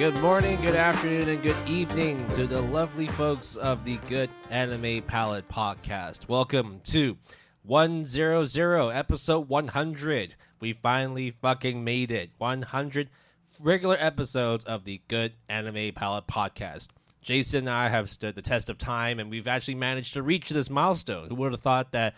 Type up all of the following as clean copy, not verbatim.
Good morning, good afternoon, and good evening to the lovely folks of the Good Anime Palette Podcast. Welcome to 100, episode 100. We finally fucking made it. 100 regular episodes of the Good Anime Palette Podcast. Jason and I have stood the test of time, and we've actually managed to reach this milestone. Who would have thought that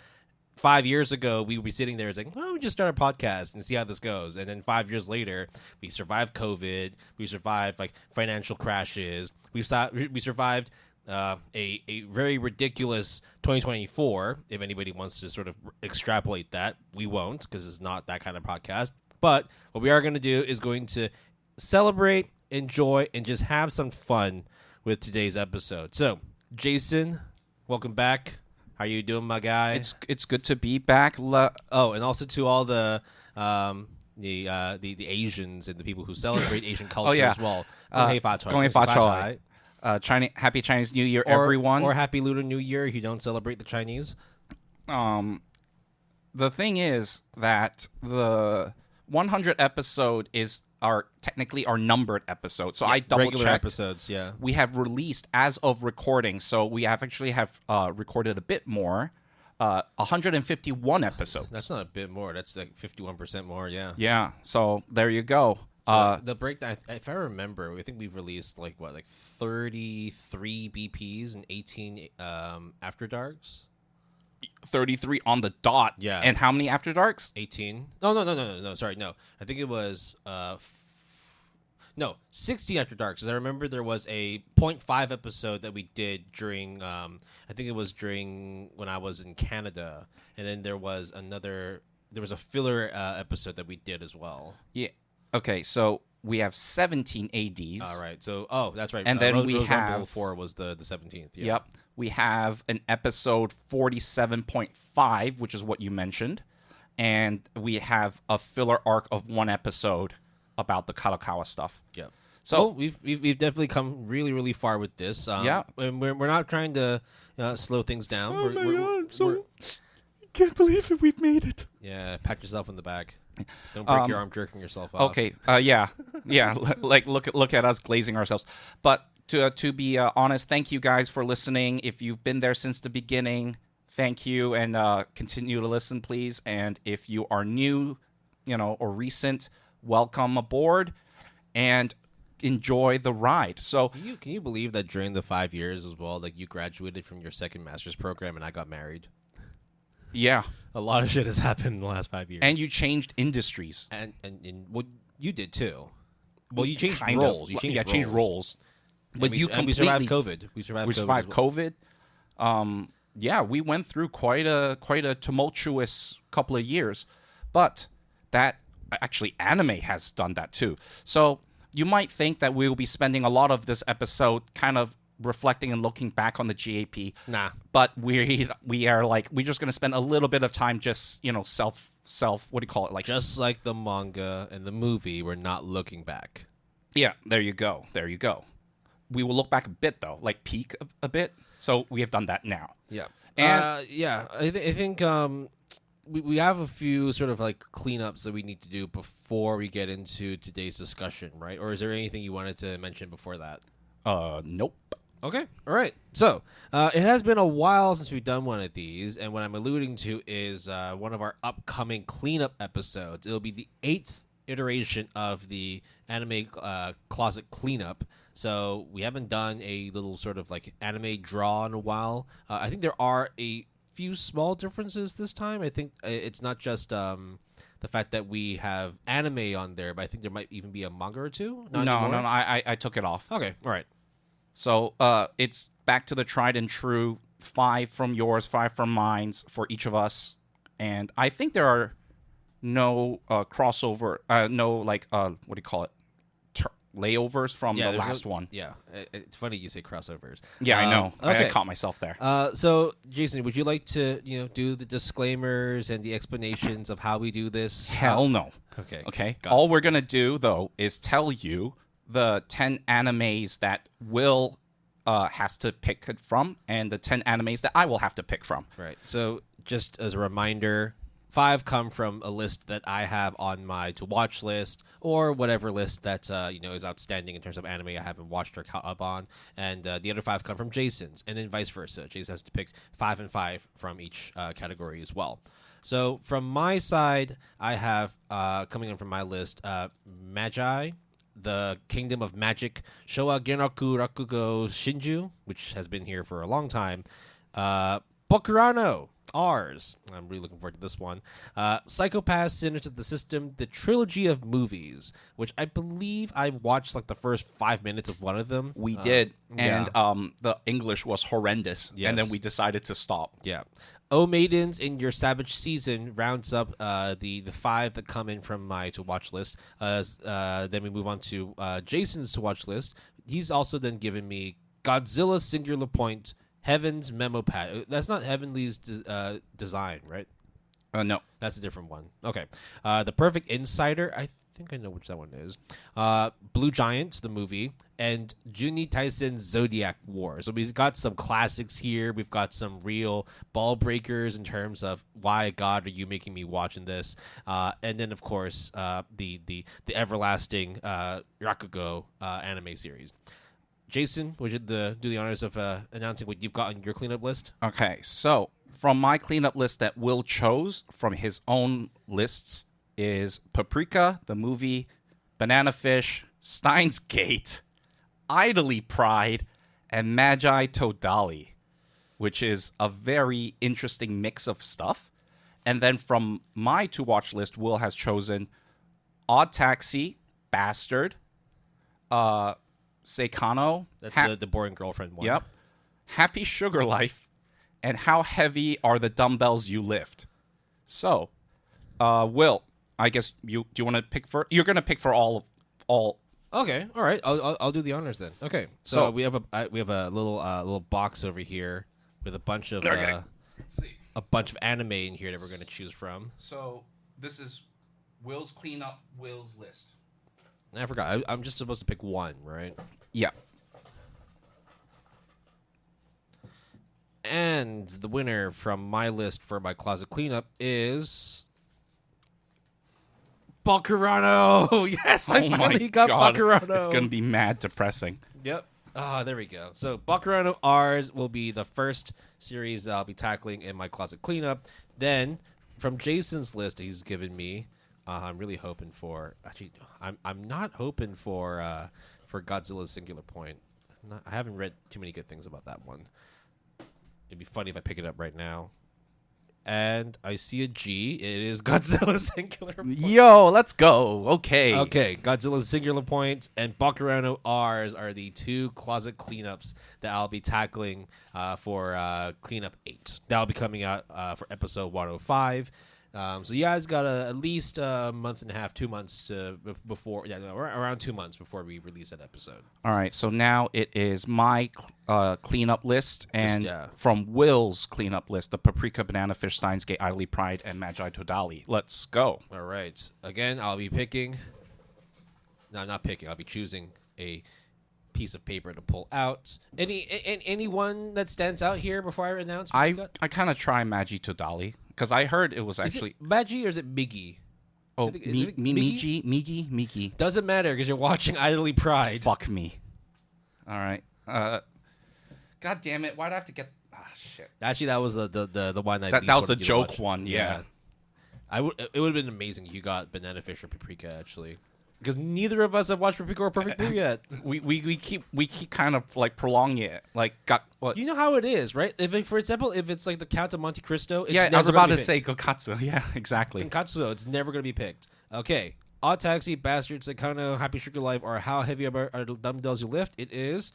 5 years ago, we would be sitting there saying, we just start a podcast and see how this goes. And then 5 years later, we survived COVID. We survived financial crashes. We survived a very ridiculous 2024. If anybody wants to sort of extrapolate that, we won't, because it's not that kind of podcast. But what we are going to do is going to celebrate, enjoy, and just have some fun with today's episode. So, Jason, welcome back. How you doing, my guy? It's good to be back. And also to all the Asians and the people who celebrate Asian culture as well. Happy Chinese New Year, everyone. Or Happy Lunar New Year if you don't celebrate the Chinese. The thing is that the 100 episode is technically our numbered episode. So I double-checked. Regular episodes, yeah. We have released as of recording, so we have recorded a bit more. 151 episodes. That's not a bit more. That's like 51% more, yeah. Yeah, so there you go. The breakdown, if I remember, I think we've released 33 BPs and 18 After Darks. 33 on the dot. Yeah. And how many After Darks? 18. No. Sorry, no. I think it was 16 After Darks. Because I remember there was a 0.5 episode that we did during. I think it was during when I was in Canada, and then there was a filler episode that we did as well. Yeah. Okay, so we have 17 ADs. All right. So, that's right. And then we Rose have Rumble 4 was the 17th. Yeah. Yep. We have an episode 47.5, which is what you mentioned, and we have a filler arc of one episode about the Kadokawa stuff. Yeah. So we've definitely come really, really far with this. Yeah. And we're not trying to slow things down. I can't believe it. We've made it. Yeah. Pat yourself in the back. Don't break your arm jerking yourself off. Okay. Yeah. Look at us glazing ourselves. But to be honest, thank you guys for listening. If you've been there since the beginning, thank you, and continue to listen, please. And if you are new, or recent, welcome aboard and enjoy the ride. So, can you believe that during the 5 years as well, you graduated from your second master's program and I got married? Yeah. A lot of shit has happened in the last 5 years. And you changed industries. And well, you did too. Well, you changed kind roles. Of. You changed roles. But we survived COVID. We survived COVID. Yeah, we went through quite a tumultuous couple of years. But that actually anime has done that too. So you might think that we will be spending a lot of this episode kind of reflecting and looking back on the GAP. Nah. But we're just going to spend a little bit of time just, self what do you call it? Just like the manga and the movie, we're not looking back. Yeah, there you go. We will look back a bit though, peek a bit. So we have done that now. Yeah. And I think we have a few sort of cleanups that we need to do before we get into today's discussion, right? Or is there anything you wanted to mention before that? Nope. Okay. All right. So it has been a while since we've done one of these, and what I'm alluding to is one of our upcoming cleanup episodes. It'll be the 8th iteration of the anime closet cleanup. So we haven't done a little sort of anime draw in a while. I think there are a few small differences this time. I think it's not just the fact that we have anime on there, but I think there might even be a manga or two. No, I took it off. Okay, all right. So it's back to the tried and true 5 from yours, 5 from mine for each of us. And I think there are no crossover, what do you call it? Layovers from the last one. Yeah, it's funny you say crossovers. Yeah, I know. Okay. I caught myself there. So, Jason, would you like to do the disclaimers and the explanations of how we do this? Hell no. Okay. All we're going to do, though, is tell you the 10 animes that Will has to pick it from and the 10 animes that I will have to pick from. Right. So, just as a reminder, 5 come from a list that I have on my to watch list, or whatever list that is outstanding in terms of anime I haven't watched or caught up on, and the other 5 come from Jason's, and then vice versa. Jason has to pick 5 and 5 from each category as well. So from my side, I have coming in from my list, Magi, the Kingdom of Magic, Showa Genroku Rakugo Shinju, which has been here for a long time, Bokurano, ours. I'm really looking forward to this one. Psychopaths, Sinners of the System, the trilogy of movies, which I believe I watched like the first 5 minutes of one of them. We did, and the English was horrendous, and then we decided to stop. Yeah. O Maidens in Your Savage Season rounds up the 5 that come in from my to watch list. Then we move on to Jason's to watch list. He's also then given me Godzilla Singular Point, Heaven's Memo Pad. That's not Heavenly's design, right? No. That's a different one. Okay. The Perfect Insider. I think I know which that one is. Blue Giant, the movie, and Juni Taisen's Zodiac War. So we've got some classics here. We've got some real ball breakers in terms of why, God, are you making me watching this? And then, of course, the everlasting Rakugo anime series. Jason, would you do the honors of announcing what you've got on your cleanup list? Okay, so from my cleanup list that Will chose from his own lists is Paprika, the movie, Banana Fish, Steins Gate, Idly Pride, and Magi Todali, which is a very interesting mix of stuff. And then from my to-watch list, Will has chosen Odd Taxi, Bastard, Seikano. That's the boring girlfriend one. Yep. Happy Sugar Life, and How Heavy Are the Dumbbells You Lift? So, Will, I guess do you want to pick for? You're going to pick for all. Okay, all right. I'll do the honors then. Okay, so we have a little box over here with a bunch of anime in here that we're going to choose from. So this is Will's cleanup. Will's list. I forgot. I'm just supposed to pick one, right? Yeah. And the winner from my list for my closet cleanup is Bokurano. Yes, I finally got Bokurano. It's going to be mad depressing. Yep. There we go. So Bokurano ours will be the first series that I'll be tackling in my closet cleanup. Then from Jason's list he's given me, I'm really hoping for. Actually, I'm not hoping for Godzilla's Singular Point. I haven't read too many good things about that one. It'd be funny if I pick it up right now. And I see a G. It is Godzilla's Singular Point. Yo, let's go. Okay. Okay, Godzilla's Singular Point and Bokurano R's are the 2 closet cleanups that I'll be tackling for Cleanup 8. That'll be coming out for episode 105. So you guys got at least a month and a half, 2 months around 2 months before we release that episode. All right, so now it is my cleanup list, and from Will's cleanup list, the Paprika, Banana Fish, Steins Gate, Idly Pride, and Magi Todali. Let's go. All right. Again, I'll be picking. No, I'm not picking. I'll be choosing a piece of paper to pull out. Anyone that stands out here before I announce? I kind of try Magi Todali. Because I heard it was actually... Is it Magi or is it Migi? Oh, Migi. Doesn't matter because you're watching Idly Pride. Fuck me. All right. God damn it. Why'd I have to get... shit. Actually, that was the one that was the joke one, yeah. It would have been amazing if you got Banana Fish or Paprika, actually. Because neither of us have watched Paprika or Perfect Blue yet. we keep kind of like prolonging it. Like, what? You know how it is, right? For example, if it's like the Count of Monte Cristo, it's I never was about to picked. say Gokatsu. Yeah, exactly. Gokatsu, it's never going to be picked. Okay. Odd Taxi, Bastard, Seikano, Happy Sugar Life, or How Heavy Are the Dumbbells You Lift? It is...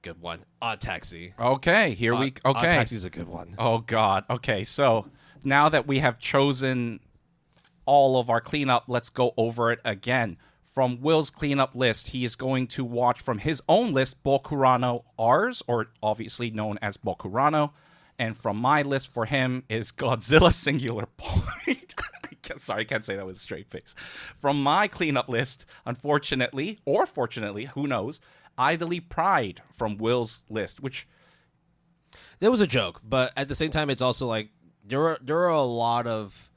Good one. Odd Taxi. Okay, Okay. Odd Taxi's a good one. Oh, God. Okay, so now that we have chosen all of our cleanup, let's go over it again. From Will's cleanup list, he is going to watch from his own list Bokurano R's, or obviously known as Bokurano. And from my list for him is Godzilla Singular Point. Sorry, I can't say that with a straight face. From my cleanup list, unfortunately, or fortunately, who knows, Idly Pride from Will's list, which... That was a joke, but at the same time, it's also like there are a lot of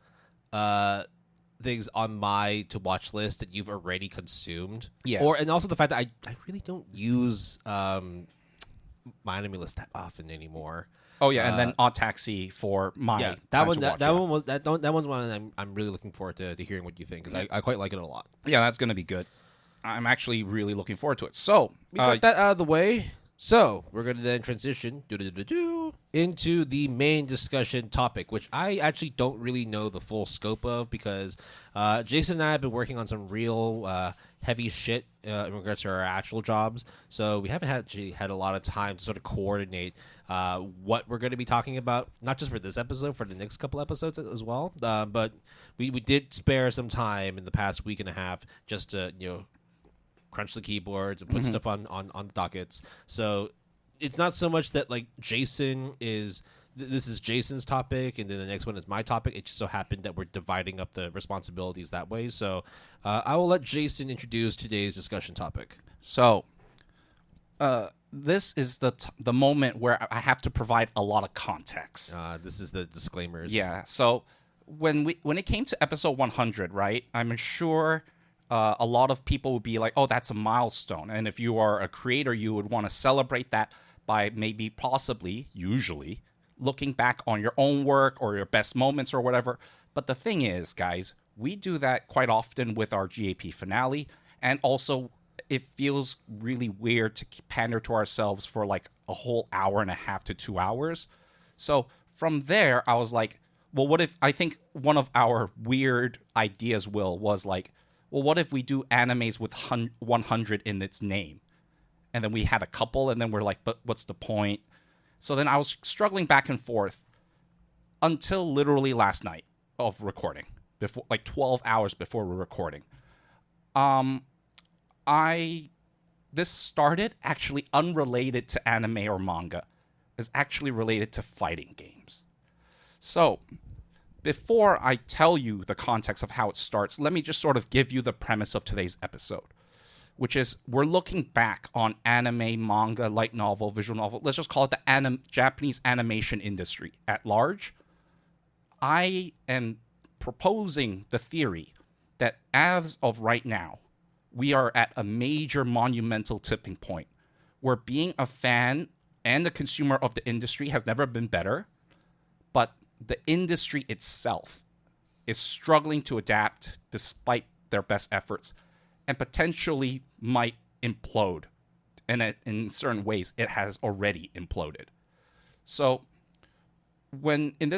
things on my to watch list that you've already consumed. Yeah. And also the fact that I really don't use my anime list that often anymore. Oh yeah, and then Odd Taxi for my that one's one I'm really looking forward to hearing what you think, because I quite like it a lot. Yeah, that's gonna be good. I'm actually really looking forward to it. So we got that out of the way. So we're going to then transition into the main discussion topic, which I actually don't really know the full scope of, because Jason and I have been working on some real heavy shit in regards to our actual jobs. So we haven't actually had a lot of time to sort of coordinate what we're going to be talking about, not just for this episode, for the next couple episodes as well. But we did spare some time in the past week and a half just to, crunch the keyboards and put stuff on the dockets. So it's not so much that like Jason is this is Jason's topic and then the next one is my topic. It just so happened that we're dividing up the responsibilities that way. So I will let Jason introduce today's discussion topic. So this is the moment where I have to provide a lot of context. This is the disclaimers. Yeah. So when it came to episode 100, right? I'm sure a lot of people would be like, oh, that's a milestone. And if you are a creator, you would want to celebrate that by maybe possibly, usually, looking back on your own work or your best moments or whatever. But the thing is, guys, we do that quite often with our GAP finale. And also, it feels really weird to pander to ourselves for like a whole hour and a half to 2 hours. So from there, I was like, well, what if, I think one of our weird ideas, was like, well, what if we do animes with 100 in its name? And then we had a couple, and then we're like, but what's the point? So then I was struggling back and forth until literally last night of recording, before like 12 hours before we're recording. This started actually unrelated to anime or manga. It's actually related to fighting games. So before I tell you the context of how it starts, let me just sort of give you the premise of today's episode, which is we're looking back on anime, manga, light novel, visual novel. Let's just call it the Japanese animation industry at large. I am proposing the theory that as of right now, we are at a major monumental tipping point where being a fan and a consumer of the industry has never been better, but the industry itself is struggling to adapt despite their best efforts and potentially might implode. And in certain ways, it has already imploded. So when in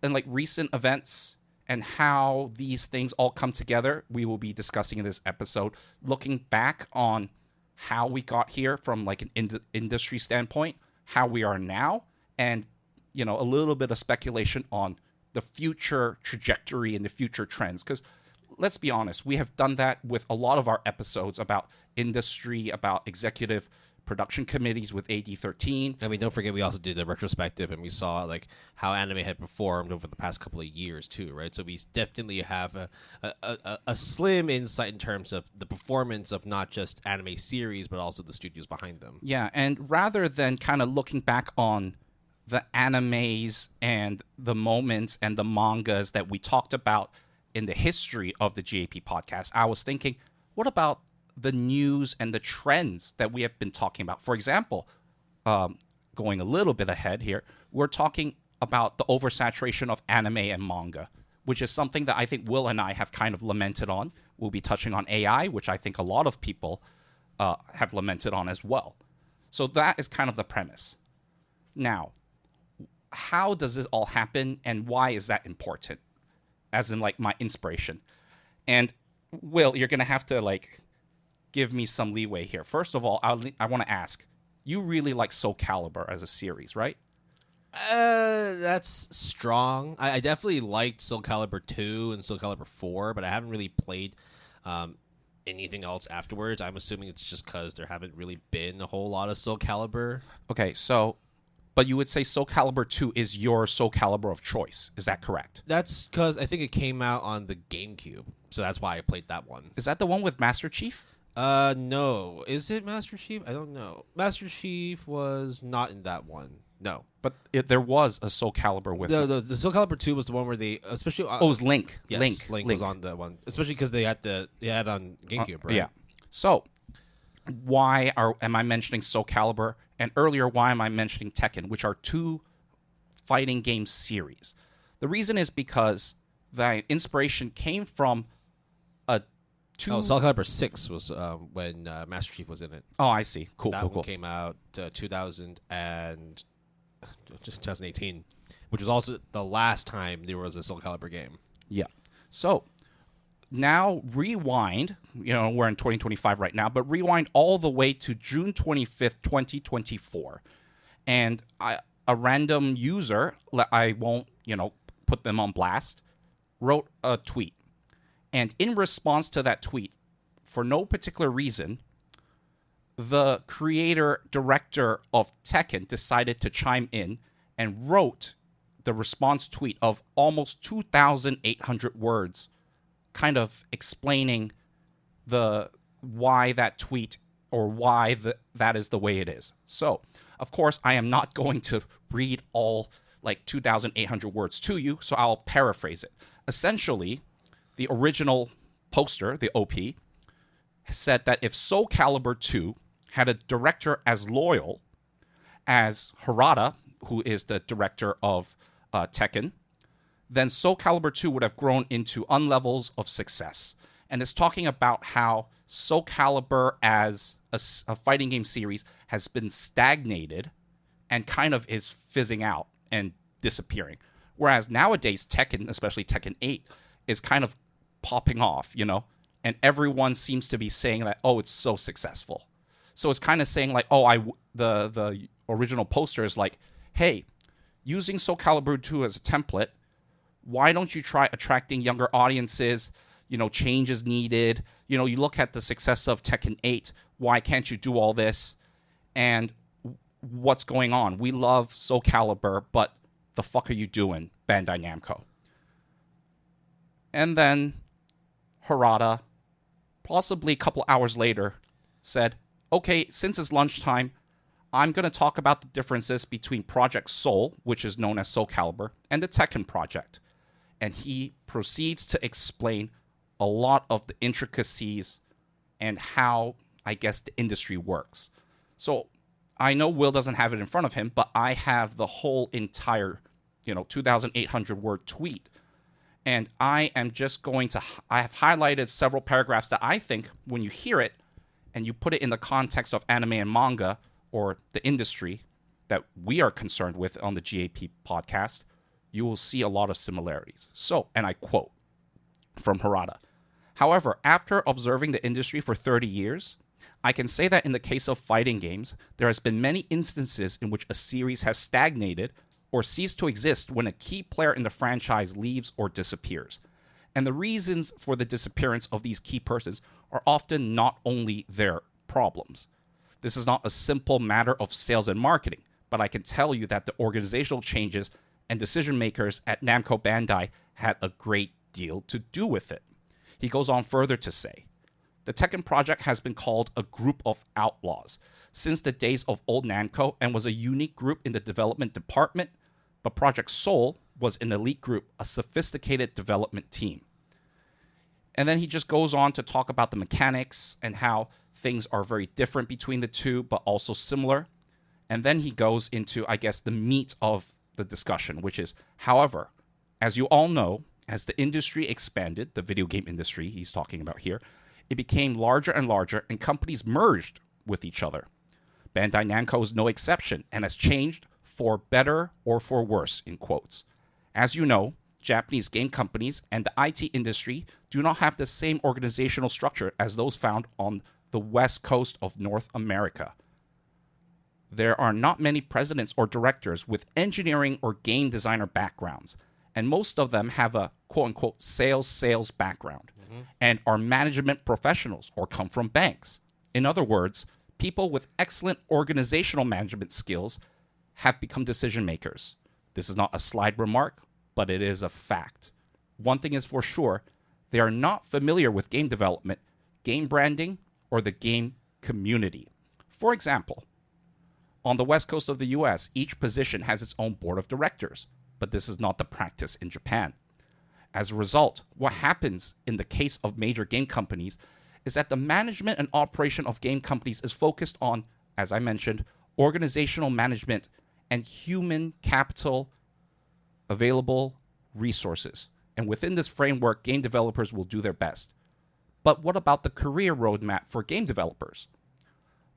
like recent events and how these things all come together, we will be discussing in this episode, looking back on how we got here from like an industry standpoint, how we are now, and a little bit of speculation on the future trajectory and the future trends. Because let's be honest, we have done that with a lot of our episodes about industry, about executive production committees with AD13. I mean, don't forget, we also did the retrospective, and we saw like how anime had performed over the past couple of years too, right? So we definitely have a slim insight in terms of the performance of not just anime series, but also the studios behind them. Yeah, and rather than kind of looking back on the animes and the moments and the mangas that we talked about in the history of the GAP podcast, I was thinking, what about the news and the trends that we have been talking about? For example, going a little bit ahead here, we're talking about the oversaturation of anime and manga, which is something that I think Will and I have kind of lamented on. We'll be touching on AI, which I think a lot of people have lamented on as well. So that is kind of the premise. Now, how does this all happen, and why is that important? As in, like, my inspiration. And, Will, you're going to have to, like, give me some leeway here. First of all, I want to ask, you really like Soul Calibur as a series, right? That's strong. I definitely liked Soul Calibur 2 and Soul Calibur 4, but I haven't really played anything else afterwards. I'm assuming it's just because there haven't really been a whole lot of Soul Calibur. Okay, so, but you would say Soul Calibur 2 is your Soul Calibur of choice. Is that correct? That's because I think it came out on the GameCube, so that's why I played that one. Is that the one with Master Chief? No. Is it Master Chief? I don't know. Master Chief was not in that one. No. But there was a Soul Calibur with it. The Soul Calibur 2 was the one where they, especially... Oh, it was Link. Yes, Link was on that one. Especially because they had on GameCube, right? Yeah. So, why am I mentioning Soul Calibur? And earlier, why am I mentioning Tekken, which are two fighting game series? The reason is because the inspiration came from Soul Calibur 6 was when Master Chief was in it. Oh, I see. Cool, that cool, one cool. came out 2018, which was also the last time there was a Soul Calibur game. Yeah. So now rewind. We're in 2025 right now, but rewind all the way to June 25th, 2024, and a random user, I won't put them on blast, wrote a tweet. And in response to that tweet, for no particular reason, the director of Tekken decided to chime in and wrote the response tweet of almost 2,800 words, kind of explaining why that tweet or why that is the way it is. So, of course, I am not going to read all 2,800 words to you, so I'll paraphrase it. Essentially, the original poster, the OP, said that if Soul Calibur 2 had a director as loyal as Harada, who is the director of Tekken, then Soul Calibur 2 would have grown into unlevels of success. And it's talking about how Soul Calibur as a fighting game series has been stagnated and kind of is fizzing out and disappearing. Whereas nowadays Tekken, especially Tekken 8, is kind of popping off, and everyone seems to be saying that, oh, it's so successful. So it's kind of saying the original poster is like, hey, using Soul Calibur 2 as a template, why don't you try attracting younger audiences? Change is needed. You look at the success of Tekken 8. Why can't you do all this? And what's going on? We love Soul Calibur, but the fuck are you doing, Bandai Namco? And then Harada, possibly a couple hours later, said, okay, since it's lunchtime, I'm going to talk about the differences between Project Soul, which is known as Soul Calibur, and the Tekken project. And he proceeds to explain a lot of the intricacies and how, I guess, the industry works. So I know Will doesn't have it in front of him, but I have the whole entire, 2,800 word tweet. And I am just I have highlighted several paragraphs that I think when you hear it and you put it in the context of anime and manga or the industry that we are concerned with on the GAP podcast, you will see a lot of similarities. So, and I quote from Harada, however, after observing the industry for 30 years, I can say that in the case of fighting games, there has been many instances in which a series has stagnated or cease to exist when a key player in the franchise leaves or disappears. And the reasons for the disappearance of these key persons are often not only their problems. This is not a simple matter of sales and marketing, but I can tell you that the organizational changes and decision makers at Namco Bandai had a great deal to do with it. He goes on further to say, the Tekken project has been called a group of outlaws since the days of old Namco and was a unique group in the development department, but Project Soul was an elite group, a sophisticated development team. And then he just goes on to talk about the mechanics and how things are very different between the two, but also similar. And then he goes into, I guess, the meat of the discussion, which is, however, as you all know, as the industry expanded, the video game industry he's talking about here, it became larger and larger, and companies merged with each other. Bandai Namco is no exception and has changed for better or for worse, in quotes. As you know, Japanese game companies and the IT industry do not have the same organizational structure as those found on the west coast of North America. There are not many presidents or directors with engineering or game designer backgrounds, and most of them have a quote-unquote sales background and are management professionals or come from banks. In other words, people with excellent organizational management skills have become decision makers. This is not a slide remark, but it is a fact. One thing is for sure, they are not familiar with game development, game branding, or the game community. For example, On the west coast of the US, each position has its own board of directors, but this is not the practice in Japan. As a result, what happens in the case of major game companies is that the management and operation of game companies is focused on, as I mentioned, organizational management and human capital available resources. And within this framework, game developers will do their best. But what about the career roadmap for game developers?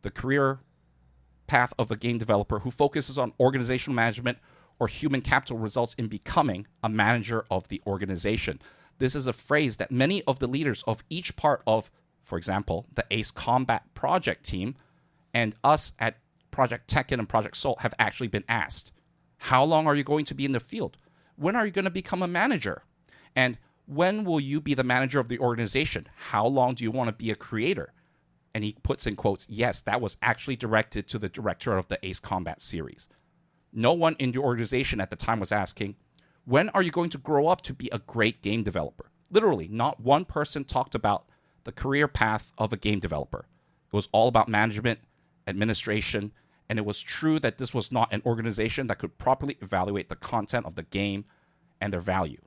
The career path of a game developer who focuses on organizational management or human capital results in becoming a manager of the organization. This is a phrase that many of the leaders of each part of, for example, the Ace Combat project team and us at Project Tekken and Project Soul have actually been asked. How long are you going to be in the field? When are you going to become a manager? And when will you be the manager of the organization? How long do you want to be a creator? And he puts in quotes, yes, that was actually directed to the director of the Ace Combat series. No one in the organization at the time was asking, when are you going to grow up to be a great game developer? Literally, not one person talked about the career path of a game developer. It was all about management, administration, and it was true that this was not an organization that could properly evaluate the content of the game and their value.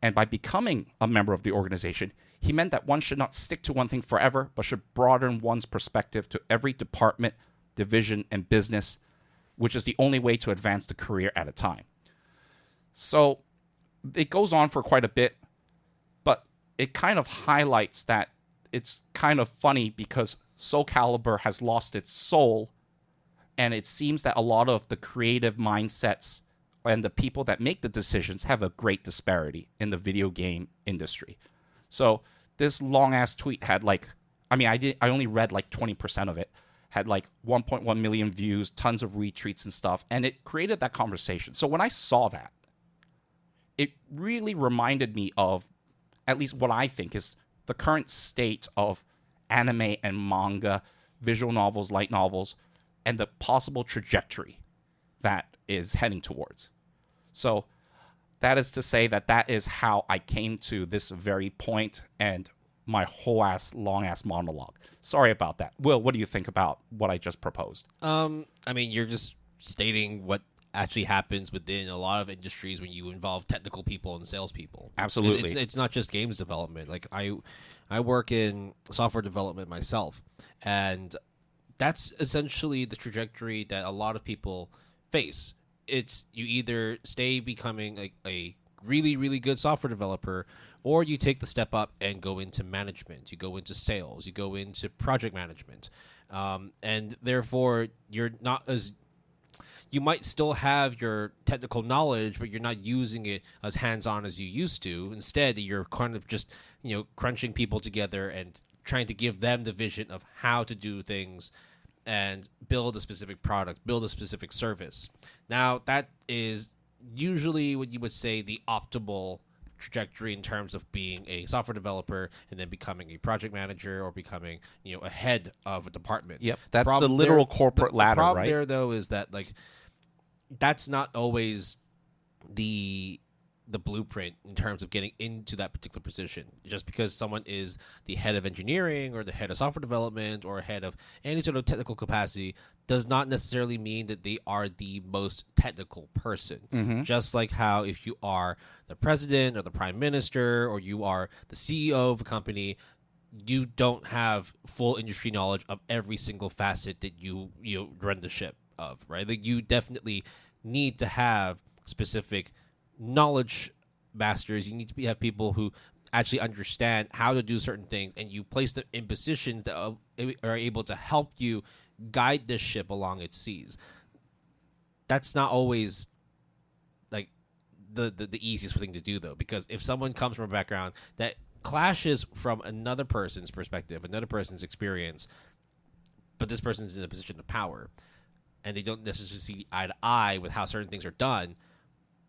And by becoming a member of the organization, he meant that one should not stick to one thing forever, but should broaden one's perspective to every department, division, and business, which is the only way to advance the career at a time. So it goes on for quite a bit, but it kind of highlights that it's kind of funny because Soul Calibur has lost its soul, and it seems that a lot of the creative mindsets and the people that make the decisions have a great disparity in the video game industry. So this long-ass tweet had I only read 20% of it, had 1.1 million views, tons of retweets and stuff, and it created that conversation. So when I saw that, it really reminded me of at least what I think is the current state of anime and manga, visual novels, light novels, and the possible trajectory that is heading towards. So that is to say that is how I came to this very point and my whole long-ass monologue. Sorry about that. Will, what do you think about what I just proposed? You're just stating what actually happens within a lot of industries when you involve technical people and salespeople. Absolutely. It's not just games development. I work in software development myself, and that's essentially the trajectory that a lot of people face. It's you either stay becoming a really, really good software developer, or you take the step up and go into management. You go into sales. You go into project management. And therefore, you're not as... You might still have your technical knowledge, but you're not using it as hands-on as you used to. Instead, you're kind of just, crunching people together and trying to give them the vision of how to do things and build a specific product, build a specific service. Now, that is usually what you would say the optimal trajectory in terms of being a software developer and then becoming a project manager or becoming, a head of a department. Yep, that's the literal corporate ladder, the problem right? There, though, is that, that's not always the blueprint in terms of getting into that particular position. Just because someone is the head of engineering or the head of software development or head of any sort of technical capacity does not necessarily mean that they are the most technical person. Mm-hmm. Just like how if you are the president or the prime minister or you are the CEO of a company, you don't have full industry knowledge of every single facet that you run the ship of, right? You definitely need to have specific knowledge masters. You need to have people who actually understand how to do certain things, and you place them in positions that are able to help you guide this ship along its seas. That's not always the easiest thing to do, though, because if someone comes from a background that clashes from another person's perspective, another person's experience, but this person's in a position of power, and they don't necessarily see eye to eye with how certain things are done,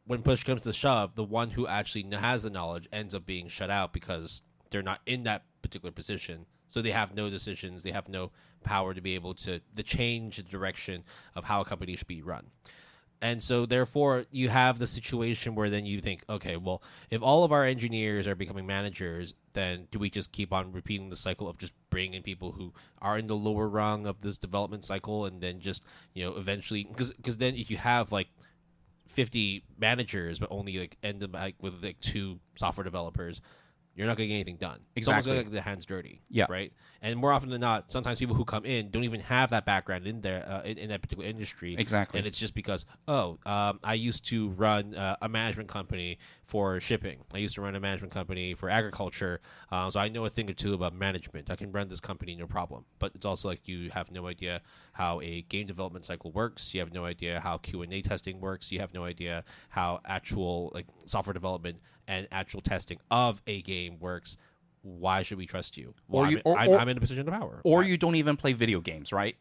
when push comes to shove, the one who actually has the knowledge ends up being shut out because they're not in that particular position. So they have no decisions. They have no power to be able to change the direction of how a company should be run. And so, therefore, you have the situation where then you think, okay, well, if all of our engineers are becoming managers, then do we just keep on repeating the cycle of just bring in people who are in the lower rung of this development cycle, and then just eventually because then if you have like 50 managers but only like end up like with like 2 software developers, you're not going to get anything done. Exactly. It's almost like the hands dirty. Yeah. Right. And more often than not, sometimes people who come in don't even have that background in there in that particular industry. Exactly. And it's just because, I used to run a management company for shipping. I used to run a management company for agriculture. So I know a thing or two about management. I can run this company no problem. But it's also like you have no idea how a game development cycle works. You have no idea how Q&A testing works. You have no idea how actual like software development and actual testing of a game works. Why should we trust you? Well, I'm in a position of power. Or you don't even play video games, right?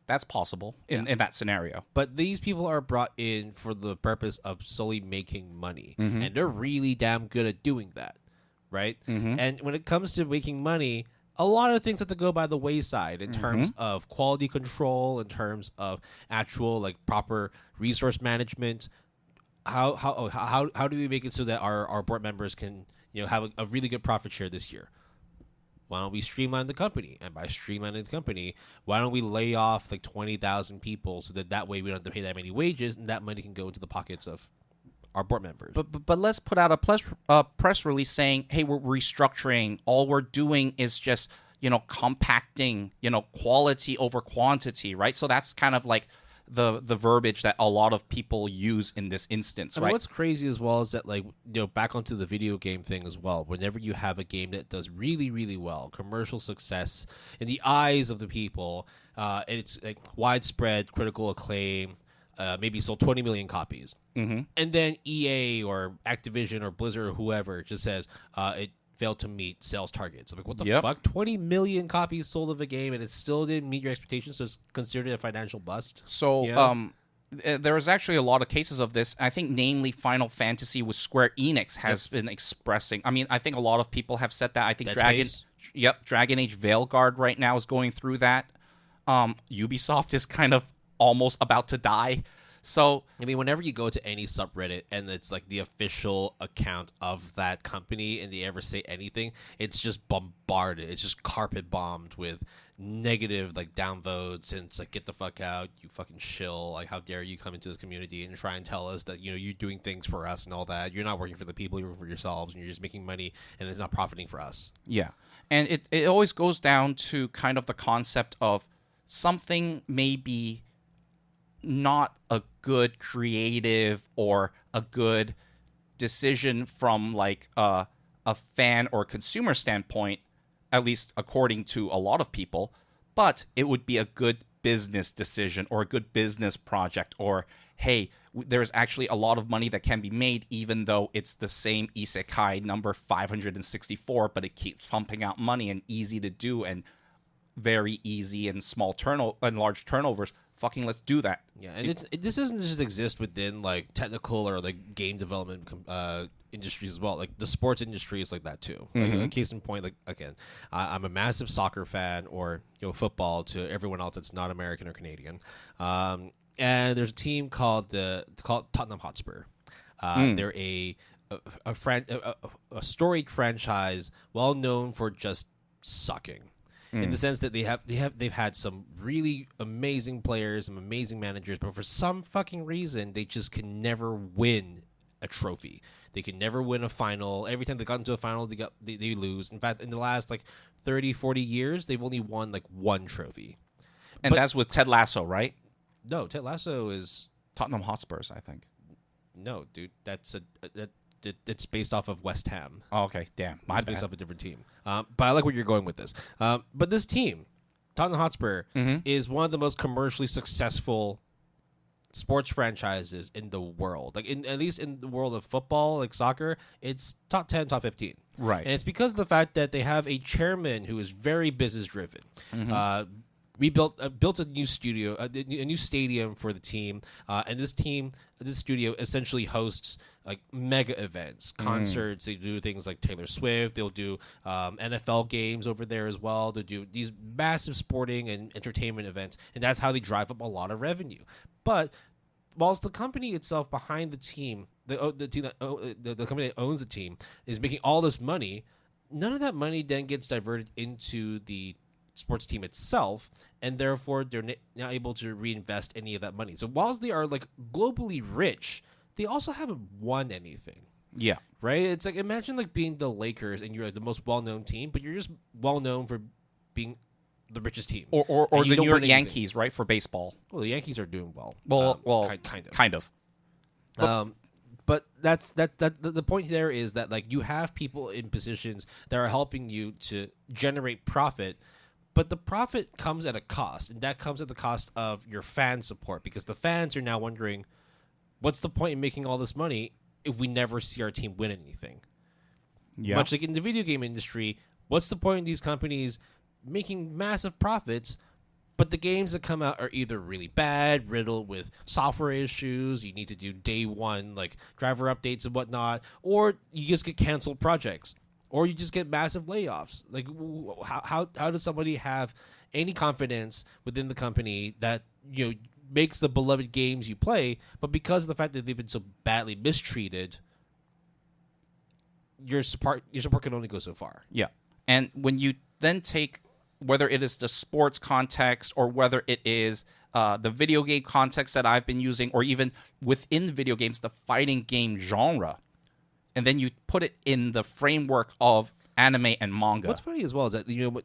That's possible in that scenario. But these people are brought in for the purpose of solely making money. And they're really damn good at doing that, right? And when it comes to making money, a lot of things have to go by the wayside in terms of quality control, in terms of actual like proper resource management. How do we make it so that our board members can have a really good profit share this year? Why don't we streamline the company? And by streamlining the company, why don't we lay off like 20,000 people so that way we don't have to pay that many wages, and that money can go into the pockets of our board members. But let's put out a press release saying, hey, we're restructuring. All we're doing is just compacting quality over quantity, right? So that's kind of like the verbiage that a lot of people use in this instance, right? What's crazy as well is that back onto the video game thing as well, whenever you have a game that does really, really well, commercial success in the eyes of the people, and it's like widespread critical acclaim, maybe sold 20 million copies, and then EA or Activision or Blizzard or whoever just says it failed to meet sales targets. I'm like, what the fuck? 20 million copies sold of a game and it still didn't meet your expectations, so it's considered a financial bust? So, there was actually a lot of cases of this. I think namely Final Fantasy with Square Enix has been expressing. I mean, I think a lot of people have said that. I think Dragon Age Veilguard right now is going through that. Ubisoft is kind of almost about to die. So, I mean, whenever you go to any subreddit and it's like the official account of that company and they ever say anything, it's just bombarded. It's just carpet bombed with negative like downvotes, and it's like, get the fuck out, you fucking shill. Like, how dare you come into this community and try and tell us that you're doing things for us and all that. You're not working for the people, you're working for yourselves, and you're just making money and it's not profiting for us. Yeah. And it always goes down to kind of the concept of something may be not a good creative or a good decision from like a fan or consumer standpoint, at least according to a lot of people, but it would be a good business decision or a good business project, or hey, there's actually a lot of money that can be made even though it's the same isekai number 564, but it keeps pumping out money and easy to do and very easy and large turnovers. Fucking let's do that. Yeah, and this doesn't just exist within like technical or like game development industries as well. Like the sports industry is like that too. Like, case in point, like again, I'm a massive soccer fan, or football to everyone else that's not American or Canadian. And there's a team called Tottenham Hotspur. They're a storied franchise, well known for just sucking. In the sense that they've had some really amazing players, some amazing managers, but for some fucking reason they just can never win a trophy. They can never win a final. Every time they got into a final, they lose. In fact, in the last like 30, 40 years, they've only won like one trophy. And that's with Ted Lasso, right? No, Ted Lasso is Tottenham Hotspurs, I think. No, dude, it's based off of West Ham. Oh, okay, damn. It's based off a different team. But I like where you're going with this. But this team, Tottenham Hotspur, is one of the most commercially successful sports franchises in the world. Like at least in the world of football, like soccer, it's top 10, top 15. Right. And it's because of the fact that they have a chairman who is very business driven. We built a new studio, a new stadium for the team, and this studio essentially hosts like mega events, concerts. They do things like Taylor Swift. They'll do NFL games over there as well. They do these massive sporting and entertainment events, and that's how they drive up a lot of revenue. But whilst the company itself behind the team, the company that owns the team, is making all this money, none of that money then gets diverted into the sports team itself, and therefore they're not able to reinvest any of that money. So whilst they are like globally rich, they also haven't won anything. Yeah. Right? It's like, imagine like being the Lakers and you're like the most well-known team, but you're just well-known for being the richest team. Or the New York Yankees, right, for baseball. Well, the Yankees are doing well. Well, kind of. But that's the point there is that like you have people in positions that are helping you to generate profit, but the profit comes at a cost, and that comes at the cost of your fan support, because the fans are now wondering, what's the point in making all this money if we never see our team win anything? Yeah. Much like in the video game industry, what's the point in these companies making massive profits, but the games that come out are either really bad, riddled with software issues, you need to do day one like driver updates and whatnot, or you just get canceled projects, or you just get massive layoffs. Like, how does somebody have any confidence within the company that, you know, makes the beloved games you play, but because of the fact that they've been so badly mistreated, your support can only go so far. Yeah. And when you then take, whether it is the sports context or whether it is the video game context that I've been using, or even within video games, the fighting game genre, and then you put it in the framework of anime and manga. What's funny as well is that, you know,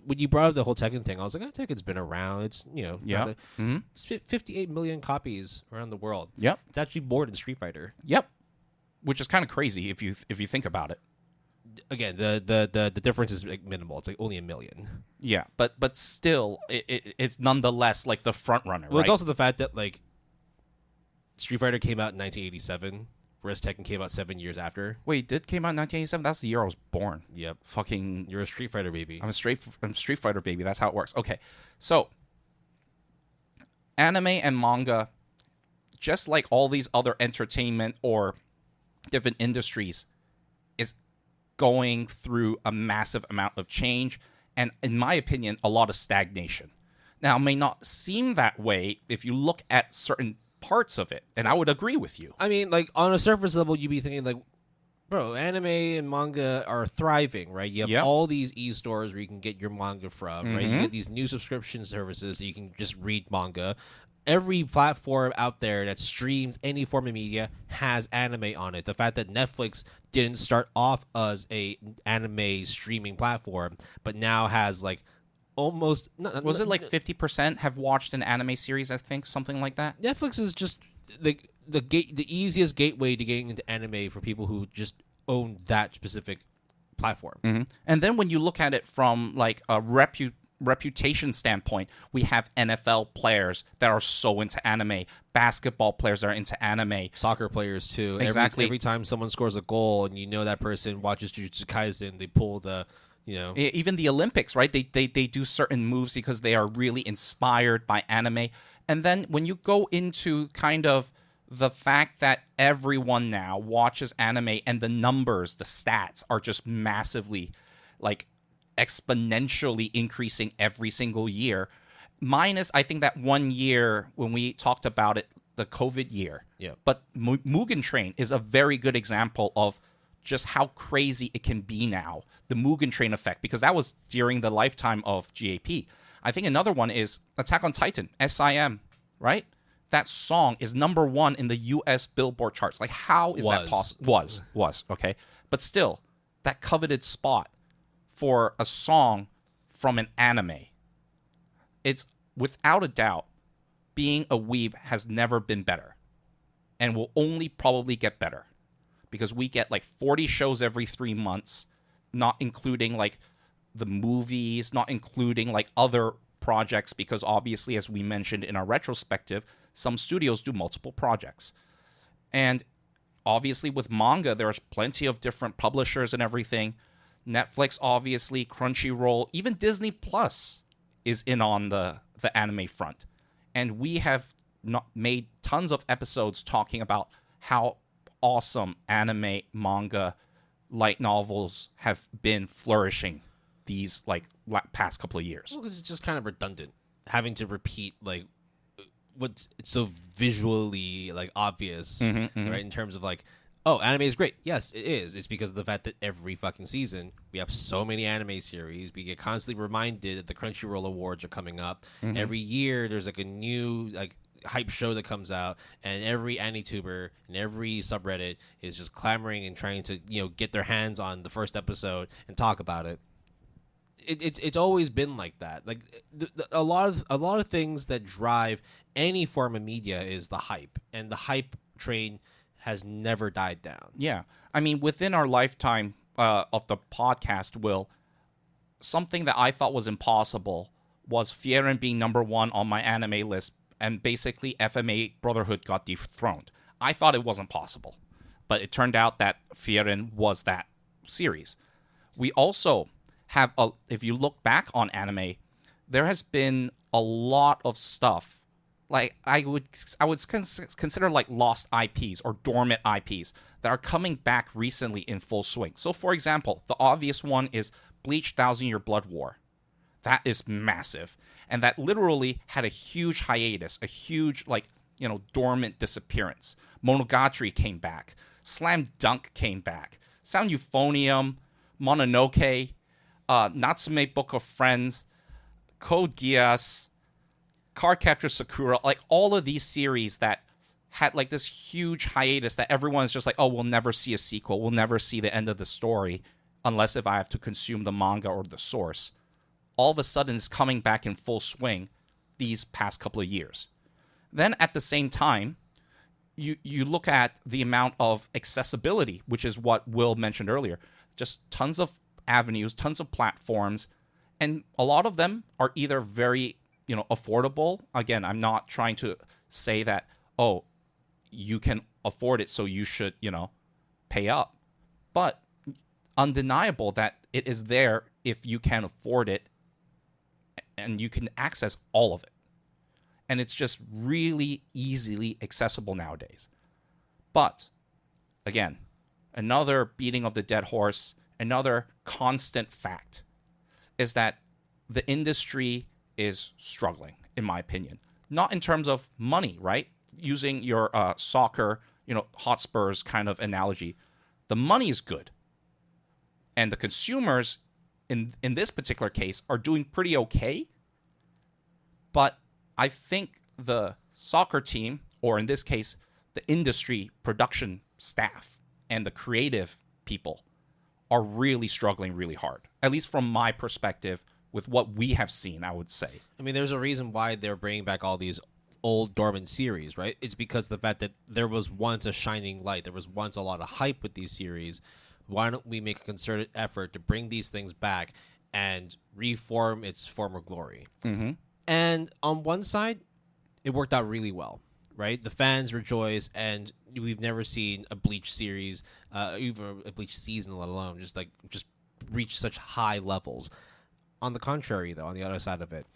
when you brought up the whole Tekken thing, I was like, Tekken's been around. It's, you know, yeah, it's 58 million copies around the world. Yep. It's actually more than Street Fighter. Yep. Which is kind of crazy if you think about it. Again, the difference is like minimal. It's like only 1 million. Yeah, but still, it's nonetheless like the front runner. Well, right? It's also the fact that like Street Fighter came out in 1987, whereas Tekken came out 7 years after. Wait, came out in 1987? That's the year I was born. Yep. Fucking, you're a Street Fighter baby. I'm a Street Fighter baby. That's how it works. Okay, so anime and manga, just like all these other entertainment or different industries, is going through a massive amount of change, and in my opinion, a lot of stagnation. Now, it may not seem that way if you look at certain parts of it, and I would agree with you. I mean, like, on a surface level, you'd be thinking, like, bro, anime and manga are thriving, right? You have all these e-stores where you can get your manga from, right? You get these new subscription services that you can just read manga. Every platform out there that streams any form of media has anime on it. The fact that Netflix didn't start off as a anime streaming platform, but now has like almost... Was it like 50% have watched an anime series, I think? Something like that? Netflix is just the easiest gateway to getting into anime for people who just own that specific platform. And then when you look at it from like a reputation standpoint, we have NFL players that are so into anime, basketball players that are into anime, soccer players too. Exactly. Every time someone scores a goal and you know that person watches Jujutsu Kaisen, they pull the, you know, even the Olympics, right? They do certain moves because they are really inspired by anime. And then when you go into kind of the fact that everyone now watches anime and the numbers, the stats are just massively like exponentially increasing every single year, minus I think that 1 year when we talked about it, the COVID year. Yeah. But Mugen Train is a very good example of just how crazy it can be now, the Mugen Train effect, because that was during the lifetime of GAP. I think another one is Attack on Titan, SIM, right? That song is #1 in the US Billboard charts. Like, how is that possible? Was, okay. But still, that coveted spot for a song from an anime. It's without a doubt, being a weeb has never been better and will only probably get better because we get like 40 shows every 3 months, not including like the movies, not including like other projects, because obviously, as we mentioned in our retrospective, some studios do multiple projects. And obviously with manga, there's plenty of different publishers and everything. Netflix, obviously, Crunchyroll, even Disney Plus is in on the anime front. And we have not made tons of episodes talking about how awesome anime, manga, light novels have been flourishing these like past couple of years. Well, because it's just kind of redundant having to repeat like what's so visually like obvious, right? In terms of like, Oh, anime is great. Yes, it is. It's because of the fact that every fucking season we have so many anime series. We get constantly reminded that the Crunchyroll Awards are coming up. Every year there's like a new like hype show that comes out, and every AniTuber and every subreddit is just clamoring and trying to get their hands on the first episode and talk about it. It's always been like that. Like a lot of things that drive any form of media is the hype, and the hype train has never died down. Yeah. I mean, within our lifetime of the podcast, Will, something that I thought was impossible was Fieren being number one on my anime list, and basically FMA Brotherhood got dethroned. I thought it wasn't possible, but it turned out that Fieren was that series. We also have, if you look back on anime, there has been a lot of stuff. Like I would consider like lost IPs or dormant IPs that are coming back recently in full swing. So, for example, the obvious one is Bleach 1,000 Year Blood War. That is massive, and that literally had a huge hiatus, a huge dormant disappearance. Monogatari came back. Slam Dunk came back. Sound Euphonium, Mononoke, Natsume Book of Friends, Code Geass, Cardcaptor Sakura, like all of these series that had like this huge hiatus that everyone's just like, oh, we'll never see a sequel. We'll never see the end of the story unless if I have to consume the manga or the source. All of a sudden it's coming back in full swing these past couple of years. Then at the same time, you look at the amount of accessibility, which is what Will mentioned earlier. Just tons of avenues, tons of platforms, and a lot of them are either very affordable. Again, I'm not trying to say that, oh, you can afford it, so you should, pay up. But undeniable that it is there if you can afford it and you can access all of it. And it's just really easily accessible nowadays. But, again, another beating of the dead horse, another constant fact is that the industry is struggling, in my opinion. Not in terms of money, right? Using your soccer, Hotspurs kind of analogy. The money is good. And the consumers, in this particular case, are doing pretty okay. But I think the soccer team, or in this case, the industry production staff and the creative people are really struggling really hard. At least from my perspective, with what we have seen, I would say. I mean, there's a reason why they're bringing back all these old dormant series, right? It's because the fact that there was once a shining light. There was once a lot of hype with these series. Why don't we make a concerted effort to bring these things back and reform its former glory? Mm-hmm. And on one side, it worked out really well, right? The fans rejoice, and we've never seen a Bleach series, even a Bleach season, let alone just reach such high levels. On the contrary, though, on the other side of it,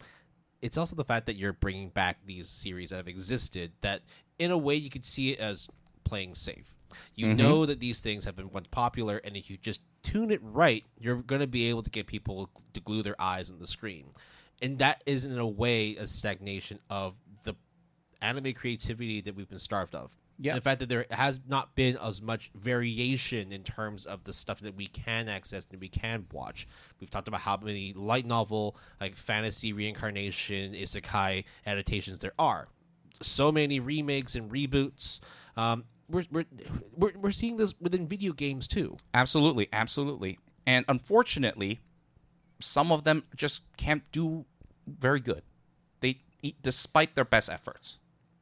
it's also the fact that you're bringing back these series that have existed that, in a way, you could see it as playing safe. You know that these things have been once popular, and if you just tune it right, you're going to be able to get people to glue their eyes on the screen. And that is, in a way, a stagnation of the anime creativity that we've been starved of. Yeah. The fact that there has not been as much variation in terms of the stuff that we can access and we can watch. We've talked about how many light novel, like fantasy reincarnation, isekai adaptations there are. So many remakes and reboots. We're seeing this within video games too. Absolutely, absolutely. And unfortunately, some of them just can't do very good. Despite their best efforts.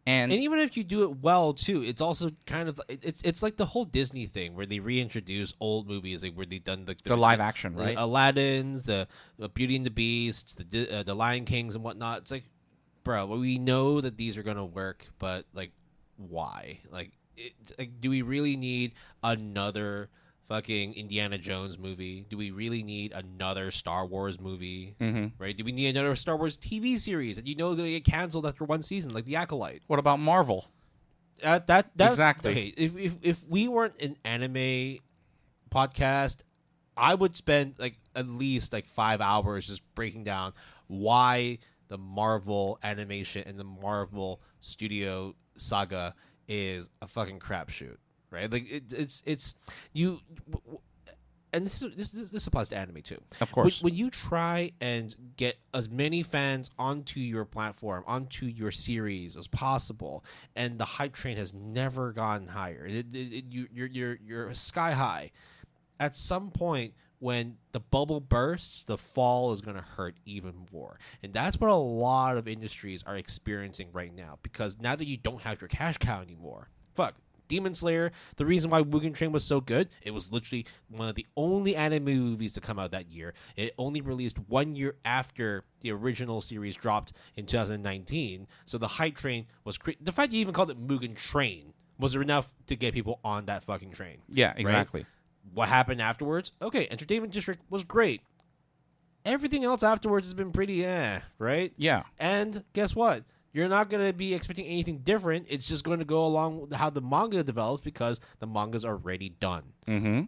And even if you do it well too, it's also kind of it's like the whole Disney thing where they reintroduce old movies, like where they've done the live action, right? The Aladdins, the Beauty and the Beast, the Lion Kings and whatnot. It's like, bro, we know that these are gonna work, but like, why? Like, do we really need another fucking Indiana Jones movie? Do we really need another Star Wars movie? Right? Do we need another Star Wars TV series that they're gonna get canceled after one season, like The Acolyte? What about Marvel? That Exactly. Okay, if we weren't an anime podcast, I would spend like at least like 5 hours just breaking down why the Marvel animation and the Marvel Studio saga is a fucking crapshoot. right? Like it's you. And this applies to anime too. Of course. When you try and get as many fans onto your platform, onto your series as possible, and the hype train has never gone higher, you're sky high. At some point, when the bubble bursts, the fall is going to hurt even more. And that's what a lot of industries are experiencing right now, because now that you don't have your cash cow anymore, Demon Slayer, the reason why Mugen Train was so good, it was literally one of the only anime movies to come out that year. It only released 1 year after the original series dropped in 2019. So the hype train was the fact you even called it Mugen Train was enough to get people on that fucking train. Yeah, exactly. Right? What happened afterwards? Okay, Entertainment District was great. Everything else afterwards has been pretty right? Yeah. And guess what? You're not going to be expecting anything different. It's just going to go along with how the manga develops, because the manga's already done,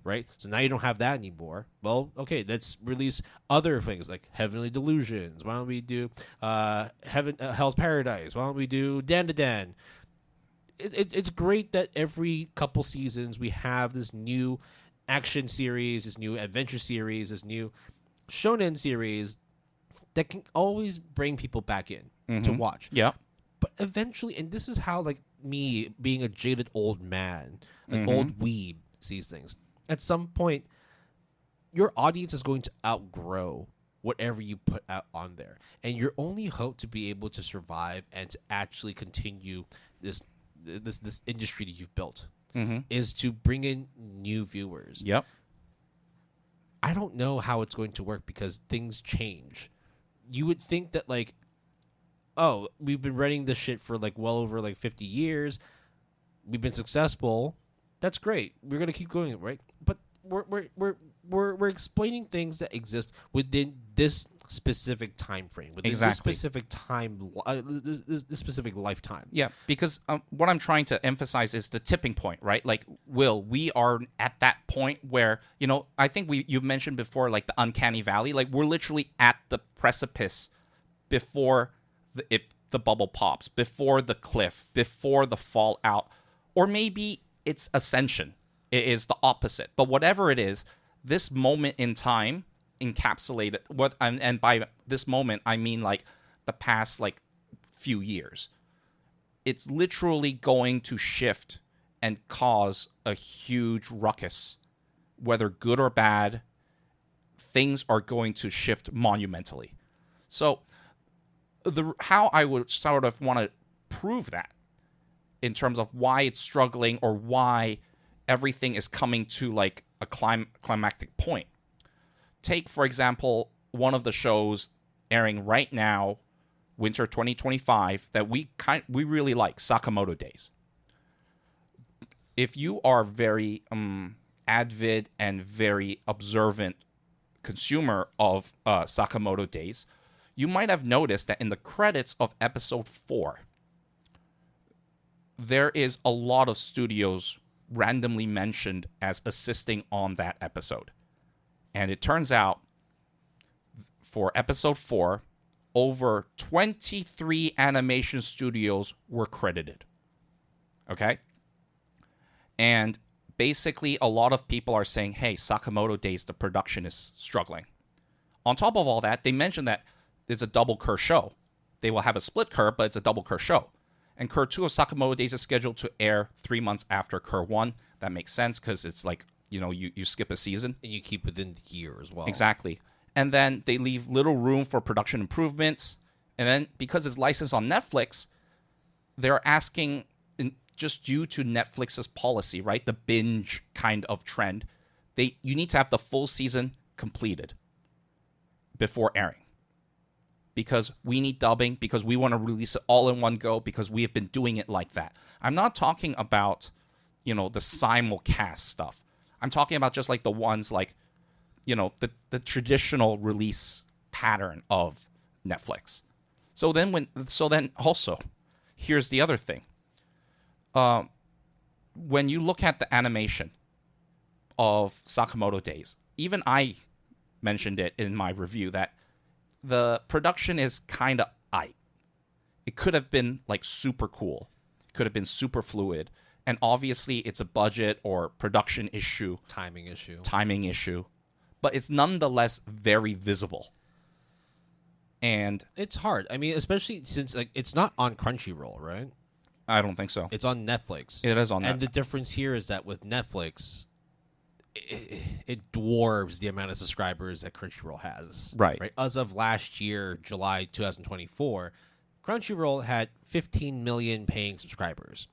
right? So now you don't have that anymore. Well, okay, let's release other things like Heavenly Delusions. Why don't we do Hell's Paradise? Why don't we do Dan to Dan? It's great that every couple seasons we have this new action series, this new adventure series, this new shonen series that can always bring people back in to watch. Yeah. But eventually, and this is how, like, me being a jaded old man, an old weeb sees things. At some point, your audience is going to outgrow whatever you put out on there. And your only hope to be able to survive and to actually continue this industry that you've built is to bring in new viewers. Yep. I don't know how it's going to work, because things change. You would think that, like, oh, we've been running this shit for like well over like 50 years. We've been successful. That's great. We're gonna keep going, right? But we're explaining things that exist within this specific time frame, within this specific time, this specific lifetime. Yeah, because what I'm trying to emphasize is the tipping point, right? Like, we are at that point where, I think you've mentioned before, like the uncanny valley. Like, we're literally at the precipice before the bubble pops, before the cliff, before the fallout, or maybe it's ascension. It is the opposite. But whatever it is, this moment in time encapsulated and by this moment I mean like the past like few years. It's literally going to shift and cause a huge ruckus, whether good or bad. Things are going to shift monumentally. So how I would sort of want to prove that in terms of why it's struggling or why everything is coming to like a climactic point. Take, for example, one of the shows airing right now, winter 2025, that we really like, Sakamoto Days. If you are very avid and very observant consumer of Sakamoto Days, you might have noticed that in the credits of episode 4, there is a lot of studios randomly mentioned as assisting on that episode. And it turns out, for episode 4, over 23 animation studios were credited. Okay? And basically, a lot of people are saying, hey, Sakamoto Days, the production is struggling. On top of all that, they mentioned that there's a double Cur show. They will have a split Cur, but it's a double Cur show. And Cur 2 of Sakamoto Days is scheduled to air 3 months after Cur 1. That makes sense, because it's like, you skip a season. And you keep within the year as well. Exactly. And then they leave little room for production improvements. And then, because it's licensed on Netflix, they're asking, just due to Netflix's policy, right, the binge kind of trend, you need to have the full season completed before airing. Because we need dubbing, because we want to release it all in one go, because we have been doing it like that. I'm not talking about, the simulcast stuff. I'm talking about just like the ones like, the traditional release pattern of Netflix. So then also, here's the other thing. When you look at the animation of Sakamoto Days, even I mentioned it in my review that the production is kind of aight. It could have been like super cool. It could have been super fluid. And obviously, it's a budget or production issue, timing issue. But it's nonetheless very visible. And it's hard. I mean, especially since it's not on Crunchyroll, right? I don't think so. It's on Netflix. It is on Netflix. And the difference here is that with Netflix, it dwarfs the amount of subscribers that Crunchyroll has. Right. As of last year, July 2024, Crunchyroll had 15 million paying subscribers.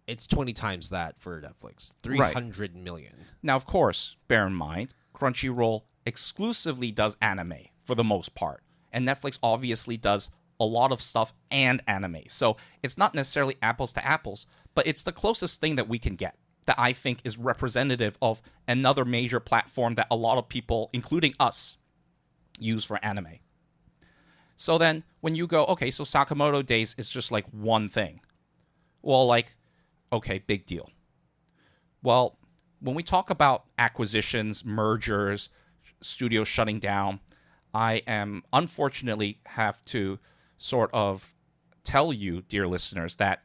It's 20 times that for Netflix. 300 million. Now, of course, bear in mind, Crunchyroll exclusively does anime for the most part. And Netflix obviously does a lot of stuff and anime. So it's not necessarily apples to apples, but it's the closest thing that we can get that I think is representative of another major platform that a lot of people, including us, use for anime. So then when you go, okay, so Sakamoto Days is just like one thing. Well, like, okay, big deal. Well, when we talk about acquisitions, mergers, studios shutting down, I am unfortunately have to sort of tell you, dear listeners, that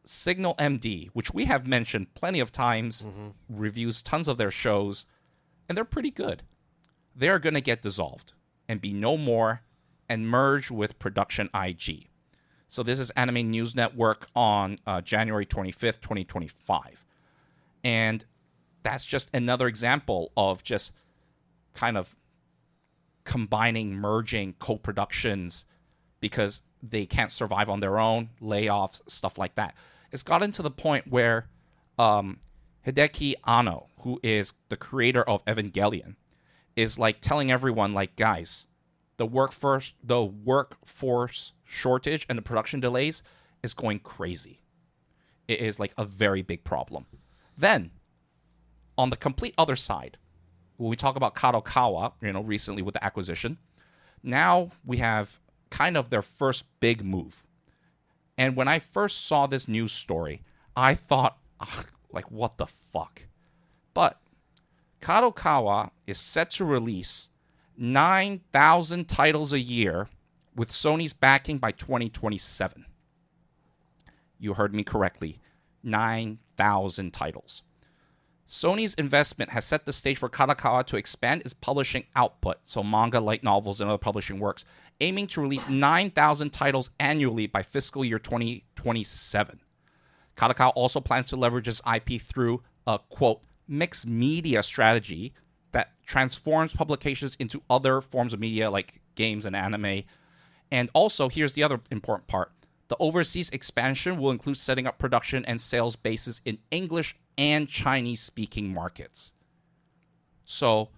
Signal MD, which we have mentioned plenty of times, reviews tons of their shows, and they're pretty good. They're going to get dissolved and be no more and merge with Production IG. So this is Anime News Network on January 25th, 2025. And that's just another example of just kind of combining, merging co-productions because they can't survive on their own, layoffs, stuff like that. It's gotten to the point where Hideki Anno, who is the creator of Evangelion, is like telling everyone, like, guys, the workforce shortage and the production delays is going crazy. It is like a very big problem. Then, on the complete other side, when we talk about Kadokawa, recently with the acquisition, now we have kind of their first big move. And when I first saw this news story, I thought, like, what the fuck? But Kadokawa is set to release 9,000 titles a year with Sony's backing by 2027. You heard me correctly. 9,000 titles. Sony's investment has set the stage for Kadokawa to expand its publishing output, so manga, light novels, and other publishing works, aiming to release 9,000 titles annually by fiscal year 2027. Kadokawa also plans to leverage its IP through a, quote, mixed media strategy that transforms publications into other forms of media like games and anime. And also, here's the other important part. The overseas expansion will include setting up production and sales bases in English and Chinese-speaking markets. So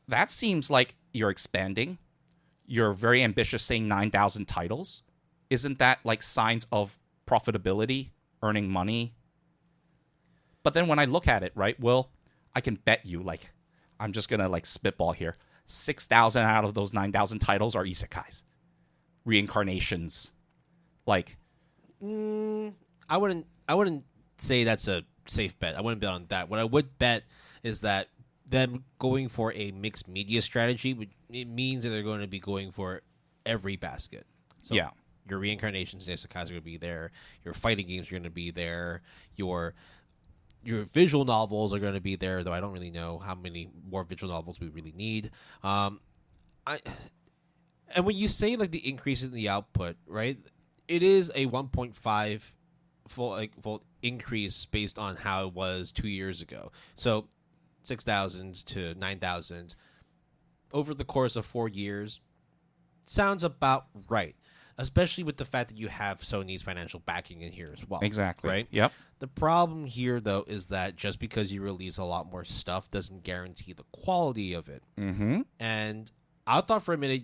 that seems like you're expanding. You're very ambitious, saying 9,000 titles. Isn't that like signs of profitability, earning money? But then when I look at it, right, Will, I can bet you, like, I'm just going to like spitball here, 6,000 out of those 9,000 titles are isekais, reincarnations. Like, I wouldn't say that's a safe bet. I wouldn't bet on that. What I would bet is that them going for a mixed media strategy, it means that they're going to be going for every basket. So yeah. Your reincarnations and isekais are going to be there. Your fighting games are going to be there. Your visual novels are going to be there, though I don't really know how many more visual novels we really need. And when you say like the increase in the output, right? It is a 1.5 fold increase based on how it was 2 years ago. So 6,000 to 9,000 over the course of 4 years sounds about right, especially with the fact that you have Sony's financial backing in here as well. Exactly. Right? Yep. The problem here, though, is that just because you release a lot more stuff doesn't guarantee the quality of it. Mm-hmm. And I thought for a minute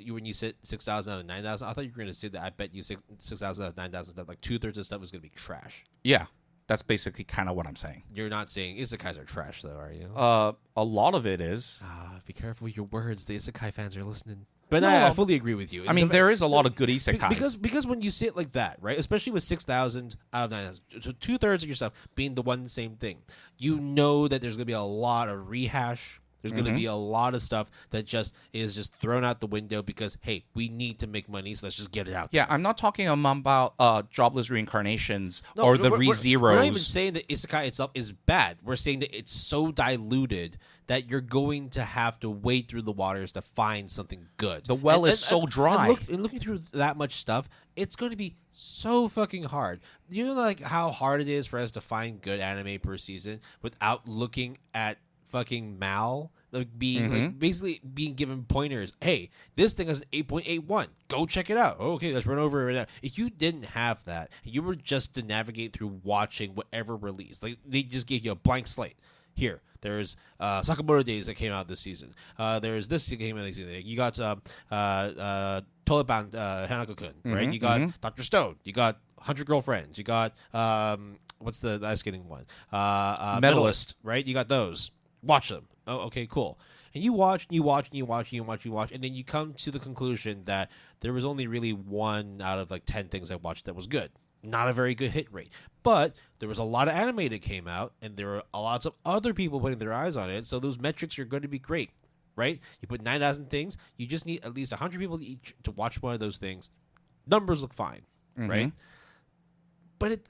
when you said 6,000 out of 9,000, I thought you were going to say that I bet you 6,000 out of 9,000, that like 2/3 of the stuff was going to be trash. Yeah. That's basically kind of what I'm saying. You're not saying isekais are trash, though, are you? A lot of it is. Be careful with your words. The isekai fans are listening. But no, I fully agree with you. I mean, there is a lot of good isekais. Because when you see it like that, right, especially with 6,000 out of 9,000, so 2/3 of your stuff being the one same thing, you know that there's going to be a lot of rehash, There's going to be a lot of stuff that is just thrown out the window because, hey, we need to make money, so let's just get it out. Yeah, I'm not talking about jobless reincarnations or the ReZeros. We're not even saying that isekai itself is bad. We're saying that it's so diluted that you're going to have to wade through the waters to find something good. The well is so dry. And looking through that much stuff, it's going to be so fucking hard. You know, like how hard it is for us to find good anime per season without looking at fucking Mal, like being like basically being given pointers. Hey, this thing has an 8.81. Go check it out. Okay, let's run over it. If you didn't have that, you were just to navigate through watching whatever release. Like they just gave you a blank slate. Here, there's Sakamoto Days that came out this season. There's this that came out this season. You got Toliban Hanako-kun, right? You got Dr. Stone. You got 100 Girlfriends. You got what's the ice skating one? Medalist, right? You got those. Watch them. Oh, okay, cool. And you watch, and you watch, and you watch, and you watch, and you watch, and then you come to the conclusion that there was only really 1 out of like 10 things I watched that was good. Not a very good hit rate. But there was a lot of anime that came out, and there were lots of other people putting their eyes on it, so those metrics are going to be great, right? You put 9,000 things, you just need at least 100 people each to watch one of those things. Numbers look fine, right? But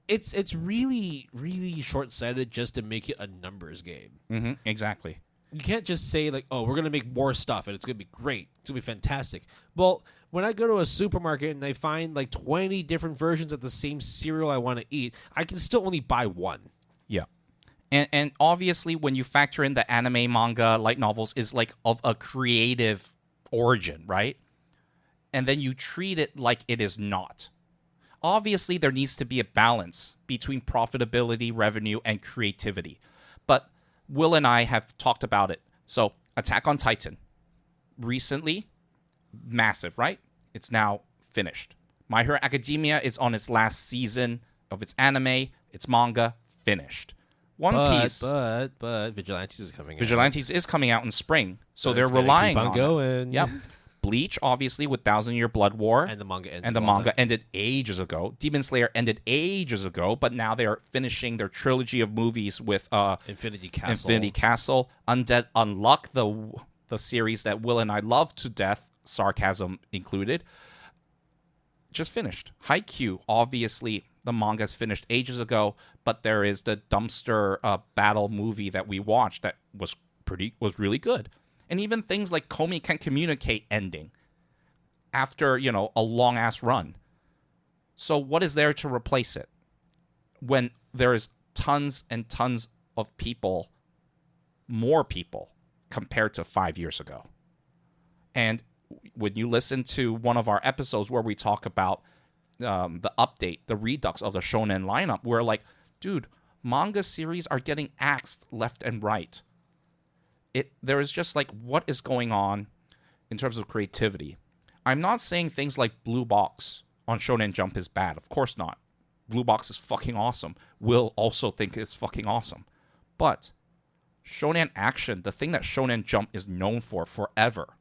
it's really, really short-sighted just to make it a numbers game. Exactly. You can't just say, like, oh, we're going to make more stuff, and it's going to be great. It's going to be fantastic. Well, when I go to a supermarket and I find, like, 20 different versions of the same cereal I want to eat, I can still only buy one. Yeah. And obviously, when you factor in the anime, manga, light novels is, like, of a creative origin, right? And then you treat it like it is not. Obviously, there needs to be a balance between profitability, revenue, and creativity. But Will and I have talked about it. So, Attack on Titan. Recently, massive, right? It's now finished. My Hero Academia is on its last season of its anime. Its manga, finished. One Piece. But Vigilantes is coming out. Vigilantes is coming out in spring. So they're relying on going. Yep. Bleach, obviously, with 1,000-Year Blood War. And the manga ended. And the manga ended ages ago. Demon Slayer ended ages ago, but now they are finishing their trilogy of movies with Infinity Castle. Undead Unluck, the series that Will and I love to death, sarcasm included, just finished. Haikyuu, obviously, the manga's finished ages ago, but there is the dumpster battle movie that we watched that was really good. And even things like Komi Can't Communicate ending after, a long-ass run. So what is there to replace it when there is tons and tons of people, more people, compared to 5 years ago? And when you listen to one of our episodes where we talk about the update, the redux of the Shonen lineup, we're like, dude, manga series are getting axed left and right. There is just like, what is going on in terms of creativity? I'm not saying things like Blue Box on Shonen Jump is bad. Of course not. Blue Box is fucking awesome. Will also think it's fucking awesome. But Shonen Action, the thing that Shonen Jump is known for forever,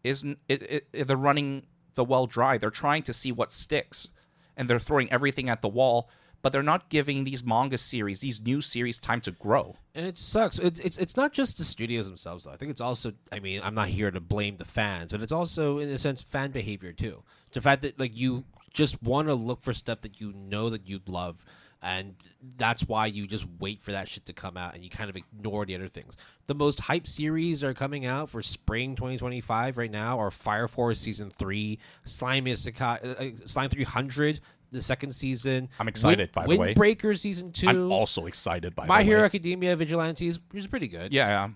they're running the well dry. They're trying to see what sticks, and they're throwing everything at the wall, but they're not giving these manga series, these new series, time to grow. And it sucks. It's not just the studios themselves, though. I think it's also, I'm not here to blame the fans, but it's also, in a sense, fan behavior, too. The fact that, like, you just want to look for stuff that you know that you'd love, and that's why you just wait for that shit to come out, and you kind of ignore the other things. The most hype series are coming out for spring 2025 right now are Fire Force Season 3, Slime 300, the second season. I'm excited, by the way. Windbreaker Season 2. I'm also excited, by the way. My Hero Academia Vigilantes, which is pretty good. Yeah.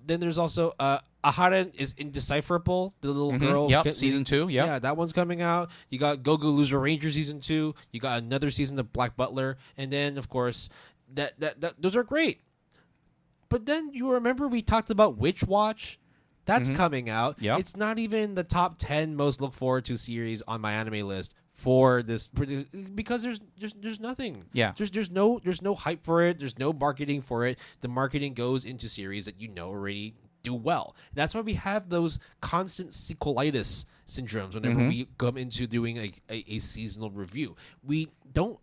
Then there's also Harada is Indecipherable, the little girl. Yep, Season 2, yep. Yeah, that one's coming out. You got Go Go Loser Ranger Season 2. You got another season of Black Butler. And then, of course, that those are great. But then you remember we talked about Witch Watch? That's coming out. Yep. It's not even the top 10 most look forward to series on my anime list for this, because there's nothing. Yeah. There's no hype for it. There's no marketing for it. The marketing goes into series that already do well. And that's why we have those constant sequelitis syndromes whenever we come into doing a seasonal review. We don't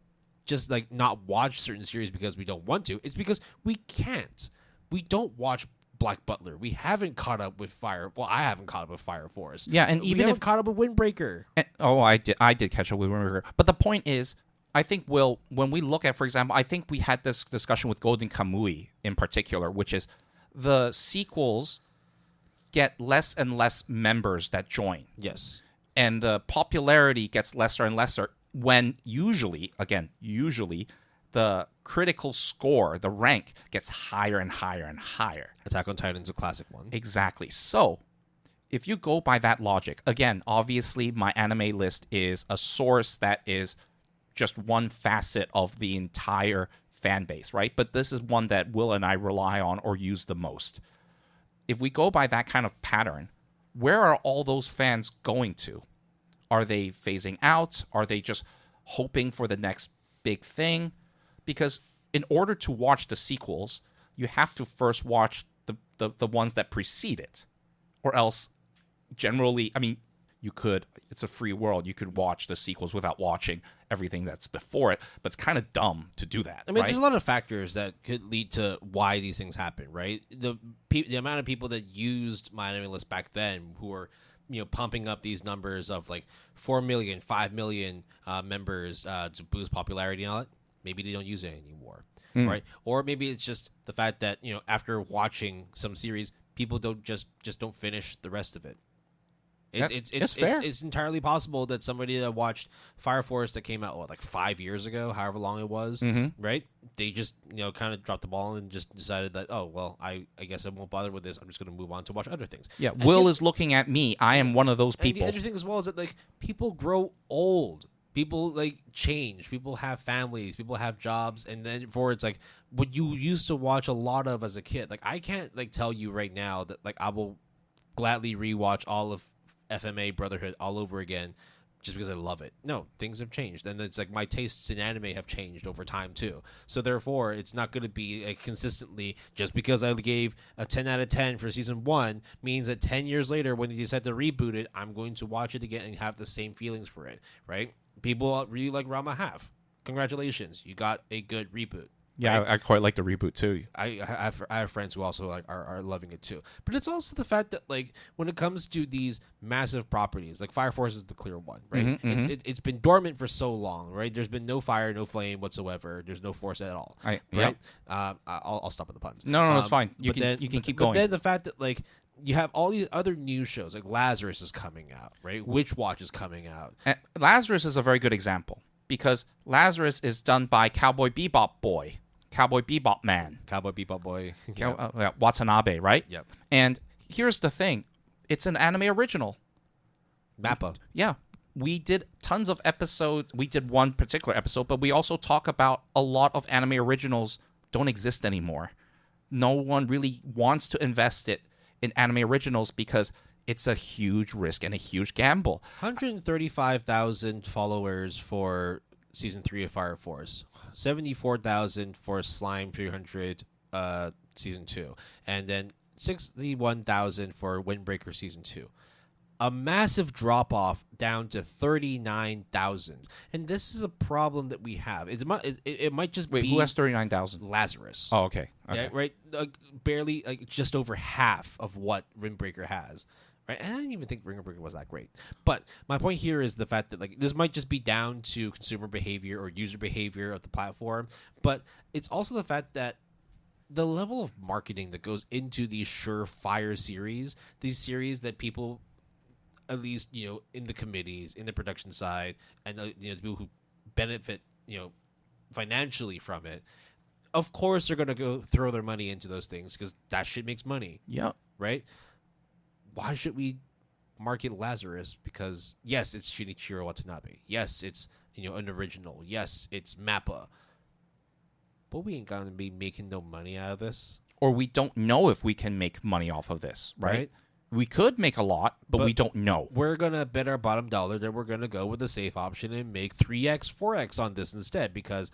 just like not watch certain series because we don't want to. It's because we can't. we don't watch Black Butler. We haven't caught up with Fire. Well, I haven't caught up with Fire Force. Yeah, and we even haven't caught up with Windbreaker. I did catch up with Windbreaker. But the point is, I think, Will, when we look at, for example, I think we had this discussion with Golden Kamui in particular, which is the sequels get less and less members that join. Yes. And the popularity gets lesser and lesser when usually, the critical score, the rank, gets higher and higher and higher. Attack on Titan's a classic one. Exactly. So, if you go by that logic, again, obviously my anime list is a source that is just one facet of the entire fan base, right? But this is one that Will and I rely on or use the most. If we go by that kind of pattern, where are all those fans going to? Are they phasing out? Are they just hoping for the next big thing? Because in order to watch the sequels, you have to first watch the ones that precede it. Or else, generally, I mean, you could, it's a free world. You could watch the sequels without watching everything that's before it, but it's kind of dumb to do that. I mean, right? There's a lot of factors that could lead to why these things happen, right? The amount of people that used my anime list back then who were, pumping up these numbers of like 4 million, 5 million members to boost popularity and all that, maybe they don't use it anymore, right? Or maybe it's just the fact that, after watching some series, people don't just don't finish the rest of it. It's fair. It's entirely possible that somebody that watched Fire Force that came out like 5 years ago, however long it was, right? They just kind of dropped the ball and just decided that, oh well, I guess I won't bother with this. I'm just going to move on to watch other things. Yeah, and Will is looking at me. I am one of those people. And the other thing as well is that like people grow old. People like change. People have families. People have jobs, and then it's like what you used to watch a lot of as a kid. Like I can't like tell you right now that like I will gladly rewatch all of FMA Brotherhood all over again just because I love it. No, things have changed, and it's like my tastes in anime have changed over time too. So therefore, it's not going to be like, consistently just because I gave a 10 out of 10 for season 1 means that 10 years later when they decide to reboot it, I'm going to watch it again and have the same feelings for it, right? People really like Rama Half. Congratulations, you got a good reboot. Yeah, right? I quite like the reboot too. I have friends who also like are loving it too. But it's also the fact that like when it comes to these massive properties, like Fire Force is the clear one, right? It's been dormant for so long, right? There's been no fire, no flame whatsoever. There's no force at all, right? I'll stop at the puns. No, it's fine. You can keep going. But then the fact that like you have all these other news shows, like Lazarus is coming out, right? Witch Watch is coming out. And Lazarus is a very good example because Lazarus is done by Cowboy Bebop boy. Cowboy Bebop man. Cowboy Bebop boy. Watanabe, right? Yep. And here's the thing. It's an anime original. Mappa. Yeah. We did tons of episodes. We did one particular episode, but we also talk about a lot of anime originals don't exist anymore. No one really wants to invest it in anime originals because it's a huge risk and a huge gamble. 135,000 followers for season 3 of Fire Force. 74,000 for Slime 300 season 2, and then 61,000 for Windbreaker season 2. A massive drop off down to 39,000, and this is a problem that we have. It might just be who has 39,000? Lazarus. Oh, okay. Yeah, right. Barely, just over half of what Windbreaker has. Right? And I didn't even think Windbreaker was that great. But my point here is the fact that like this might just be down to consumer behavior or user behavior of the platform, but it's also the fact that the level of marketing that goes into these surefire series, these series that people, at least in the committees, in the production side, and the people who benefit financially from it, of course they're going to go throw their money into those things because that shit makes money. Yeah. Right. Why should we market Lazarus? Because yes, it's Shinichiro Watanabe. Yes, it's an original. Yes, it's Mappa. But we ain't gonna be making no money out of this. Or we don't know if we can make money off of this, right? We could make a lot, but we don't know. We're gonna bet our bottom dollar that we're gonna go with the safe option and make 3x, 4x on this instead because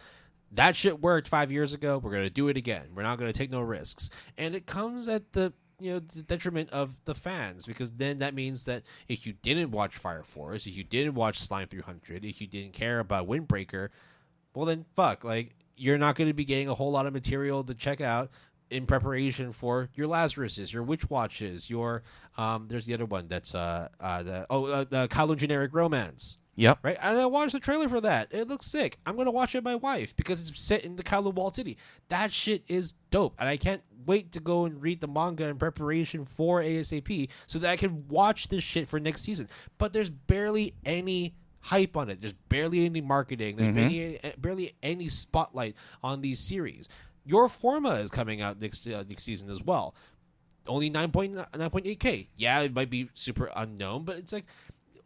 that shit worked 5 years ago. We're gonna do it again. We're not gonna take no risks, and it comes at the the detriment of the fans, because then that means that if you didn't watch Fire Force, if you didn't watch Slime 300, if you didn't care about Windbreaker, well then fuck, like you're not going to be getting a whole lot of material to check out in preparation for your Lazaruses, your Witch Watches, your there's the other one that's the Kowloon Generic Romance. Yep. Right, and I watched the trailer for that. It looks sick. I'm gonna watch it with my wife because it's set in the Kowloon Walled City. That shit is dope, and I can't wait to go and read the manga in preparation for ASAP so that I can watch this shit for next season. But there's barely any hype on it. There's barely any marketing. There's barely any spotlight on these series. Your Forma is coming out next season as well. Only 9.8K. Yeah, it might be super unknown, but it's like,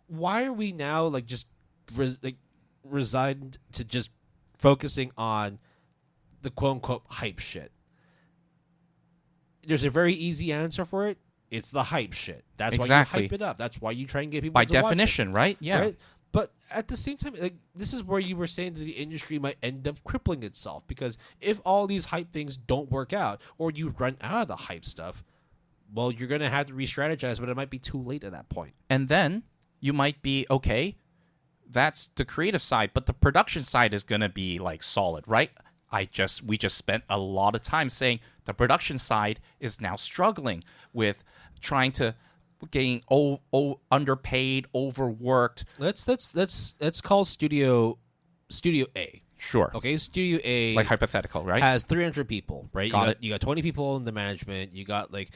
why are we now like just resigned to just focusing on the quote unquote hype shit? There's a very easy answer for it. It's the hype shit. That's why you hype it up. That's why you try and get people by to watch definition, it, right? Yeah. Right? But at the same time, like, this is where you were saying that the industry might end up crippling itself, because if all these hype things don't work out, or you run out of the hype stuff, well, you're going to have to re-strategize, but it might be too late at that point. And then you might be, okay, that's the creative side, but the production side is going to be like solid, right? We just spent a lot of time saying the production side is now struggling with trying to getting underpaid, overworked. Let's call Studio A. Sure. Okay, Studio A, like hypothetical, right? has 300 people, right? You got 20 people in the management. You got like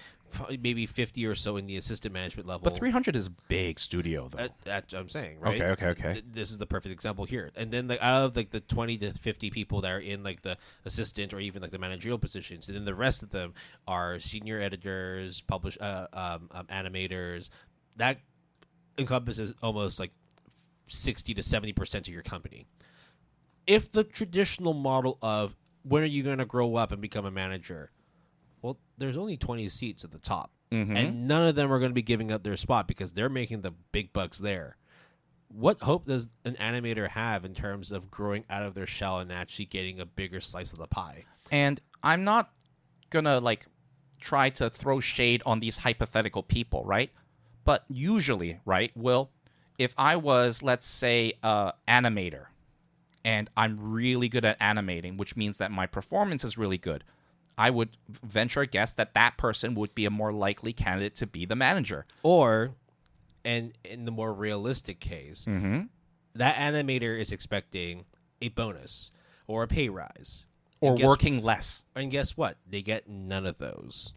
maybe 50 or so in the assistant management level. But 300 is a big studio, though. That's what I'm saying, right? Okay. This is the perfect example here. And then like out of like the 20 to 50 people that are in like the assistant or even like the managerial positions, and then the rest of them are senior editors, animators. That encompasses almost like 60 to 70% of your company. If the traditional model of when are you going to grow up and become a manager, well, there's only 20 seats at the top. Mm-hmm. And none of them are going to be giving up their spot because they're making the big bucks there. What hope does an animator have in terms of growing out of their shell and actually getting a bigger slice of the pie? And I'm not going to like try to throw shade on these hypothetical people, right? But usually, right, Will, if I was, let's say, an animator, and I'm really good at animating, which means that my performance is really good, I would venture a guess that that person would be a more likely candidate to be the manager. Or, and in the more realistic case, that animator is expecting a bonus or a pay rise. Or working less. And guess what? They get none of those.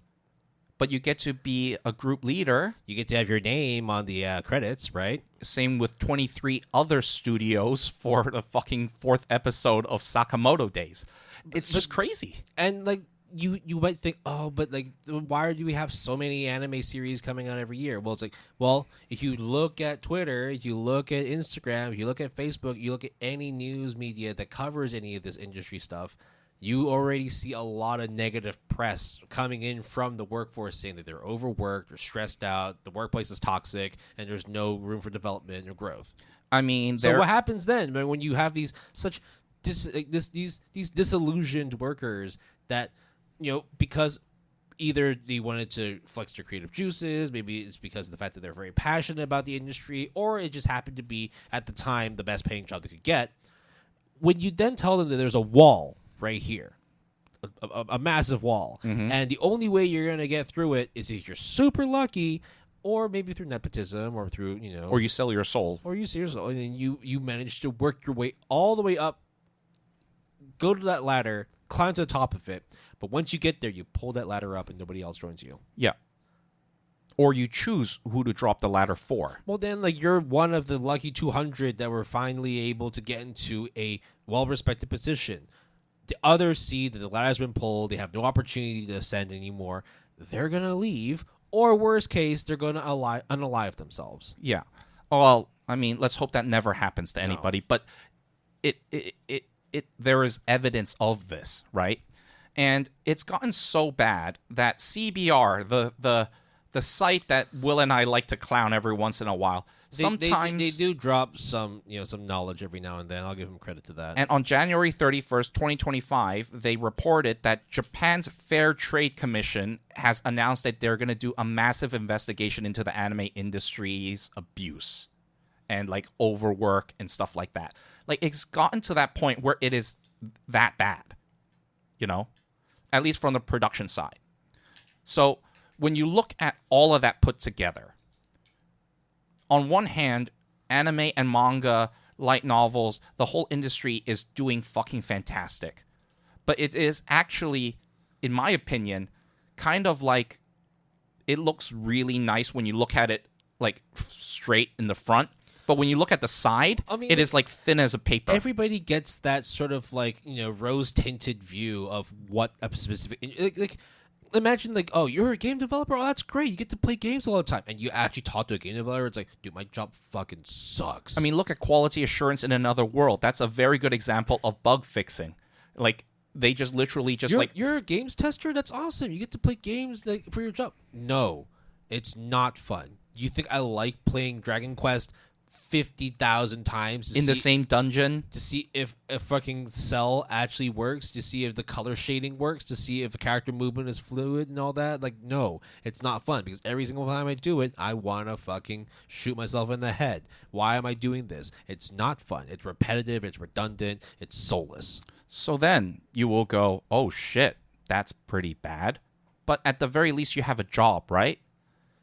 But you get to be a group leader. You get to have your name on the credits, right? Same with 23 other studios for the fucking 4th episode of Sakamoto Days. It's just crazy. And like you might think, oh, but like why do we have so many anime series coming out every year? Well, it's like, well, if you look at Twitter, if you look at Instagram, if you look at Facebook, you look at any news media that covers any of this industry stuff, you already see a lot of negative press coming in from the workforce saying that they're overworked, they're stressed out, the workplace is toxic, and there's no room for development or growth. I mean, so what happens then when you have these such these disillusioned workers that, you know, because either they wanted to flex their creative juices, maybe it's because of the fact that they're very passionate about the industry, or it just happened to be at the time the best paying job they could get. When you then tell them that there's a wall right here, a massive wall, and the only way you're going to get through it is if you're super lucky, or maybe through nepotism, or through, you know, or you sell your soul, and then you manage to work your way all the way up, go to that ladder, climb to the top of it, but once you get there, you pull that ladder up and nobody else joins you. Yeah. Or you choose who to drop the ladder for. Well, then, like, you're one of the lucky 200 that were finally able to get into a well-respected position. The others see that the ladder's been pulled, they have no opportunity to ascend anymore, they're going to leave, or worst case, they're going to unalive themselves. Yeah. Well, I mean, let's hope that never happens to anybody, but there is evidence of this, right? And it's gotten so bad that CBR, the site that Will and I like to clown every once in a while, sometimes they do drop some knowledge every now and then. I'll give them credit to that. And on January 31st, 2025, they reported that Japan's Fair Trade Commission has announced that they're going to do a massive investigation into the anime industry's abuse and like overwork and stuff like that. Like, it's gotten to that point where it is that bad, you know? at least from the production side. So when you look at all of that put together, on one hand, anime and manga, light novels, the whole industry is doing fucking fantastic. But it is actually, in my opinion, kind of like, it looks really nice when you look at it like straight in the front. But when you look at the side, it is like thin as a paper. Everybody gets that sort of like, rose-tinted view of what a specific... Like, imagine like, oh, you're a game developer? Oh, that's great. You get to play games all the time. And you actually talk to a game developer. It's like, dude, my job fucking sucks. I mean, look at quality assurance in another world. That's a very good example of bug fixing. Like, they just literally just You're a games tester? That's awesome. You get to play games for your job. No, it's not fun. You think I like playing Dragon Quest 50,000 times in the same dungeon to see if a fucking cell actually works, to see if the color shading works, to see if the character movement is fluid and all that? Like, no, it's not fun, because every single time I do it, I want to fucking shoot myself in the head. Why am I doing this? It's not fun. It's repetitive, it's redundant, it's soulless. So then you will go, oh shit, that's pretty bad. But at the very least, you have a job, right?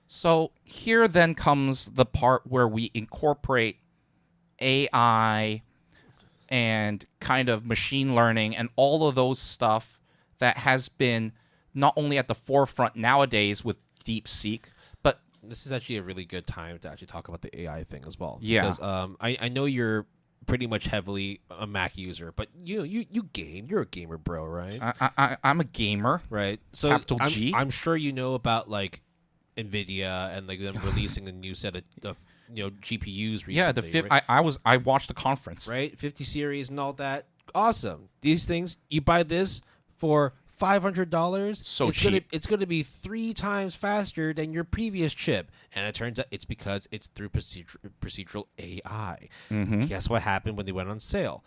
So here then comes the part where we incorporate AI and kind of machine learning and all of those stuff that has been not only at the forefront nowadays with DeepSeek, but... This is actually a really good time to actually talk about the AI thing as well. Yeah. Because I know you're pretty much heavily a Mac user, but you game. You're a gamer, bro, right? I'm a gamer. Right. So Capital G. I'm sure you know about, like, NVIDIA and like them releasing a new set of GPUs recently. Yeah, the fifth. Right? I watched the conference. Right, 50 series and all that. Awesome. These things, you buy this for $500. So cheap. It's gonna be 3 times faster than your previous chip, and it turns out it's because it's through procedural AI. Mm-hmm. Guess what happened when they went on sale?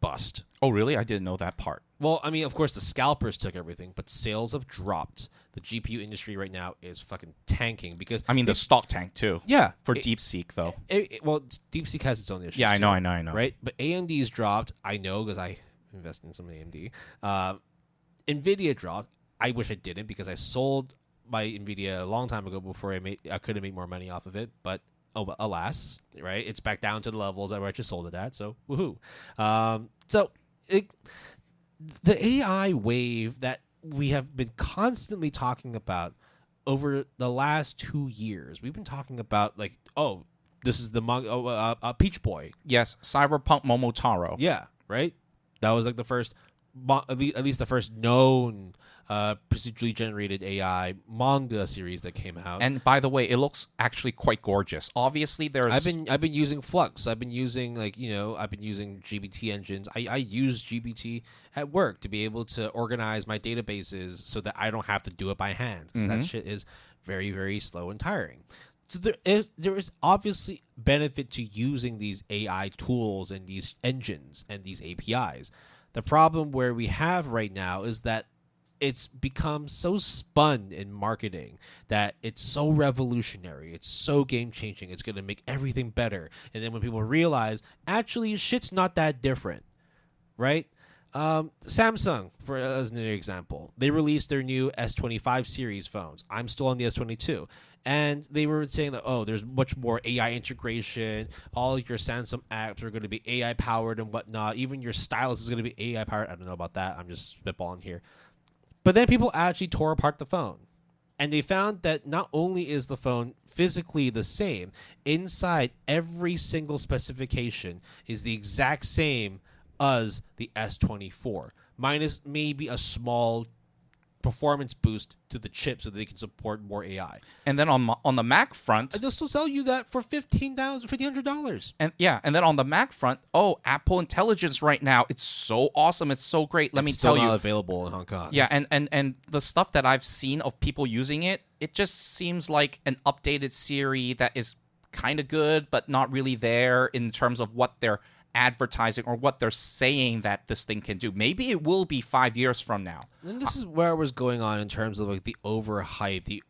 Bust. Oh, really? I didn't know that part. Well, I mean, of course, the scalpers took everything, but sales have dropped. The GPU industry right now is fucking tanking because... I mean, the stock tank, too. Yeah. For DeepSeek, though. Well, DeepSeek has its own issues. Yeah, I know. Right? But AMD's dropped. I know because I invest in some AMD. NVIDIA dropped. I wish I didn't because I sold my NVIDIA a long time ago before I could have made more money off of it, but... Oh, but alas, right? It's back down to the levels that I just sold it at, so woohoo. The AI wave that we have been constantly talking about over the last 2 years, we've been talking about, like, oh, this is the Peach Boy. Yes, Cyberpunk Momotaro. Yeah, right? That was like the first, at least the first known procedurally generated AI manga series that came out. And by the way, it looks actually quite gorgeous. Obviously, there's... I've been using Flux. I've been using GBT engines. I use GBT at work to be able to organize my databases so that I don't have to do it by hand. Mm-hmm. That shit is very, very slow and tiring. So there is obviously benefit to using these AI tools and these engines and these APIs. The problem where we have right now is that it's become so spun in marketing that it's so revolutionary, it's so game-changing, it's going to make everything better. And then when people realize, actually, shit's not that different, right? Samsung, as an example, they released their new S25 series phones. I'm still on the S22. And they were saying that, oh, there's much more AI integration. All your Samsung apps are going to be AI-powered and whatnot. Even your stylus is going to be AI-powered. I don't know about that. I'm just spitballing here. But then people actually tore apart the phone. And they found that not only is the phone physically the same, inside every single specification is the exact same as the S24, minus maybe a small performance boost to the chip so that they can support more AI. And then on the Mac front... And they'll still sell you that for $1,500. And then on the Mac front, Apple Intelligence right now, it's so awesome, it's so great. Let me tell you. It's still not available in Hong Kong. Yeah, and the stuff that I've seen of people using it, it just seems like an updated Siri that is kind of good, but not really there in terms of what they're advertising or what they're saying that this thing can do. Maybe it will be 5 years from now. And this is where I was going on in terms of like the overhype,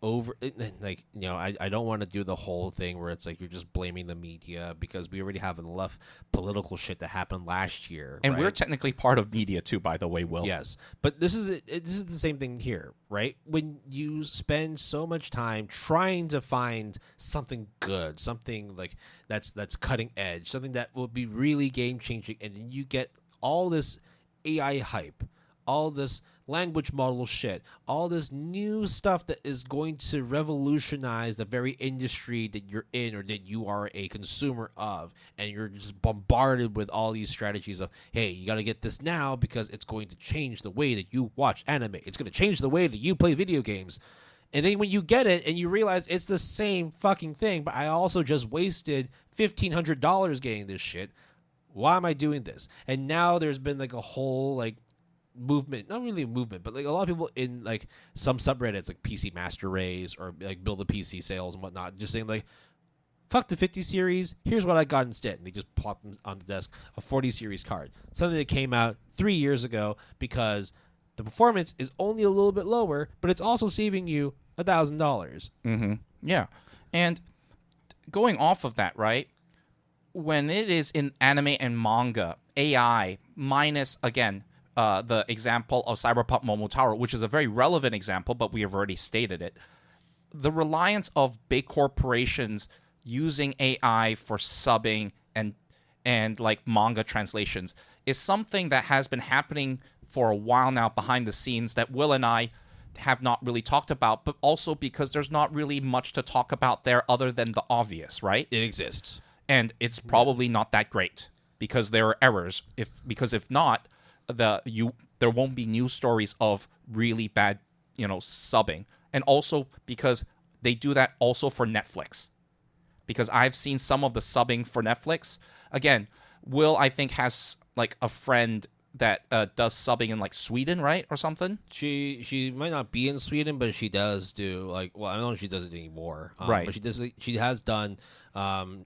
I don't want to do the whole thing where it's like you're just blaming the media because we already have enough political shit that happened last year. And right? we're technically part of media too, by the way, Will. Yes, but this is the same thing here, right? When you spend so much time trying to find something good, something like that's cutting edge, something that will be really game changing, and then you get all this AI hype, all this language model shit, all this new stuff that is going to revolutionize the very industry that you're in or that you are a consumer of, and you're just bombarded with all these strategies of, hey, you got to get this now because it's going to change the way that you watch anime. It's going to change the way that you play video games. And then when you get it and you realize it's the same fucking thing, but I also just wasted $1,500 getting this shit. Why am I doing this? And now there's been like a whole like movement, not really a movement, but like a lot of people in like some subreddits like PC Master Race or like Build a PC sales and whatnot, just saying like, fuck the 50 series, here's what I got instead. And they just plop them on the desk, a 40 series card. Something that came out 3 years ago because the performance is only a little bit lower, but it's also saving you $1,000. Mm-hmm. Yeah. And going off of that, right? When it is in anime and manga, AI minus, again, the example of Cyberpunk Momotaro, which is a very relevant example, but we have already stated it. The reliance of big corporations using AI for subbing and like manga translations is something that has been happening for a while now behind the scenes that Will and I have not really talked about, but also because there's not really much to talk about there other than the obvious, right? It exists. And it's probably not that great because there are errors. If not, there won't be news stories of really bad, subbing. And also because they do that also for Netflix. Because I've seen some of the subbing for Netflix. Again, Will, I think, has like a friend that does subbing in like Sweden, right, or something. She might not be in Sweden, but she does do I don't know if she does it anymore. Right. But she has done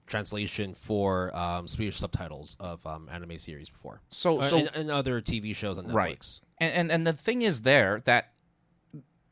translation for Swedish subtitles of anime series before. And other TV shows on Netflix. Right. And the thing is that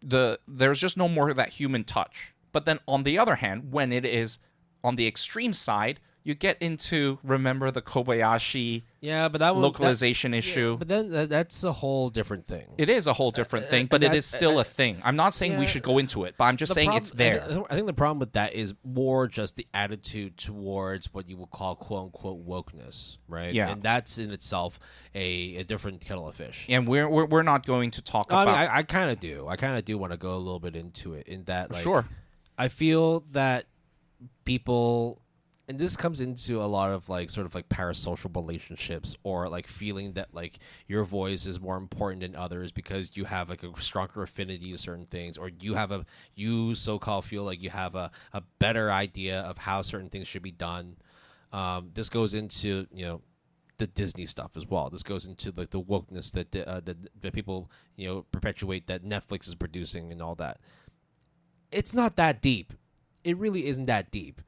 there's just no more of that human touch. But then on the other hand, when it is on the extreme side, you get into, remember the Kobayashi but that localization issue. Yeah, but then that's a whole different thing. It is a whole different thing, but it is still a thing. I'm not saying we should go into it, but I'm just saying it's there. I think the problem with that is more just the attitude towards what you would call quote-unquote wokeness, right? Yeah. And that's in itself a different kettle of fish. And we're not going to talk about... I kind of do. I kind of do want to go a little bit into it in that, like... Sure. I feel that people... And this comes into a lot of like sort of like parasocial relationships or like feeling that like your voice is more important than others because you have like a stronger affinity to certain things, or you so-called feel like you have a better idea of how certain things should be done. This goes into, the Disney stuff as well. This goes into like the wokeness that people, perpetuate that Netflix is producing and all that. It's not that deep. It really isn't that deep.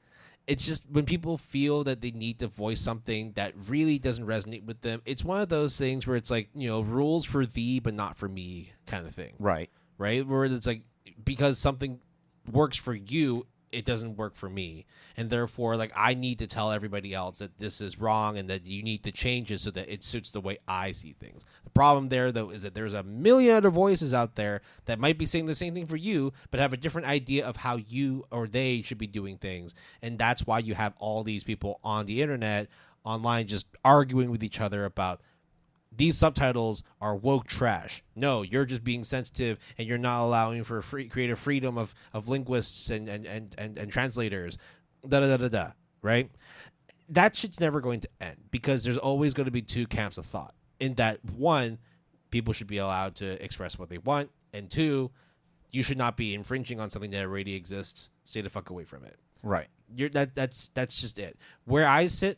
It's just when people feel that they need to voice something that really doesn't resonate with them, it's one of those things where it's like, rules for thee but not for me kind of thing. Right. Right? Where it's like, because something works for you, it doesn't work for me. And therefore, like, I need to tell everybody else that this is wrong and that you need to change it so that it suits the way I see things. The problem there, though, is that there's a million other voices out there that might be saying the same thing for you, but have a different idea of how you or they should be doing things. And that's why you have all these people on the internet, online, just arguing with each other about these subtitles are woke trash. No, you're just being sensitive and you're not allowing for creative freedom of linguists and translators. Da-da-da-da-da, right? That shit's never going to end because there's always going to be two camps of thought. In that, one, people should be allowed to express what they want, and two, you should not be infringing on something that already exists. Stay the fuck away from it. Right. That's just it. Where I sit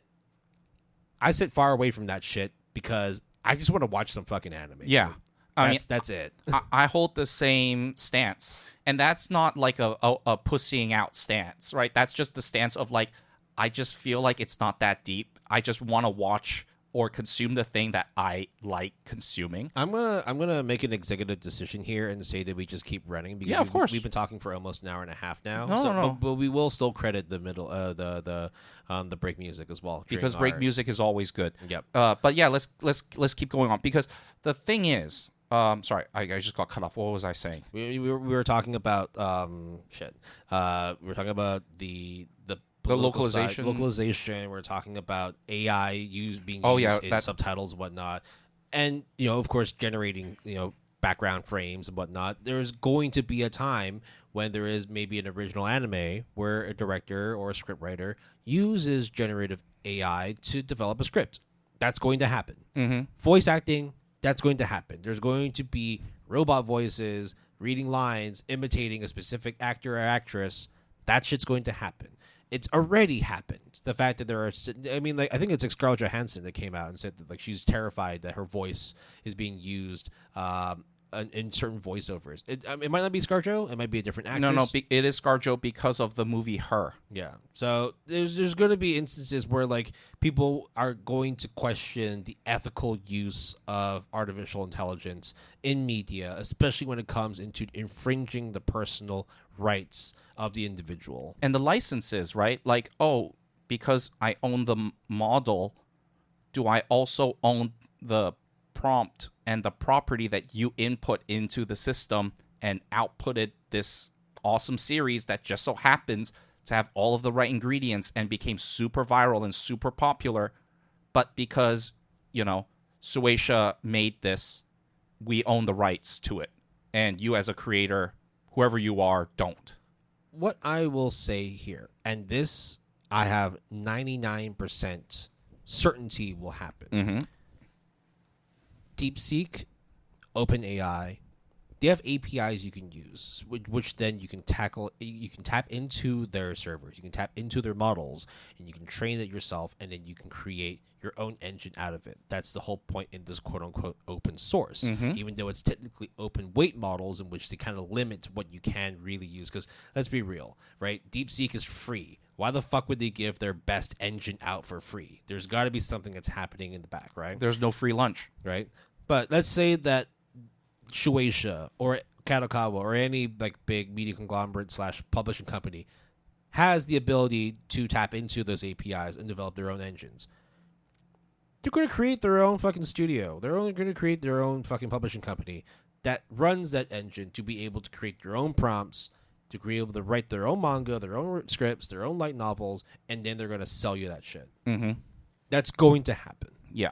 far away from that shit because I just want to watch some fucking anime. Yeah. That's it. I hold the same stance. And that's not like a pussying out stance, right? That's just the stance of like, I just feel like it's not that deep. I just want to watch or consume the thing that I like consuming. I'm gonna make an executive decision here and say that we just keep running because of course we've been talking for almost an hour and a half now. No. But we will still credit the middle the break music as well because break music is always good. Yep. But yeah, let's keep going on because the thing is, sorry, I just got cut off. What was I saying? We were talking about shit. We were talking about the localization. Localization. We're talking about AI being Oh, used yeah, in subtitles and whatnot. And, of course, generating, background frames and whatnot. There's going to be a time when there is maybe an original anime where a director or a scriptwriter uses generative AI to develop a script. That's going to happen. Mm-hmm. Voice acting, that's going to happen. There's going to be robot voices, reading lines, imitating a specific actor or actress. That shit's going to happen. It's already happened. The fact that there are, I think it's Scarlett Johansson that came out and said that she's terrified that her voice is being used in certain voiceovers. It might not be ScarJo. It might be a different actress. No, it is ScarJo because of the movie Her. Yeah. So there's going to be instances where people are going to question the ethical use of artificial intelligence in media, especially when it comes into infringing the personal rights of the individual. And the licenses, right? Because I own the model, do I also own the prompt and the property that you input into the system and outputted this awesome series that just so happens to have all of the right ingredients and became super viral and super popular, but because, Shueisha made this, we own the rights to it. And you as a creator, whoever you are, don't. What I will say here, and this I have 99% certainty will happen. Mm-hmm. DeepSeek, OpenAI, they have APIs you can use, which then you can tap into their servers, you can tap into their models, and you can train it yourself, and then you can create your own engine out of it. That's the whole point in this quote-unquote open source, even though it's technically open weight models in which they kind of limit what you can really use. Because let's be real, right? DeepSeek is free. Why the fuck would they give their best engine out for free? There's got to be something that's happening in the back, right? There's no free lunch. Right? But let's say that Shueisha or Kadokawa or any big media conglomerate / publishing company has the ability to tap into those APIs and develop their own engines. They're going to create their own fucking studio. They're only going to create their own fucking publishing company that runs that engine to be able to create their own prompts, to be able to write their own manga, their own scripts, their own light novels, and then they're going to sell you that shit. Mm-hmm. That's going to happen. Yeah.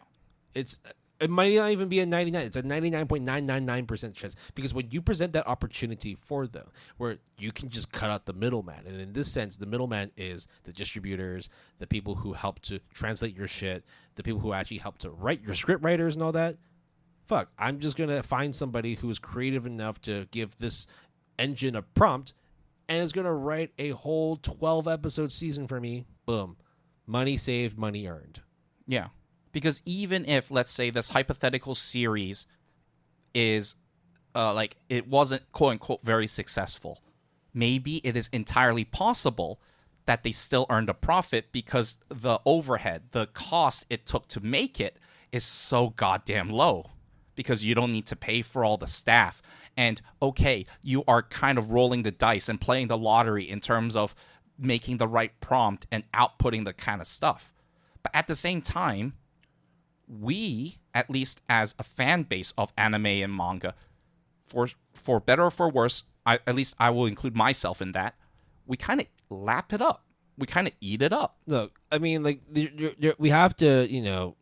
It might not even be a 99. It's a 99.999% chance because when you present that opportunity for them, where you can just cut out the middleman, and in this sense, the middleman is the distributors, the people who help to translate your shit, the people who actually help to write your script writers and all that. Fuck, I'm just gonna find somebody who is creative enough to give this engine a prompt, and is gonna write a whole 12-episode season for me. Boom, money saved, money earned. Yeah. Because even if, let's say, this hypothetical series is, it wasn't, quote-unquote, very successful, maybe it is entirely possible that they still earned a profit because the overhead, the cost it took to make it is so goddamn low because you don't need to pay for all the staff. And, okay, you are kind of rolling the dice and playing the lottery in terms of making the right prompt and outputting the kind of stuff. But at the same time, we, at least as a fan base of anime and manga, for better or for worse, at least I will include myself in that, we kind of lap it up. We kind of eat it up. Look, I mean, we have to,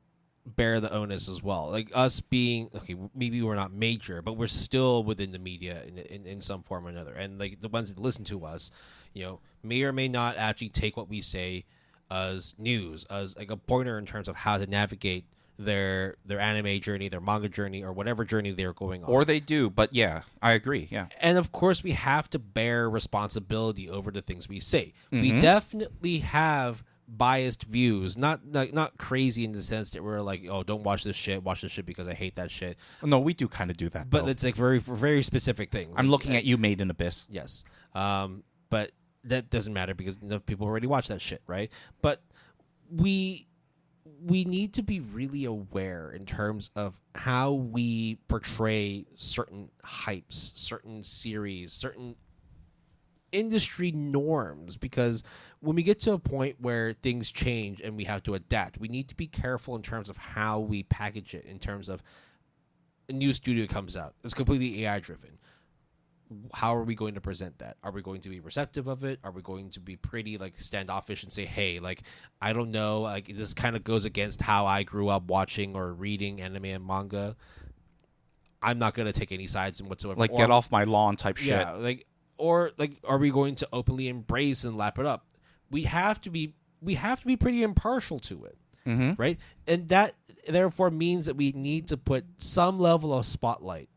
bear the onus as well. Like us being, okay, maybe we're not major, but we're still within the media in some form or another. And the ones that listen to us, may or may not actually take what we say as news, as a pointer in terms of how to navigate their anime journey, their manga journey, or whatever journey they're going on. Or they do, but yeah, I agree, yeah. And of course, we have to bear responsibility over the things we say. We definitely have biased views, not crazy in the sense that we're like, oh, don't watch this shit because I hate that shit. No, we do kind of do that, but though. It's for very specific things. I'm looking at you, Made in Abyss. Yes. But that doesn't matter because enough people already watch that shit, right? But we we need to be really aware in terms of how we portray certain hypes, certain series, certain industry norms, because when we get to a point where things change and we have to adapt, we need to be careful in terms of how we package it. In terms of a new studio comes out, it's completely AI driven. How are we going to present that? Are we going to be receptive of it? Are we going to be pretty like standoffish and say, hey, like, I don't know, like this kind of goes against how I grew up watching or reading anime and manga. I'm not going to take any sides in whatsoever. Like, get off my lawn type shit. Yeah, like, or like, are we going to openly embrace and lap it up? We have to be pretty impartial to it, right? And that therefore means that we need to put some level of spotlight,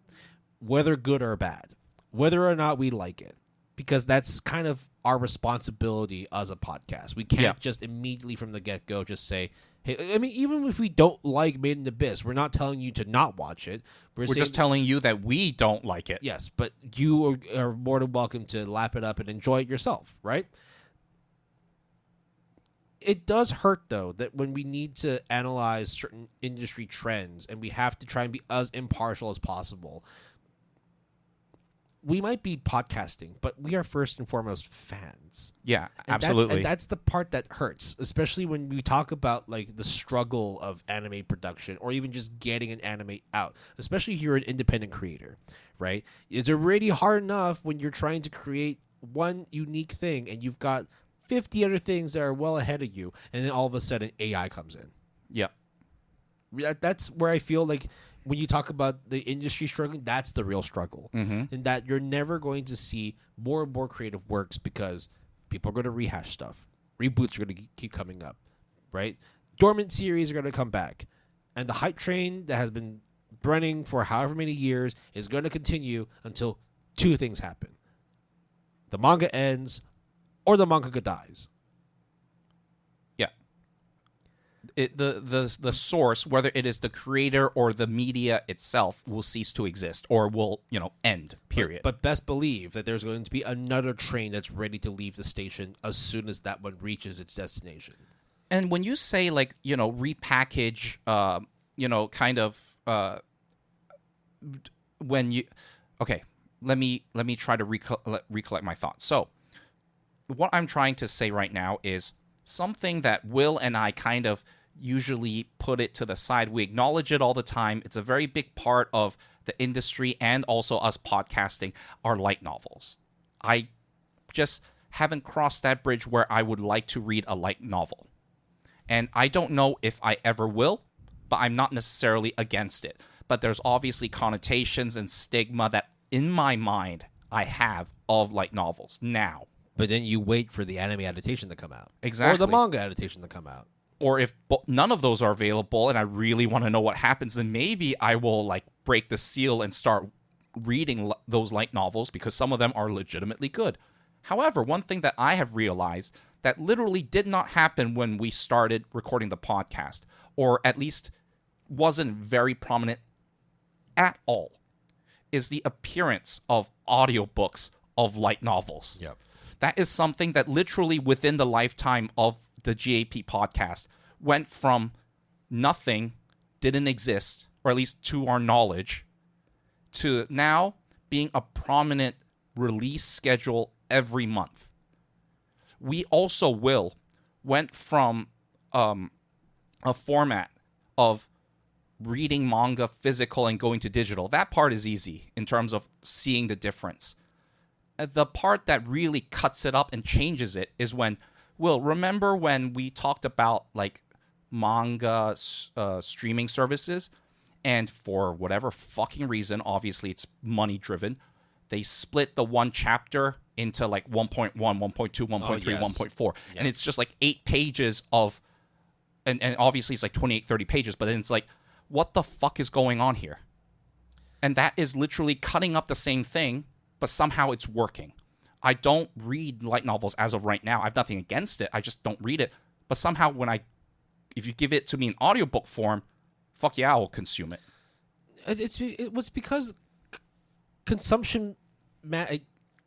whether good or bad, whether or not we like it, because that's kind of our responsibility as a podcast. We can't just immediately from the get-go just say, hey, I mean, even if we don't like Made in Abyss, we're not telling you to not watch it. We're just telling you that we don't like it. Yes, but you are more than welcome to lap it up and enjoy it yourself, right? It does hurt, though, that when we need to analyze certain industry trends and we have to try and be as impartial as possible, we might be podcasting, but we are first and foremost fans. Yeah, absolutely. And that's the part that hurts, especially when we talk about like the struggle of anime production or even just getting an anime out, especially if you're an independent creator, right? It's already hard enough when you're trying to create one unique thing and you've got 50 other things that are well ahead of you, and then all of a sudden AI comes in. Yeah. That's where I feel like when you talk about the industry struggling, that's the real struggle. And that you're never going to see more and more creative works because people are going to rehash stuff. Reboots are going to keep coming up, right? Dormant series are going to come back. And the hype train that has been running for however many years is going to continue until two things happen. The manga ends or the mangaka dies. The source, whether it is the creator or the media itself, will cease to exist or will, end, period. But best believe that there's going to be another train that's ready to leave the station as soon as that one reaches its destination. And when you say, like, repackage, when you... Okay, let me try to recollect my thoughts. So, what I'm trying to say right now is something that Will and I kind of usually put it to the side. We acknowledge it all the time. It's a very big part of the industry and also us podcasting are light novels. I just haven't crossed that bridge where I would like to read a light novel. And I don't know if I ever will, but I'm not necessarily against it. But there's obviously connotations and stigma that in my mind I have of light novels now. But then you wait for the anime adaptation to come out. Exactly. Or the manga adaptation to come out. Or if none of those are available and I really want to know what happens, then maybe I will like break the seal and start reading those light novels because some of them are legitimately good. However, one thing that I have realized that literally did not happen when we started recording the podcast, or at least wasn't very prominent at all, is the appearance of audiobooks of light novels. Yep. That is something that literally within the lifetime of the GAP podcast went from nothing, didn't exist, or at least to our knowledge, to now being a prominent release schedule every month. We also went from a format of reading manga physical and going to digital. That part is easy in terms of seeing the difference. The part that really cuts it up and changes it is when, remember when we talked about like manga streaming services, and for whatever fucking reason, obviously it's money driven, they split the one chapter into like 1.1, 1.2, 1.3, yes. 1.4. Yeah. And it's just like 8 pages of, and obviously it's like 28, 30 pages, but then it's like, what the fuck is going on here? And that is literally cutting up the same thing, but somehow it's working. I don't read light novels as of right now. I have nothing against it. I just don't read it. But somehow if you give it to me in audiobook form, fuck yeah, I will consume it. It was because consumption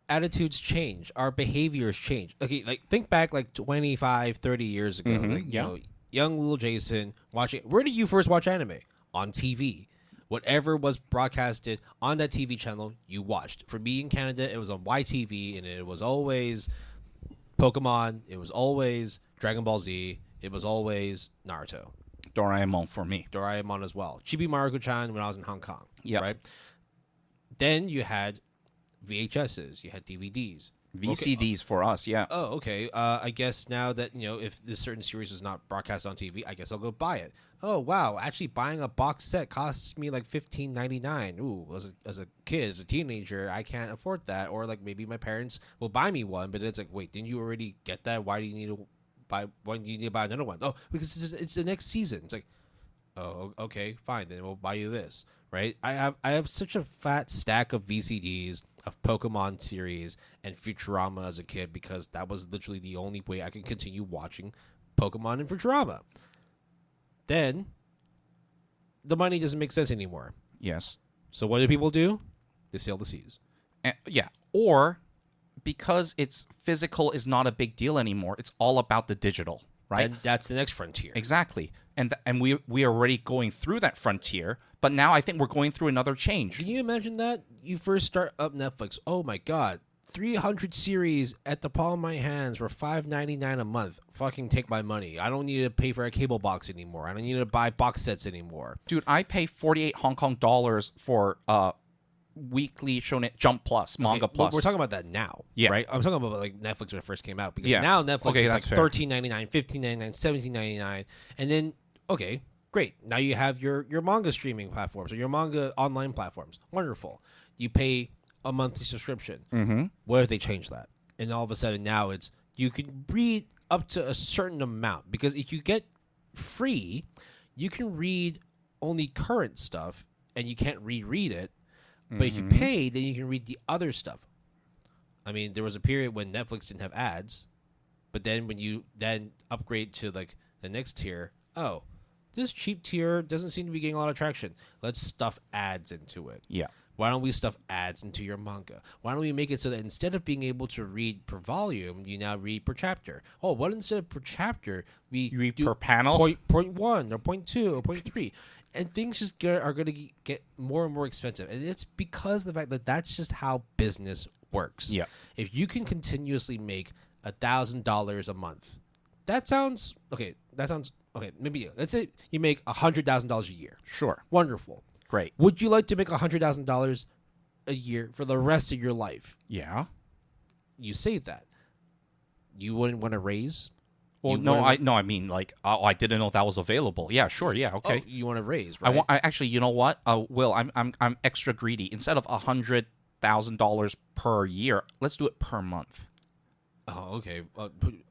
attitudes change. Our behaviors change. Okay, like think back like 25, 30 years ago. Mm-hmm, like, you know, young little Jason watching. Where did you first watch anime? On TV. Whatever was broadcasted on that TV channel, you watched. For me in Canada, it was on YTV, and it was always Pokemon. It was always Dragon Ball Z. It was always Naruto. Doraemon for me. Doraemon as well. Chibi Maruko-chan when I was in Hong Kong. Yeah. Right? Then you had VHSs. You had DVDs. VCDs for us, yeah. Oh, okay. I guess now that, if this certain series was not broadcast on TV, I guess I'll go buy it. Oh, wow. Actually, buying a box set costs me like $15.99. Ooh, as a kid, as a teenager, I can't afford that. Or like maybe my parents will buy me one, but it's like, wait, didn't you already get that? Why do you need to buy another one? Oh, because it's the next season. It's like, oh, okay, fine. Then we'll buy you this, right? I have such a fat stack of VCDs of Pokemon series and Futurama as a kid because that was literally the only way I could continue watching Pokemon and Futurama. Then the money doesn't make sense anymore. Yes. So what do people do? They sail the seas. Yeah. Or because it's physical is not a big deal anymore. It's all about the digital, right? And that's the next frontier. Exactly. And we are already going through that frontier, but now I think we're going through another change. Can you imagine that? You first start up Netflix. Oh my God. 300 series at the palm of my hands for $5.99 a month. Fucking take my money. I don't need to pay for a cable box anymore. I don't need to buy box sets anymore. Dude, I pay 48 Hong Kong dollars for weekly Shonen Jump Plus, Manga Plus. We're talking about that now, yeah. Right? I'm talking about like Netflix when it first came out because now Netflix is like $13.99, $15.99, $17.99, and then okay, great. Now you have your manga streaming platforms or your manga online platforms. Wonderful. You pay a monthly subscription. Mm-hmm. What if they change that? And all of a sudden now it's you can read up to a certain amount because if you get free, you can read only current stuff and you can't reread it. But if you pay, then you can read the other stuff. I mean, there was a period when Netflix didn't have ads, but then when you then upgrade to like the next tier, oh, this cheap tier doesn't seem to be getting a lot of traction. Let's stuff ads into it. Yeah. Why don't we stuff ads into your manga? Why don't we make it so that instead of being able to read per volume, you now read per chapter? Oh, what instead of per chapter, we read do per panel? Point 1 or point 2 or point 3. And things just are going to get more and more expensive. And it's because of the fact that that's just how business works. Yeah. If you can continuously make $1,000 a month, that sounds okay. Maybe let's say you make $100,000 a year. Sure. Wonderful. Great. Would you like to make $100,000 a year for the rest of your life? Yeah. You say that. You wouldn't want to raise? Well, I mean, like, I didn't know that was available. Yeah, sure, yeah, okay. Oh, you want to raise, right? I actually, you know what? Will, I'm extra greedy. Instead of $100,000 per year, let's do it per month. Oh, okay.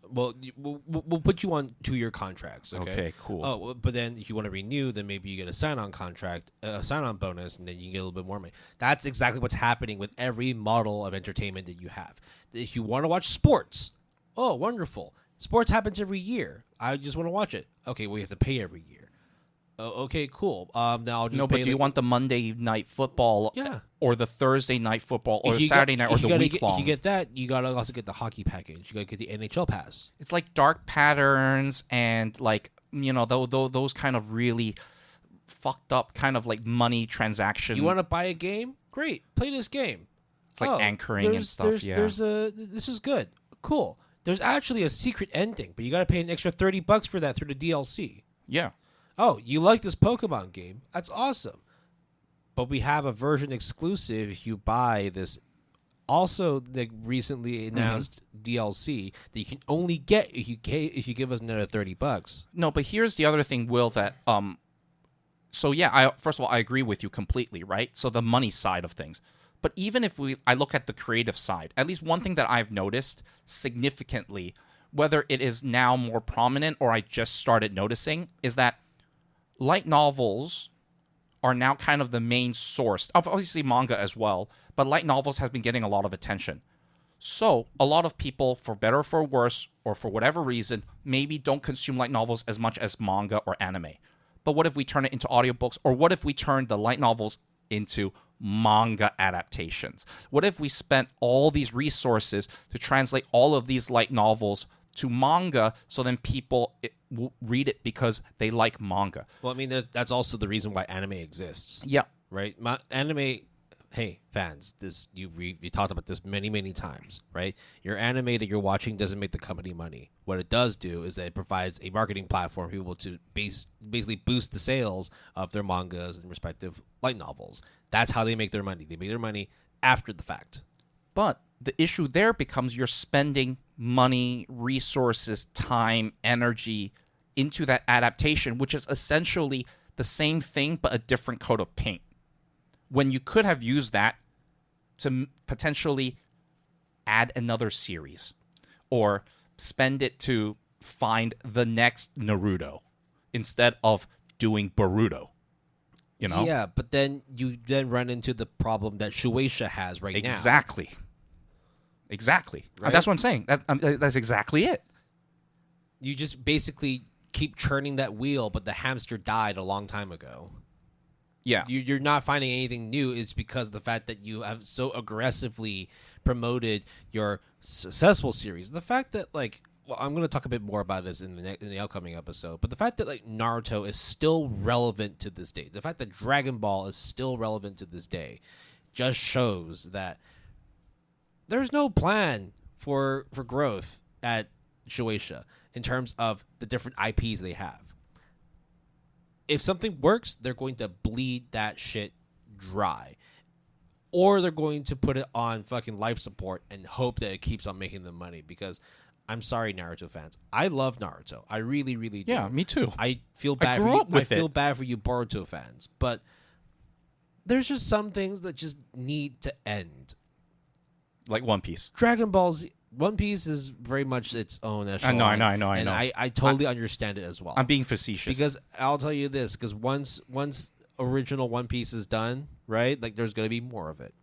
Well, we'll put you on 2-year contracts. Okay? Okay, cool. Oh, but then if you want to renew, then maybe you get a sign-on contract, a sign-on bonus, and then you get a little bit more money. That's exactly what's happening with every model of entertainment that you have. If you want to watch sports, oh, wonderful. Sports happens every year. I just want to watch it. Okay, well, you have to pay every year. Okay, cool. Now I'll just but do you want the Monday night football? Yeah. Or the Thursday night football, or the Saturday night, or the week long? If you get that, you gotta also get the hockey package. You gotta get the NHL pass. It's like Dark Patterns and like those kind of really fucked up kind of like money transaction. You want to buy a game? Great, play this game. It's like anchoring and stuff. This is good. Cool. There's actually a secret ending, but you got to pay an extra $30 for that through the DLC. Yeah. Oh, you like this Pokemon game? That's awesome. But we have a version exclusive if you buy this also the recently announced DLC that you can only get if you give us another $30. No, but here's the other thing, Will, that so yeah, first of all, I agree with you completely, right? So the money side of things. But even if I look at the creative side, at least one thing that I've noticed significantly, whether it is now more prominent or I just started noticing, is that light novels are now kind of the main source. Obviously manga as well, but light novels have been getting a lot of attention. So a lot of people, for better or for worse, or for whatever reason, maybe don't consume light novels as much as manga or anime. But what if we turn it into audiobooks? Or what if we turn the light novels into manga adaptations? What if we spent all these resources to translate all of these light novels to manga, so then people will read it because they like manga. Well, I mean, that's also the reason why anime exists. Yeah. Right? Anime, hey, fans, you talked about this many times, right? Your anime that you're watching doesn't make the company money. What it does do is that it provides a marketing platform for people to basically boost the sales of their mangas and respective light novels. That's how they make their money. They make their money after the fact. But the issue there becomes you're spending money, resources, time, energy into that adaptation, which is essentially the same thing but a different coat of paint. When you could have used that to potentially add another series or spend it to find the next Naruto instead of doing Boruto. You know? Yeah, but then you run into the problem that Shueisha has right now. Exactly. Right? That's what I'm saying. That's exactly it. You just basically keep churning that wheel, but the hamster died a long time ago. Yeah. You're not finding anything new. It's because of the fact that you have so aggressively promoted your successful series. The fact that, like, well, I'm going to talk a bit more about this in the upcoming episode, but the fact that, like, Naruto is still relevant to this day, the fact that Dragon Ball is still relevant to this day, just shows that there's no plan for growth at Shueisha in terms of the different IPs they have. If something works, they're going to bleed that shit dry. Or they're going to put it on fucking life support and hope that it keeps on making them money. Because I'm sorry, Naruto fans. I love Naruto. I really, really do. Yeah, me too. I feel bad for you. I feel bad for you Boruto fans. But there's just some things that just need to end. Like One Piece. Dragon Ball Z. One Piece is very much its own echelon. I know. And I totally understand it as well. I'm being facetious. Because I'll tell you this, because once original One Piece is done, right, like there's going to be more of it.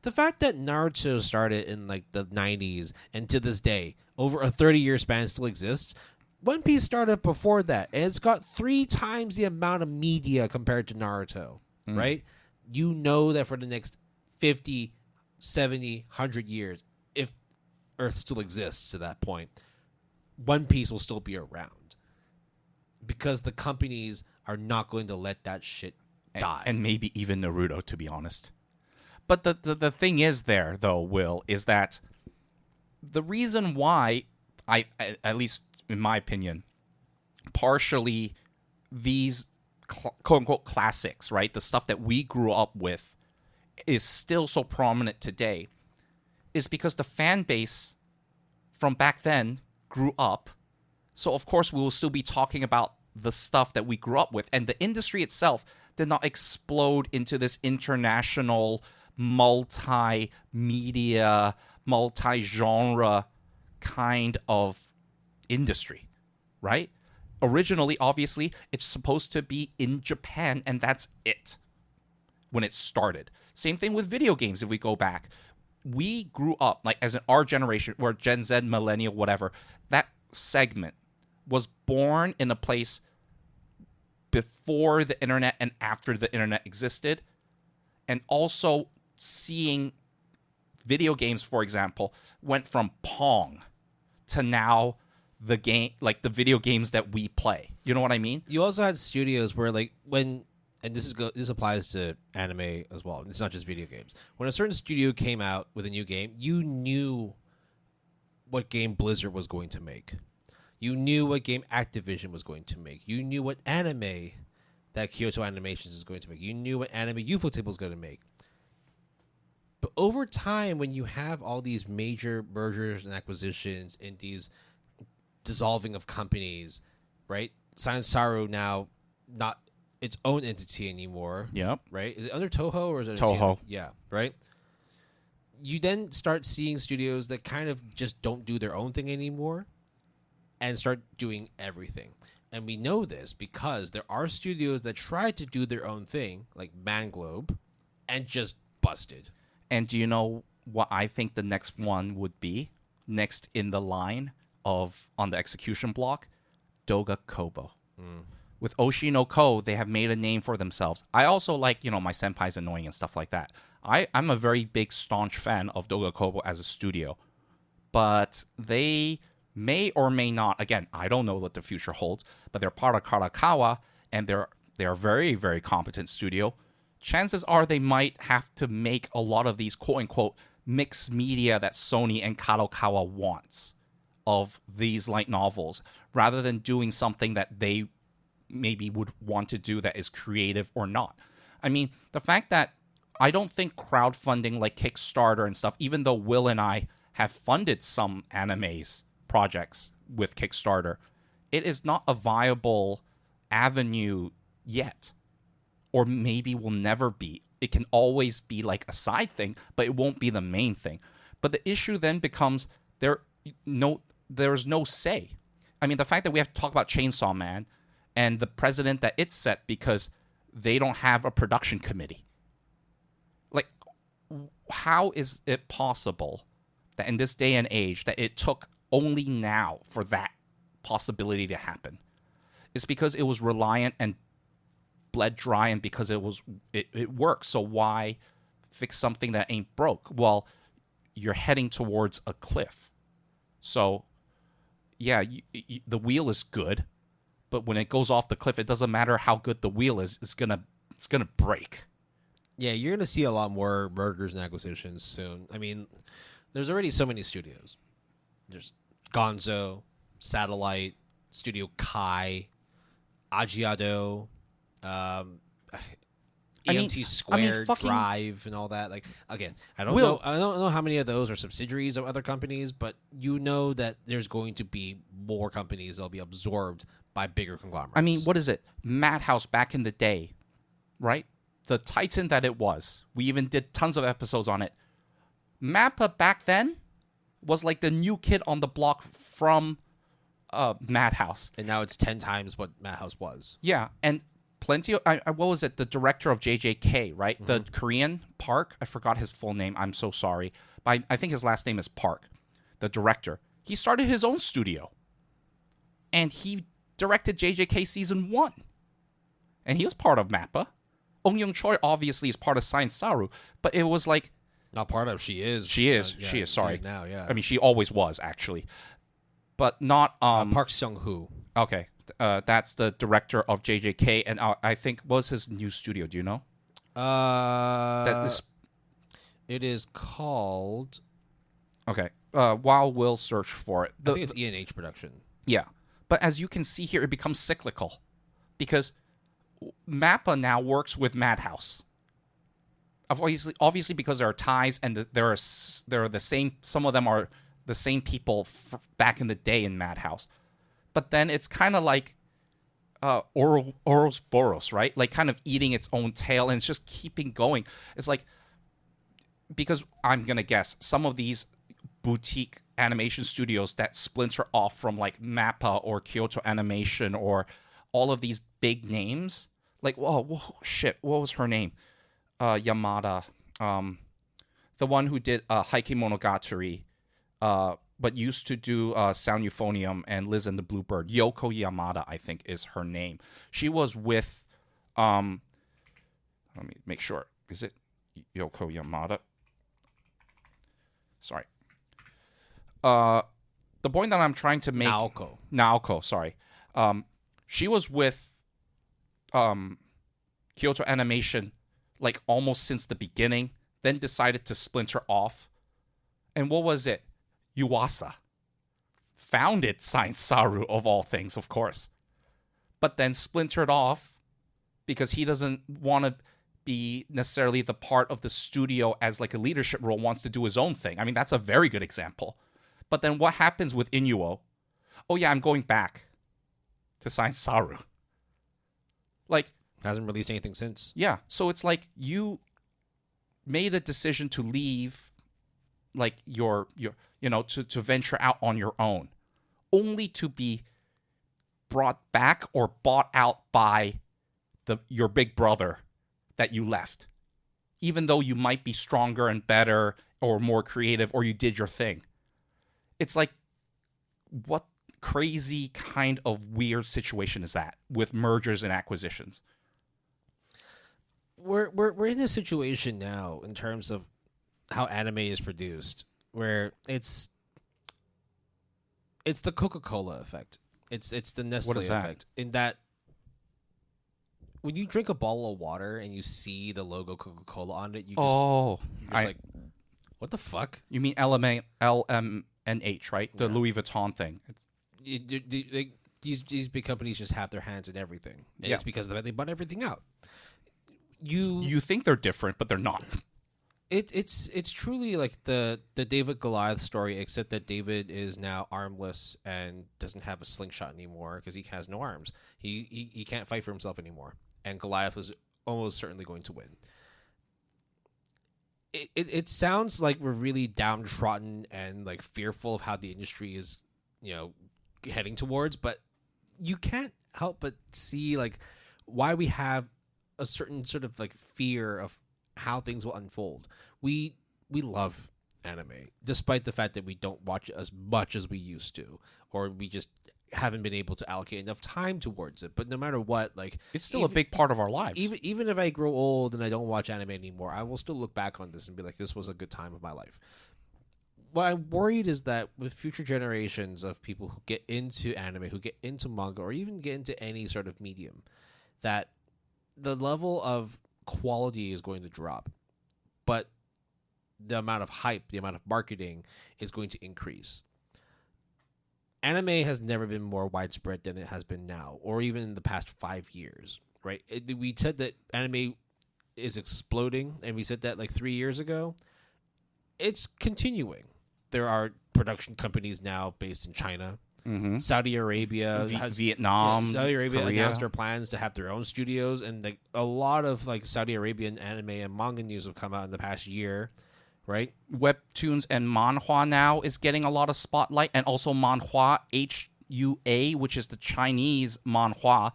The fact that Naruto started in like the 90s and to this day, over a 30-year span still exists, One Piece started before that, and it's got 3 times the amount of media compared to Naruto, right? You know that for the next 50, 70, 100 years, if Earth still exists to that point, One Piece will still be around because the companies are not going to let that shit die. And maybe even Naruto, to be honest. But the thing is there, though, Will, is that the reason why, I at least in my opinion, partially these quote-unquote classics, right, the stuff that we grew up with, is still so prominent today, is because the fan base from back then grew up. So, of course, we will still be talking about the stuff that we grew up with. And the industry itself did not explode into this international, multimedia, multi-genre kind of industry, right? Originally, obviously, it's supposed to be in Japan, and that's it when it started. Same thing with video games if we go back. We grew up, like as in our generation, or Gen Z, millennial, whatever, that segment was born in a place before the internet and after the internet existed. And also seeing video games, for example, went from Pong to now the game, like the video games that we play. You know what I mean? You also had studios where, like, when, and this applies to anime as well. It's not just video games. When a certain studio came out with a new game, you knew what game Blizzard was going to make. You knew what game Activision was going to make. You knew what anime that Kyoto Animations is going to make. You knew what anime Ufotable was going to make. But over time, when you have all these major mergers and acquisitions and these dissolving of companies, right? Science Saru now not its own entity anymore. Yep. Right? Is it under Toho or is it Toho? Yeah, right? You then start seeing studios that kind of just don't do their own thing anymore and start doing everything. And we know this because there are studios that try to do their own thing, like Manglobe, and just busted. And do you know what I think the next one would be? Next in the line of on the execution block? Doga Kobo. With Oshi no Ko, they have made a name for themselves. I also like, my senpai's annoying and stuff like that. I'm a very big, staunch fan of Doga Kobo as a studio. But they may or may not, again, I don't know what the future holds, but they're part of Karakawa, and they're a very, very competent studio. Chances are they might have to make a lot of these quote-unquote mixed media that Sony and Kadokawa wants of these light novels, rather than doing something that they maybe would want to do that is creative or not. I mean, the fact that I don't think crowdfunding like Kickstarter and stuff, even though Will and I have funded some animes projects with Kickstarter, it is not a viable avenue yet, or maybe will never be. It can always be like a side thing, but it won't be the main thing. But the issue then becomes there's no say. I mean, the fact that we have to talk about Chainsaw Man and the precedent that it's set because they don't have a production committee. Like, how is it possible that in this day and age that it took only now for that possibility to happen? It's because it was reliant and bled dry, and because it worked. So why fix something that ain't broke? Well, you're heading towards a cliff. So yeah, the wheel is good, but when it goes off the cliff, it doesn't matter how good the wheel is. It's gonna break. Yeah, you're gonna see a lot more mergers and acquisitions soon. I mean, there's already so many studios. There's Gonzo, Satellite, Studio Kai, Agiado, EMT Squared, Drive, and all that. Like, again, I don't know how many of those are subsidiaries of other companies, but you know that there's going to be more companies that'll be absorbed by bigger conglomerates. I mean, what is it? Madhouse back in the day, right? The titan that it was. We even did tons of episodes on it. Mappa back then was like the new kid on the block from Madhouse. And now it's 10 times what Madhouse was. Yeah, and plenty of... what was it? The director of JJK, right? Mm-hmm. The Korean, Park? I forgot his full name. I'm so sorry. But I think his last name is Park. The director. He started his own studio. And he directed JJK Season 1. And he was part of Mappa. Ong Young Choi obviously is part of Science Saru. But it was like... Not part of. She is. She is. Sorry. She is now, yeah. I mean, she always was, actually. But not... Park Seung-hoo. Okay. That's the director of JJK. And I think, what was his new studio? Do you know? It is called... Okay. While we'll search for it. I think it's E&H Production. Yeah. But as you can see here, it becomes cyclical. Because Mappa now works with Madhouse. Obviously, because there are ties, and there are the same. Some of them are the same people back in the day in Madhouse, but then it's kind of like Ouroboros, right? Like kind of eating its own tail, and it's just keeping going. It's like, because I'm gonna guess some of these boutique animation studios that splinter off from like Mappa or Kyoto Animation or all of these big names, like whoa shit, what was her name? Yamada, the one who did Heike Monogatari, but used to do Sound Euphonium and Liz and the Bluebird. Yoko Yamada, I think, is her name. She was with, let me make sure. Is it Yoko Yamada? Sorry. The point that I'm trying to make... Naoko, sorry. She was with Kyoto Animation like almost since the beginning, then decided to splinter off. And what was it? Yuasa founded Science Saru, of all things, of course. But then splintered off because he doesn't want to be necessarily the part of the studio as like a leadership role, wants to do his own thing. I mean, that's a very good example. But then what happens with Inuo? Oh yeah, I'm going back to Science Saru. Like, hasn't released anything since. Yeah, so it's like you made a decision to leave, like your to venture out on your own, only to be brought back or bought out by your big brother that you left, even though you might be stronger and better or more creative, or you did your thing. It's like, what crazy kind of weird situation is that with mergers and acquisitions? We're in a situation now in terms of how anime is produced, where it's It's the Coca-Cola effect. It's the Nestle What is that? effect. In that, when you drink a bottle of water and you see the logo Coca-Cola on it, you're just like, what the fuck? You mean LMNH, right? The Louis Vuitton thing. These big companies just have their hands in everything. And Yeah. it's because they bought everything out. You think they're different, but they're not. It's truly like the David Goliath story, except that David is now armless and doesn't have a slingshot anymore because he has no arms. He can't fight for himself anymore, and Goliath was almost certainly going to win. It sounds like we're really downtrodden and like fearful of how the industry is, heading towards, but you can't help but see like why we have a certain sort of like fear of how things will unfold. We love anime, despite the fact that we don't watch it as much as we used to, or we just haven't been able to allocate enough time towards it. But no matter what, like It's still a big part of our lives. even if I grow old and I don't watch anime anymore, I will still look back on this and be like, this was a good time of my life. What I'm worried is that with future generations of people who get into anime, who get into manga, or even get into any sort of medium, that the level of quality is going to drop, but the amount of hype, the amount of marketing is going to increase. Anime has never been more widespread than it has been now, or even in the past 5 years, right? We said that anime is exploding, and we said that like 3 years ago. It's continuing. There are production companies now based in China. Mm-hmm. Saudi Arabia Vietnam, Saudi Arabia Korea. announced their plans to have their own studios, and like a lot of like Saudi Arabian anime and manga news have come out in the past year, right? Webtoons and manhwa now is getting a lot of spotlight, and also manhwa HUA, which is the Chinese manhwa.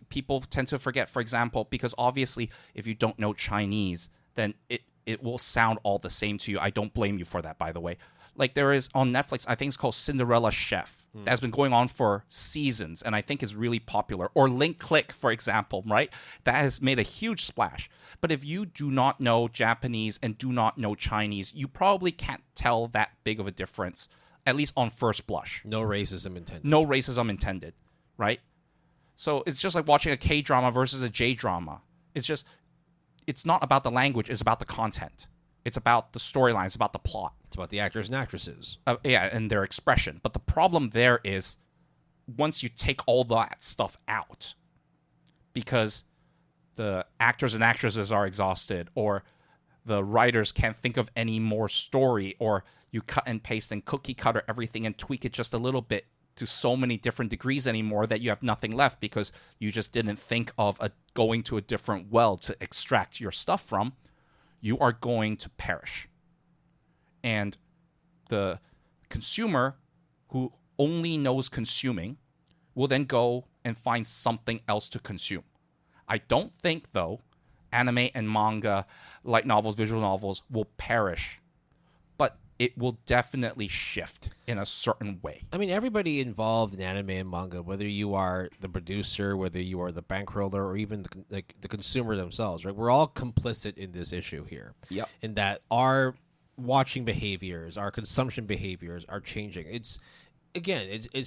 People tend to forget, for example, because obviously if you don't know Chinese, then it will sound all the same to you. I don't blame you for that, by the way. Like there is on Netflix, I think it's called Cinderella Chef. That's been going on for seasons, and I think is really popular. Or Link Click, for example, right? That has made a huge splash. But if you do not know Japanese and do not know Chinese, you probably can't tell that big of a difference, at least on first blush. No racism intended. No racism intended, right? So it's just like watching a K-drama versus a J-drama. It's not about the language, it's about the content. It's about the storyline, it's about the plot. It's about the actors and actresses. And their expression. But the problem there is once you take all that stuff out, because the actors and actresses are exhausted, or the writers can't think of any more story, or you cut and paste and cookie cutter everything and tweak it just a little bit to so many different degrees anymore that you have nothing left because you just didn't think of going to a different well to extract your stuff from, you are going to perish. And the consumer who only knows consuming will then go and find something else to consume. I don't think, though, anime and manga, light novels, visual novels will perish, but it will definitely shift in a certain way. I mean, everybody involved in anime and manga, whether you are the producer, whether you are the bankroller, or even the consumer themselves, right? We're all complicit in this issue here. Yep. In that our watching behaviors, our consumption behaviors are changing. It's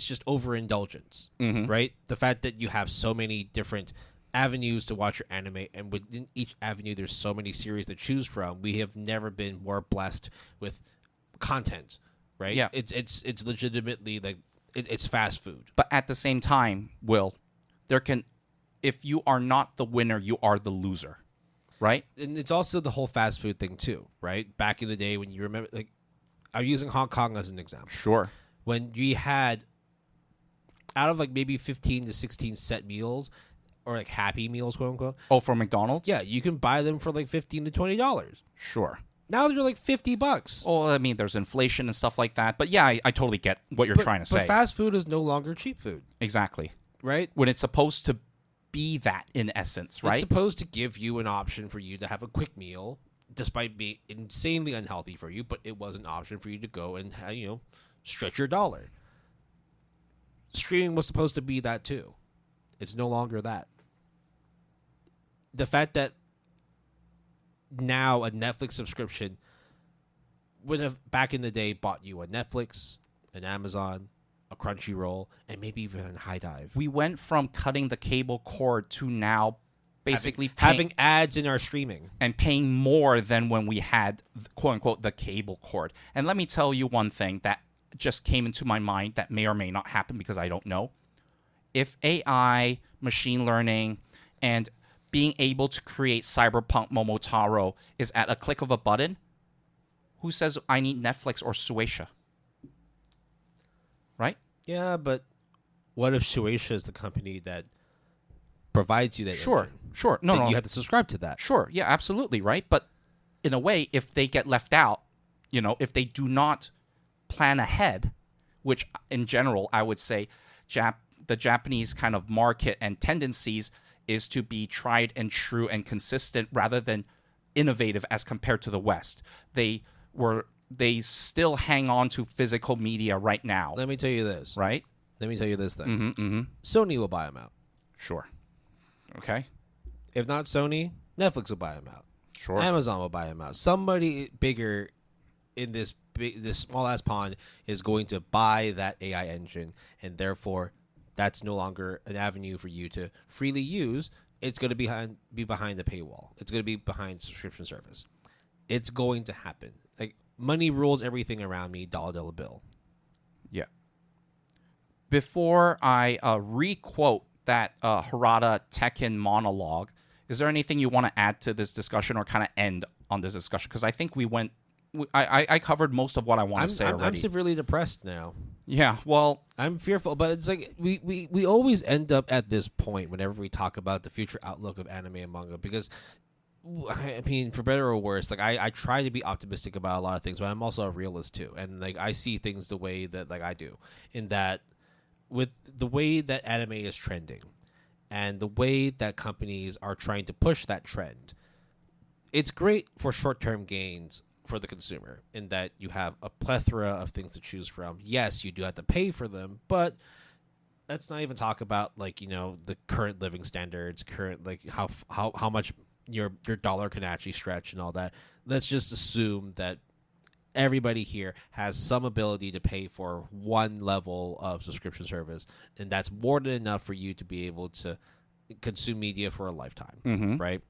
just overindulgence, right? The fact that you have so many different avenues to watch your anime, and within each avenue there's so many series to choose from. We have never been more blessed with content, right? Yeah. It's legitimately like it's fast food. But at the same time, Will, if you are not the winner, you are the loser, right? And it's also the whole fast food thing too, right? Back in the day when you remember, like, I'm using Hong Kong as an example. Sure. When we had out of like maybe 15 to 16 set meals, or like Happy Meals, quote unquote. Oh, from McDonald's? Yeah, you can buy them for like $15 to $20. Sure. Now they're like $50. Oh, I mean, there's inflation and stuff like that. But yeah, I totally get what you're trying to say. But fast food is no longer cheap food. Exactly. Right? When it's supposed to be that in essence, right? It's supposed to give you an option for you to have a quick meal, despite being insanely unhealthy for you, but it was an option for you to go and, stretch your dollar. Streaming was supposed to be that too. It's no longer that. The fact that now a Netflix subscription would have back in the day bought you a Netflix, an Amazon, a Crunchyroll, and maybe even a High Dive. We went from cutting the cable cord to now basically having ads in our streaming and paying more than when we had, quote unquote, the cable cord. And let me tell you one thing that just came into my mind that may or may not happen because I don't know. If AI, machine learning, and being able to create Cyberpunk Momotaro is at a click of a button, who says I need Netflix or Shueisha? Right? Yeah, but what if Shueisha is the company that provides you that Sure, engine? sure. No. You have to subscribe to that. Sure, yeah, absolutely, right? But in a way, if they get left out, if they do not plan ahead, which in general, I would say the Japanese kind of market and tendencies is to be tried and true and consistent rather than innovative as compared to the West. They still hang on to physical media right now. Let me tell you this. Right? Let me tell you this thing. Sony will buy them out. Sure. Okay. If not Sony, Netflix will buy them out. Sure. Amazon will buy them out. Somebody bigger in this small ass pond is going to buy that AI engine, and therefore that's no longer an avenue for you to freely use. It's going to be behind the paywall. It's going to be behind subscription service. It's going to happen. Like, money rules everything around me, dollar bill. Yeah. Before I re-quote that Harada Tekken monologue, is there anything you want to add to this discussion or kind of end on this discussion? Because I think I covered most of what I want to say already. I'm severely depressed now. Yeah, well, I'm fearful, but it's like we always end up at this point whenever we talk about the future outlook of anime and manga, because I mean, for better or worse, like I try to be optimistic about a lot of things, but I'm also a realist too, and like I see things the way that like I do, in that with the way that anime is trending and the way that companies are trying to push that trend, it's great for short-term gains for the consumer in that you have a plethora of things to choose from. Yes, you do have to pay for them, but let's not even talk about like, the current living standards, current like how much your dollar can actually stretch and all that. Let's just assume that everybody here has some ability to pay for one level of subscription service, and that's more than enough for you to be able to consume media for a lifetime, right?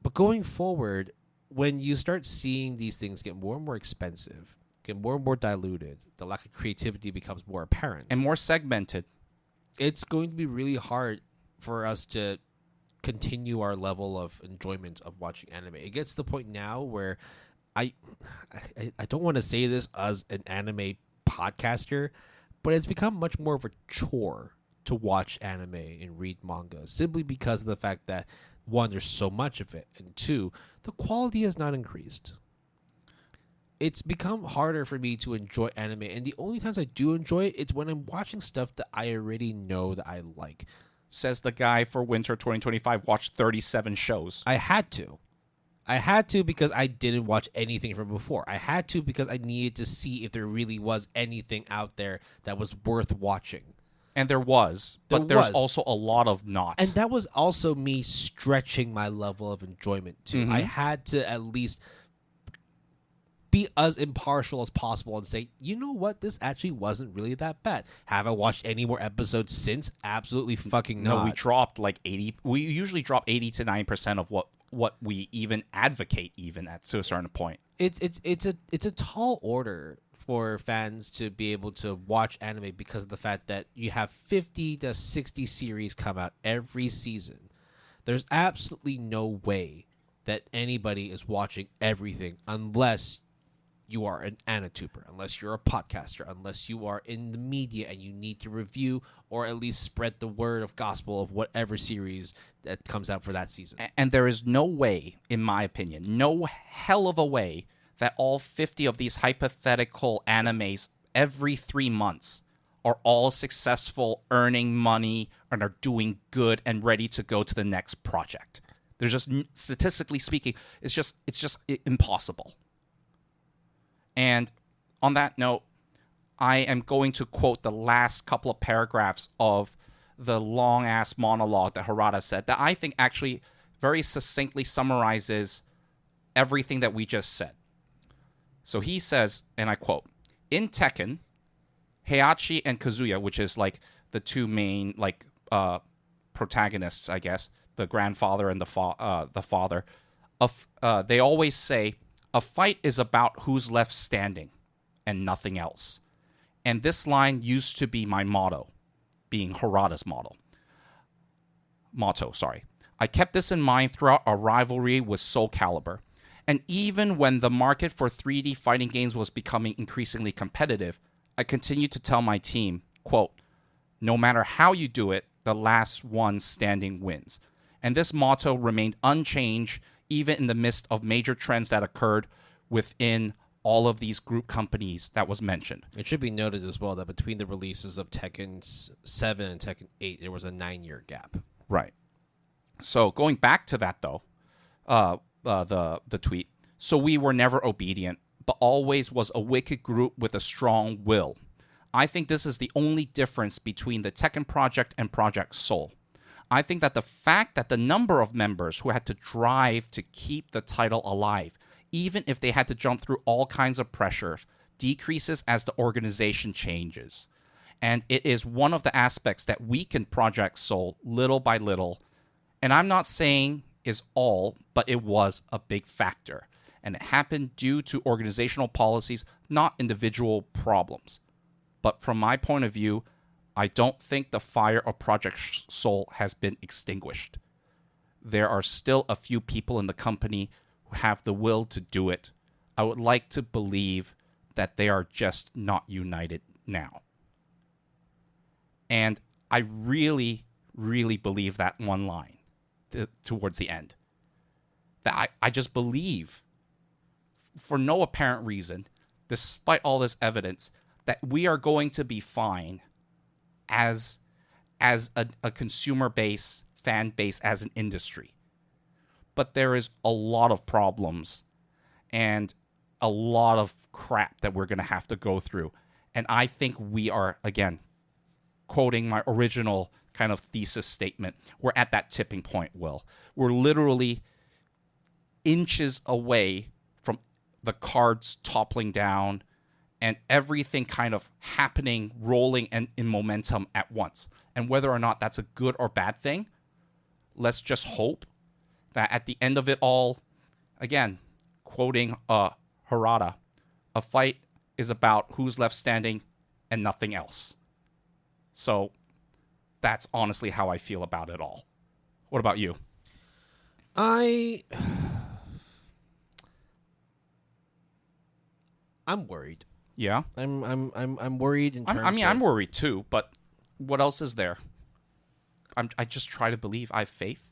But going forward, when you start seeing these things get more and more expensive, get more and more diluted, the lack of creativity becomes more apparent. And more segmented. It's going to be really hard for us to continue our level of enjoyment of watching anime. It gets to the point now where I don't want to say this as an anime podcaster, but it's become much more of a chore to watch anime and read manga, simply because of the fact that, one, there's so much of it, and two, the quality has not increased. It's become harder for me to enjoy anime, and the only times I do enjoy it, it's when I'm watching stuff that I already know that I like. Says the guy for winter 2025 watched 37 shows. I had to because I didn't watch anything from before. I had to because I needed to see if there really was anything out there that was worth watching. And there was, but there's also a lot of not. And that was also me stretching my level of enjoyment too. I had to at least be as impartial as possible and say, you know what, this actually wasn't really that bad. Have I watched any more episodes since? Absolutely fucking not. No, we dropped like 80. We usually drop 80 to 90% of what we even advocate, even at to a certain point. It's a tall order for fans to be able to watch anime because of the fact that you have 50 to 60 series come out every season. There's absolutely no way that anybody is watching everything unless you are an anatuber, unless you're a podcaster, unless you are in the media and you need to review or at least spread the word of gospel of whatever series that comes out for that season. And there is no way, in my opinion, no hell of a way that all 50 of these hypothetical animes every 3 months are all successful, earning money, and are doing good and ready to go to the next project. There's just, statistically speaking, it's just impossible. And on that note, I am going to quote the last couple of paragraphs of the long-ass monologue that Harada said that I think actually very succinctly summarizes everything that we just said. So he says, and I quote, in Tekken, Heihachi and Kazuya, which is like the two main protagonists, I guess, the grandfather and the father, they always say a fight is about who's left standing and nothing else. And this line used to be my motto, being Harada's motto. I kept this in mind throughout our rivalry with Soul Calibur. And even when the market for 3D fighting games was becoming increasingly competitive, I continued to tell my team, quote, no matter how you do it, the last one standing wins. And this motto remained unchanged even in the midst of major trends that occurred within all of these group companies that was mentioned. It should be noted as well that between the releases of Tekken 7 and Tekken 8, there was a 9-year gap. Right. So going back to that, though, the tweet. So we were never obedient, but always was a wicked group with a strong will. I think this is the only difference between the Tekken project and Project Soul. I think that the fact that the number of members who had to drive to keep the title alive, even if they had to jump through all kinds of pressures, decreases as the organization changes. And it is one of the aspects that weakened Project Soul little by little. And I'm not saying is all, but it was a big factor. And it happened due to organizational policies, not individual problems. But from my point of view, I don't think the fire of Project Soul has been extinguished. There are still a few people in the company who have the will to do it. I would like to believe that they are just not united now. And I really, really believe that one line towards the end. That I just believe, for no apparent reason, despite all this evidence, that we are going to be fine as a consumer base, fan base, as an industry. But there is a lot of problems and a lot of crap that we're going to have to go through. And I think we are, again, quoting my original kind of thesis statement, we're at that tipping point, Will. We're literally inches away from the cards toppling down and everything kind of happening, rolling, and in momentum at once. And whether or not that's a good or bad thing, let's just hope that at the end of it all, again, quoting Harada, a fight is about who's left standing and nothing else. So that's honestly how I feel about it all. What about you? I'm worried. Yeah, I'm worried in terms I'm worried too, but what else is there? I just try to believe. I have faith.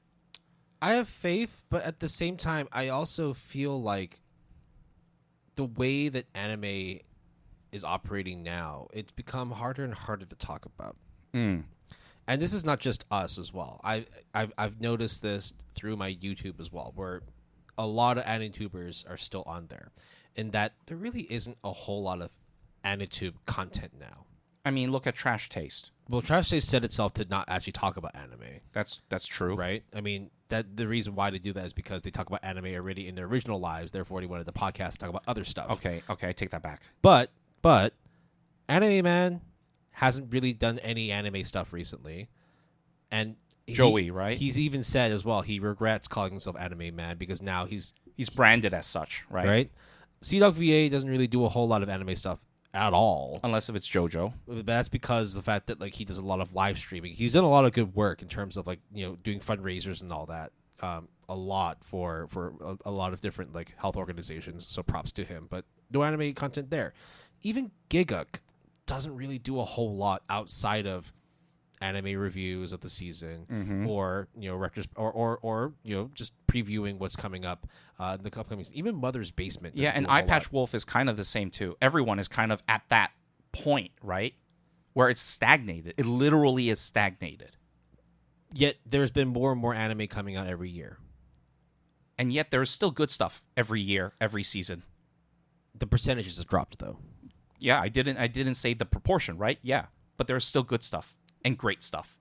I have faith, but at the same time, I also feel like the way that anime is operating now, it's become harder and harder to talk about. Mm. And this is not just us as well. I've noticed this through my YouTube as well, where a lot of AniTubers are still on there, in that there really isn't a whole lot of AniTube content now. I mean, look at Trash Taste. Well, Trash Taste set itself to not actually talk about anime. That's true, right? I mean, that the reason why they do that is because they talk about anime already in their original lives. Therefore, they wanted the podcast to talk about other stuff. Okay, I take that back. But Anime Man hasn't really done any anime stuff recently, and Joey, right? He's even said as well he regrets calling himself Anime Man because now he's branded as such, right? Right. C-Dog VA doesn't really do a whole lot of anime stuff at all, unless if it's JoJo. But that's because of the fact that like he does a lot of live streaming. He's done a lot of good work in terms of like doing fundraisers and all that. A lot for a lot of different like health organizations. So props to him. But no anime content there. Even Giguk doesn't really do a whole lot outside of anime reviews of the season, or retros or just previewing what's coming up in the upcoming. Even Mother's Basement. Yeah, and Eye Patch Wolf is kind of the same too. Everyone is kind of at that point, right, where it's stagnated. It literally is stagnated. Yet there's been more and more anime coming out every year, and yet there's still good stuff every year, every season. The percentages have dropped though. Yeah, I didn't say the proportion, right? Yeah, but there's still good stuff and great stuff.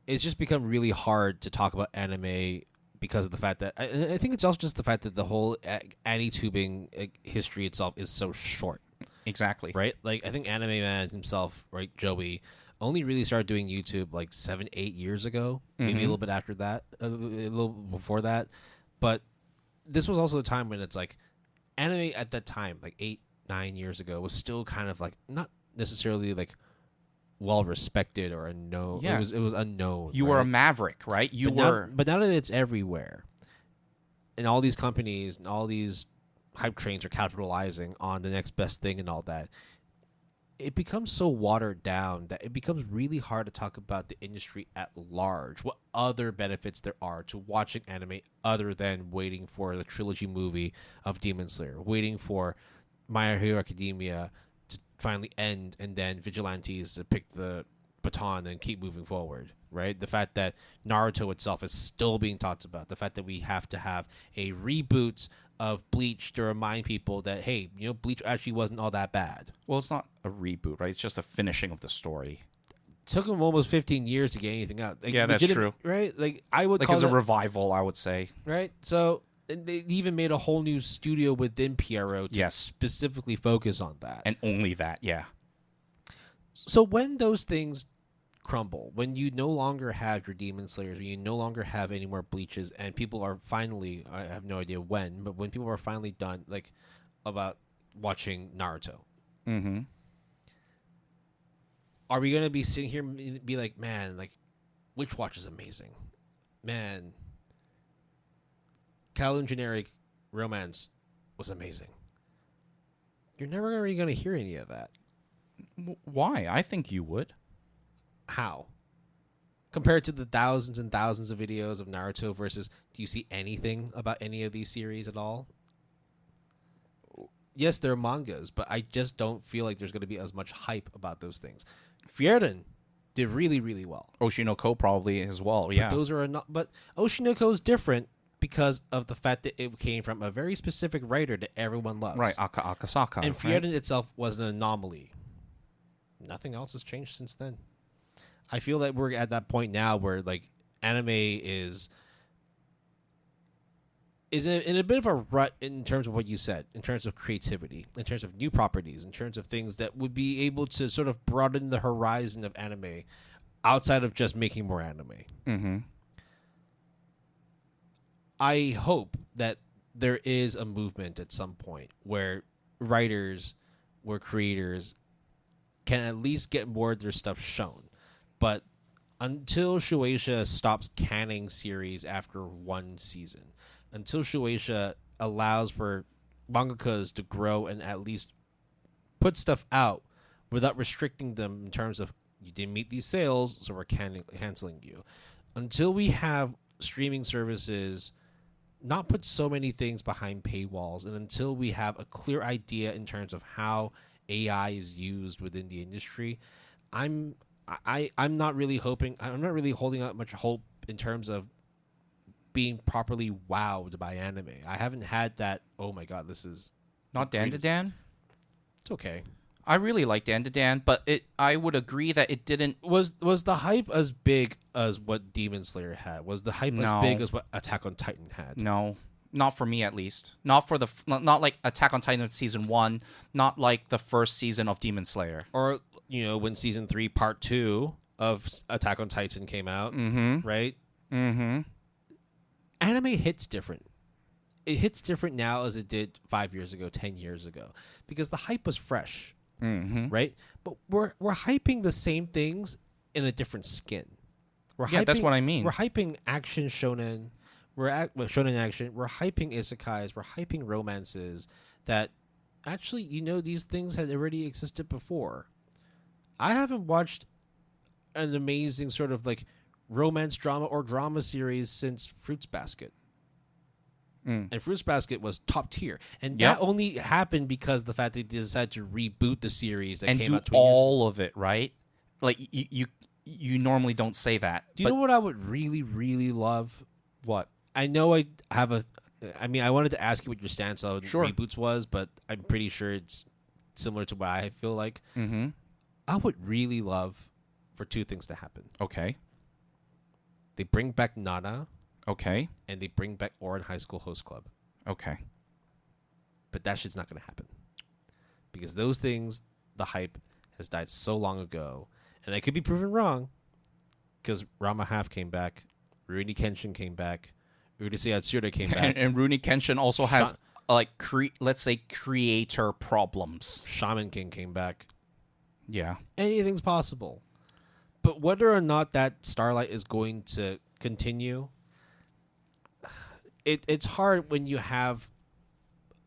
It's just become really hard to talk about anime because of the fact that I think it's also just the fact that the whole AniTubing history itself is so short. Exactly. right? Like I think Anime Man himself, right, Joey, only really started doing YouTube like 7-8 years ago, maybe a little bit after that, a little before that. But this was also a time when it's like anime at that time, like 8-9 years ago, was still kind of like not necessarily like well respected or unknown. Yeah. It was unknown. You were a maverick, right? But now that it's everywhere, and all these companies and all these hype trains are capitalizing on the next best thing and all that, it becomes so watered down that it becomes really hard to talk about the industry at large. What other benefits there are to watching anime other than waiting for the trilogy movie of Demon Slayer, waiting for My Hero Academia to finally end, and then Vigilantes to pick the baton and keep moving forward, right? The fact that Naruto itself is still being talked about, the fact that we have to have a reboot of Bleach to remind people that, hey, you know, Bleach actually wasn't all that bad. Well, it's not a reboot, right? It's just a finishing of the story. It took them almost 15 years to get anything out. Like, yeah, that's true. Right? Like, I would like call it's it a revival, I would say. Right? So they even made a whole new studio within PRO to Yes. specifically focus on that. And only that, yeah. So when those things crumble, when you no longer have your Demon Slayers, when you no longer have any more Bleaches, and people are finally, I have no idea when, but when people are finally done, like, about watching Naruto, are we going to be sitting here and be like, man, like, Witch Watch is amazing. Man, Kowloon Generic Romance was amazing. You're never really going to hear any of that. Why? I think you would. How? Compared to the thousands and thousands of videos of Naruto versus, do you see anything about any of these series at all? Yes, they're mangas, but I just don't feel like there's going to be as much hype about those things. Fierden did really, really well. Oshinoko probably as well, yeah. But those are not. But Oshinoko is different because of the fact that it came from a very specific writer that everyone loves. Right, Akasaka. And Fierden itself was an anomaly. Nothing else has changed since then. I feel that we're at that point now where like anime is in a bit of a rut in terms of what you said, in terms of creativity, in terms of new properties, in terms of things that would be able to sort of broaden the horizon of anime outside of just making more anime. I hope that there is a movement at some point where writers, where creators can at least get more of their stuff shown. But until Shueisha stops canning series after one season, until Shueisha allows for mangakas to grow and at least put stuff out without restricting them in terms of, you didn't meet these sales, so we're canceling you. Until we have streaming services not put so many things behind paywalls, and until we have a clear idea in terms of how AI is used within the industry, I'm not really hoping. I'm not really holding out much hope in terms of being properly wowed by anime. I haven't had that. Oh my god, this is not Dandadan. It's okay. I really like Dandadan, but I would agree that it didn't. Was the hype as big as what Demon Slayer had? Was the hype as big as what Attack on Titan had? No. Not for me, at least. Not for not like Attack on Titan season 1. Not like the first season of Demon Slayer. Or, you know, when season 3, part 2 of Attack on Titan came out, right? Anime hits different. It hits different now as it did 5 years ago, 10 years ago, because the hype was fresh, right? But we're hyping the same things in a different skin. That's what I mean. We're hyping action shonen. Shonen action. We're hyping isekais. We're hyping romances that actually, you know, these things had already existed before. I haven't watched an amazing sort of like romance drama or drama series since Fruits Basket. And Fruits Basket was top tier. And that only happened because the fact that they decided to reboot the series that came out 20 years ago. all of it, right? Like, you normally don't say that. Do you know what I would really, really love? What? I know I have I wanted to ask you what your stance on reboots was, but I'm pretty sure it's similar to what I feel like. I would really love for two things to happen. Okay. They bring back Nana. Okay. And they bring back Oran High School Host Club. Okay. But that shit's not going to happen. because those things, the hype has died so long ago, and I could be proven wrong because Rama Half came back, Rurouni Kenshin came back, Urusei Yatsura came back, and Rurouni Kenshin also has let's say creator problems. Shaman King came back. Yeah, anything's possible, but whether or not that Starlight is going to continue, it's hard when you have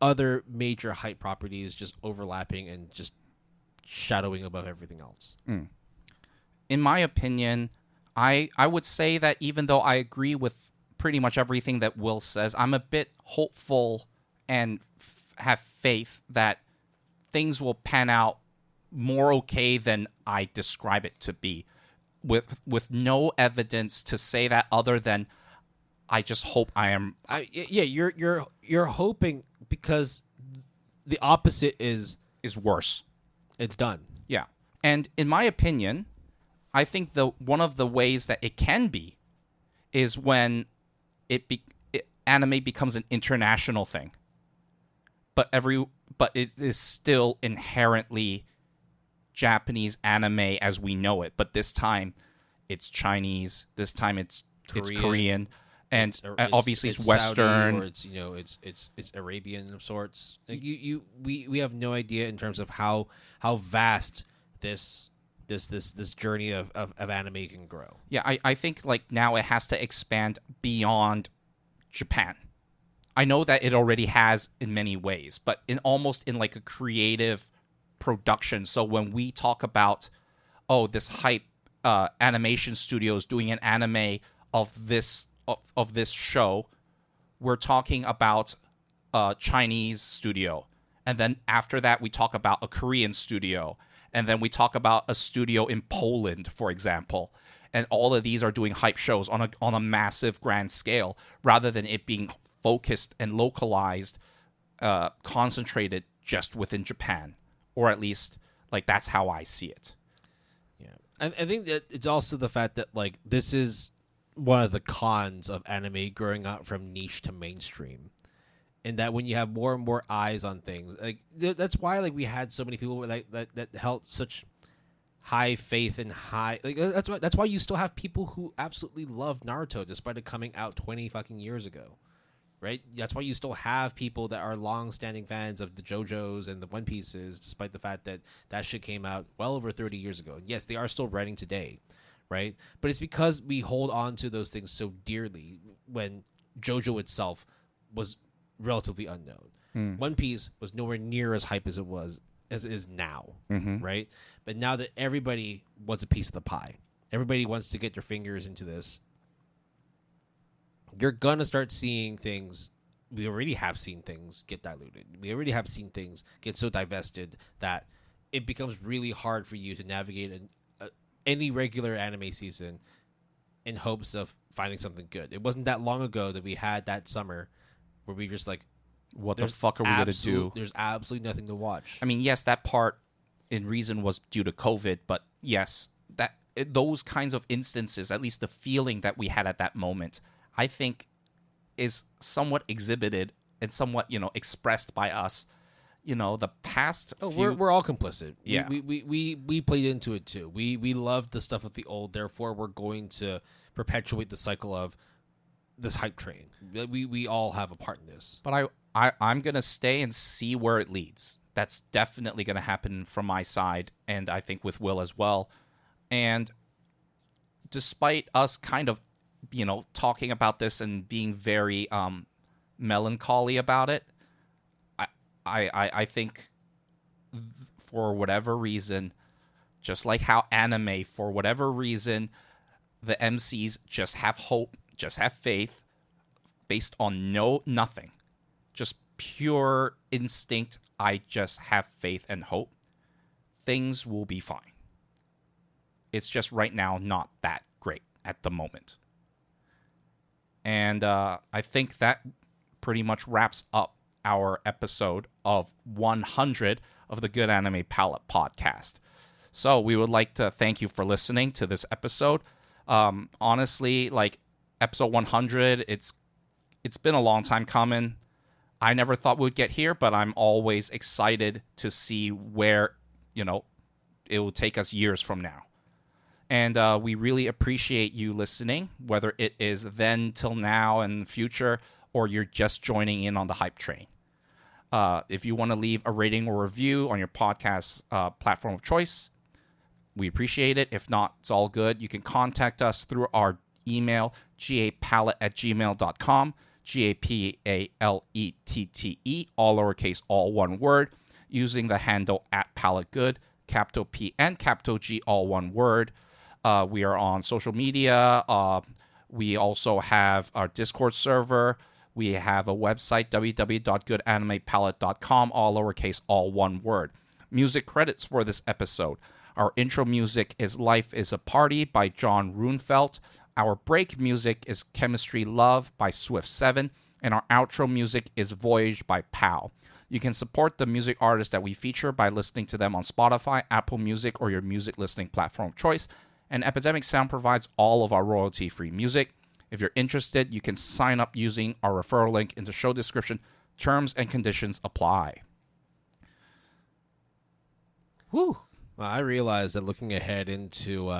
other major hype properties just overlapping and just shadowing above everything else. In my opinion, I would say that even though I agree with pretty much everything that Will says, I'm a bit hopeful and have faith that things will pan out more okay than I describe it to be, with no evidence to say that other than I just hope I am. You're hoping because the opposite is worse. It's done. Yeah, and in my opinion, I think one of the ways that it can be is when anime becomes an international thing, but it is still inherently Japanese anime as we know it. But this time, it's Chinese. This time, it's Korean. And obviously it's Western, Saudi, or it's Arabian of sorts. Like we have no idea in terms of how vast this journey of anime can grow. Yeah, I think like now it has to expand beyond Japan. I know that it already has in many ways, but in like a creative production. So when we talk about this hype animation studios doing an anime of this show, we're talking about a Chinese studio, and then after that we talk about a Korean studio, and then we talk about a studio in Poland, for example, and all of these are doing hype shows on a massive grand scale rather than it being focused and localized, concentrated just within Japan, or at least like that's how I see it. Yeah, I think that it's also the fact that like this is one of the cons of anime growing out from niche to mainstream, and that when you have more and more eyes on things, like that's why like we had so many people that held such high faith and high that's why you still have people who absolutely love Naruto despite it coming out 20 fucking years ago, right? That's why you still have people that are long-standing fans of the JoJos and the One Pieces despite the fact that shit came out well over 30 years ago. And yes, they are still running today, right? But it's because we hold on to those things so dearly when JoJo itself was relatively unknown. One Piece was nowhere near as hype as it is now, right? But now that everybody wants a piece of the pie, everybody wants to get their fingers into this, you're gonna start seeing things. We already have seen things get diluted. We already have seen things get so divested that it becomes really hard for you to navigate any regular anime season in hopes of finding something good. It wasn't that long ago that we had that summer where we just like, what the fuck are we gonna do? There's absolutely nothing to watch. I mean, yes, that part in reason was due to COVID, but yes, those kinds of instances, at least the feeling that we had at that moment, I think is somewhat exhibited and somewhat, expressed by us. The past we're all complicit. Yeah. We played into it too. We loved the stuff of the old, therefore we're going to perpetuate the cycle of this hype train. We all have a part in this. But I'm going to stay and see where it leads. That's definitely going to happen from my side, and I think with Will as well. And despite us kind of, talking about this and being very melancholy about it, I think for whatever reason, just like how anime, for whatever reason, the MCs just have hope, just have faith, based on nothing. Just pure instinct. I just have faith and hope. Things will be fine. It's just right now not that great at the moment. And I think that pretty much wraps up our episode of 100 of the Good Anime Palette podcast. So we would like to thank you for listening to this episode. Honestly, like episode 100, it's been a long time coming. I never thought we'd get here, but I'm always excited to see where, it will take us years from now. And we really appreciate you listening, whether it is then till now and future, or you're just joining in on the hype train. If you want to leave a rating or review on your podcast platform of choice, we appreciate it. If not, it's all good. You can contact us through our email, gapalette@gmail.com, GAPALETTE, all lowercase, all one word, using the handle @PaletteGood, capital P and capital G, all one word. We are on social media. We also have our Discord server. We have a website, www.goodanimepalette.com, all lowercase, all one word. Music credits for this episode. Our intro music is Life is a Party by John Runefelt. Our break music is Chemistry Love by Swift7. And our outro music is Voyage by Pow. You can support the music artists that we feature by listening to them on Spotify, Apple Music, or your music listening platform of choice. And Epidemic Sound provides all of our royalty-free music. If you're interested, you can sign up using our referral link in the show description. Terms and conditions apply. Whew. Well, I realized that looking ahead into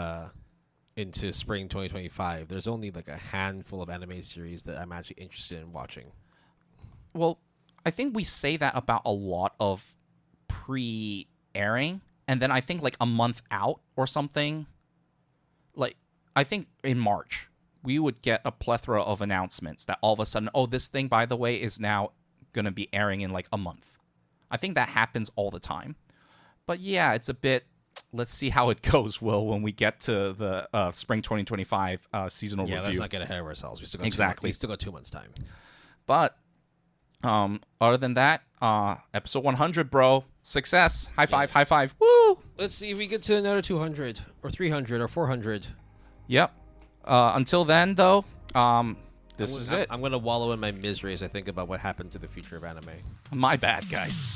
spring 2025, there's only like a handful of anime series that I'm actually interested in watching. Well, I think we say that about a lot of pre-airing, and then I think like a month out or something. Like, I think in March, we would get a plethora of announcements that all of a sudden, oh, this thing, by the way, is now going to be airing in like a month. I think that happens all the time. But yeah, it's a bit, let's see how it goes, Will, when we get to the spring 2025 seasonal review. Yeah, let's not get ahead of ourselves. We still got exactly. We still got 2 months' time. But other than that, episode 100, bro. Success. High five, high five. Woo! Let's see if we get to another 200 or 300 or 400. Yep. Until then, though, this is it. I'm going to wallow in my misery as I think about what happened to the future of anime. My bad, guys.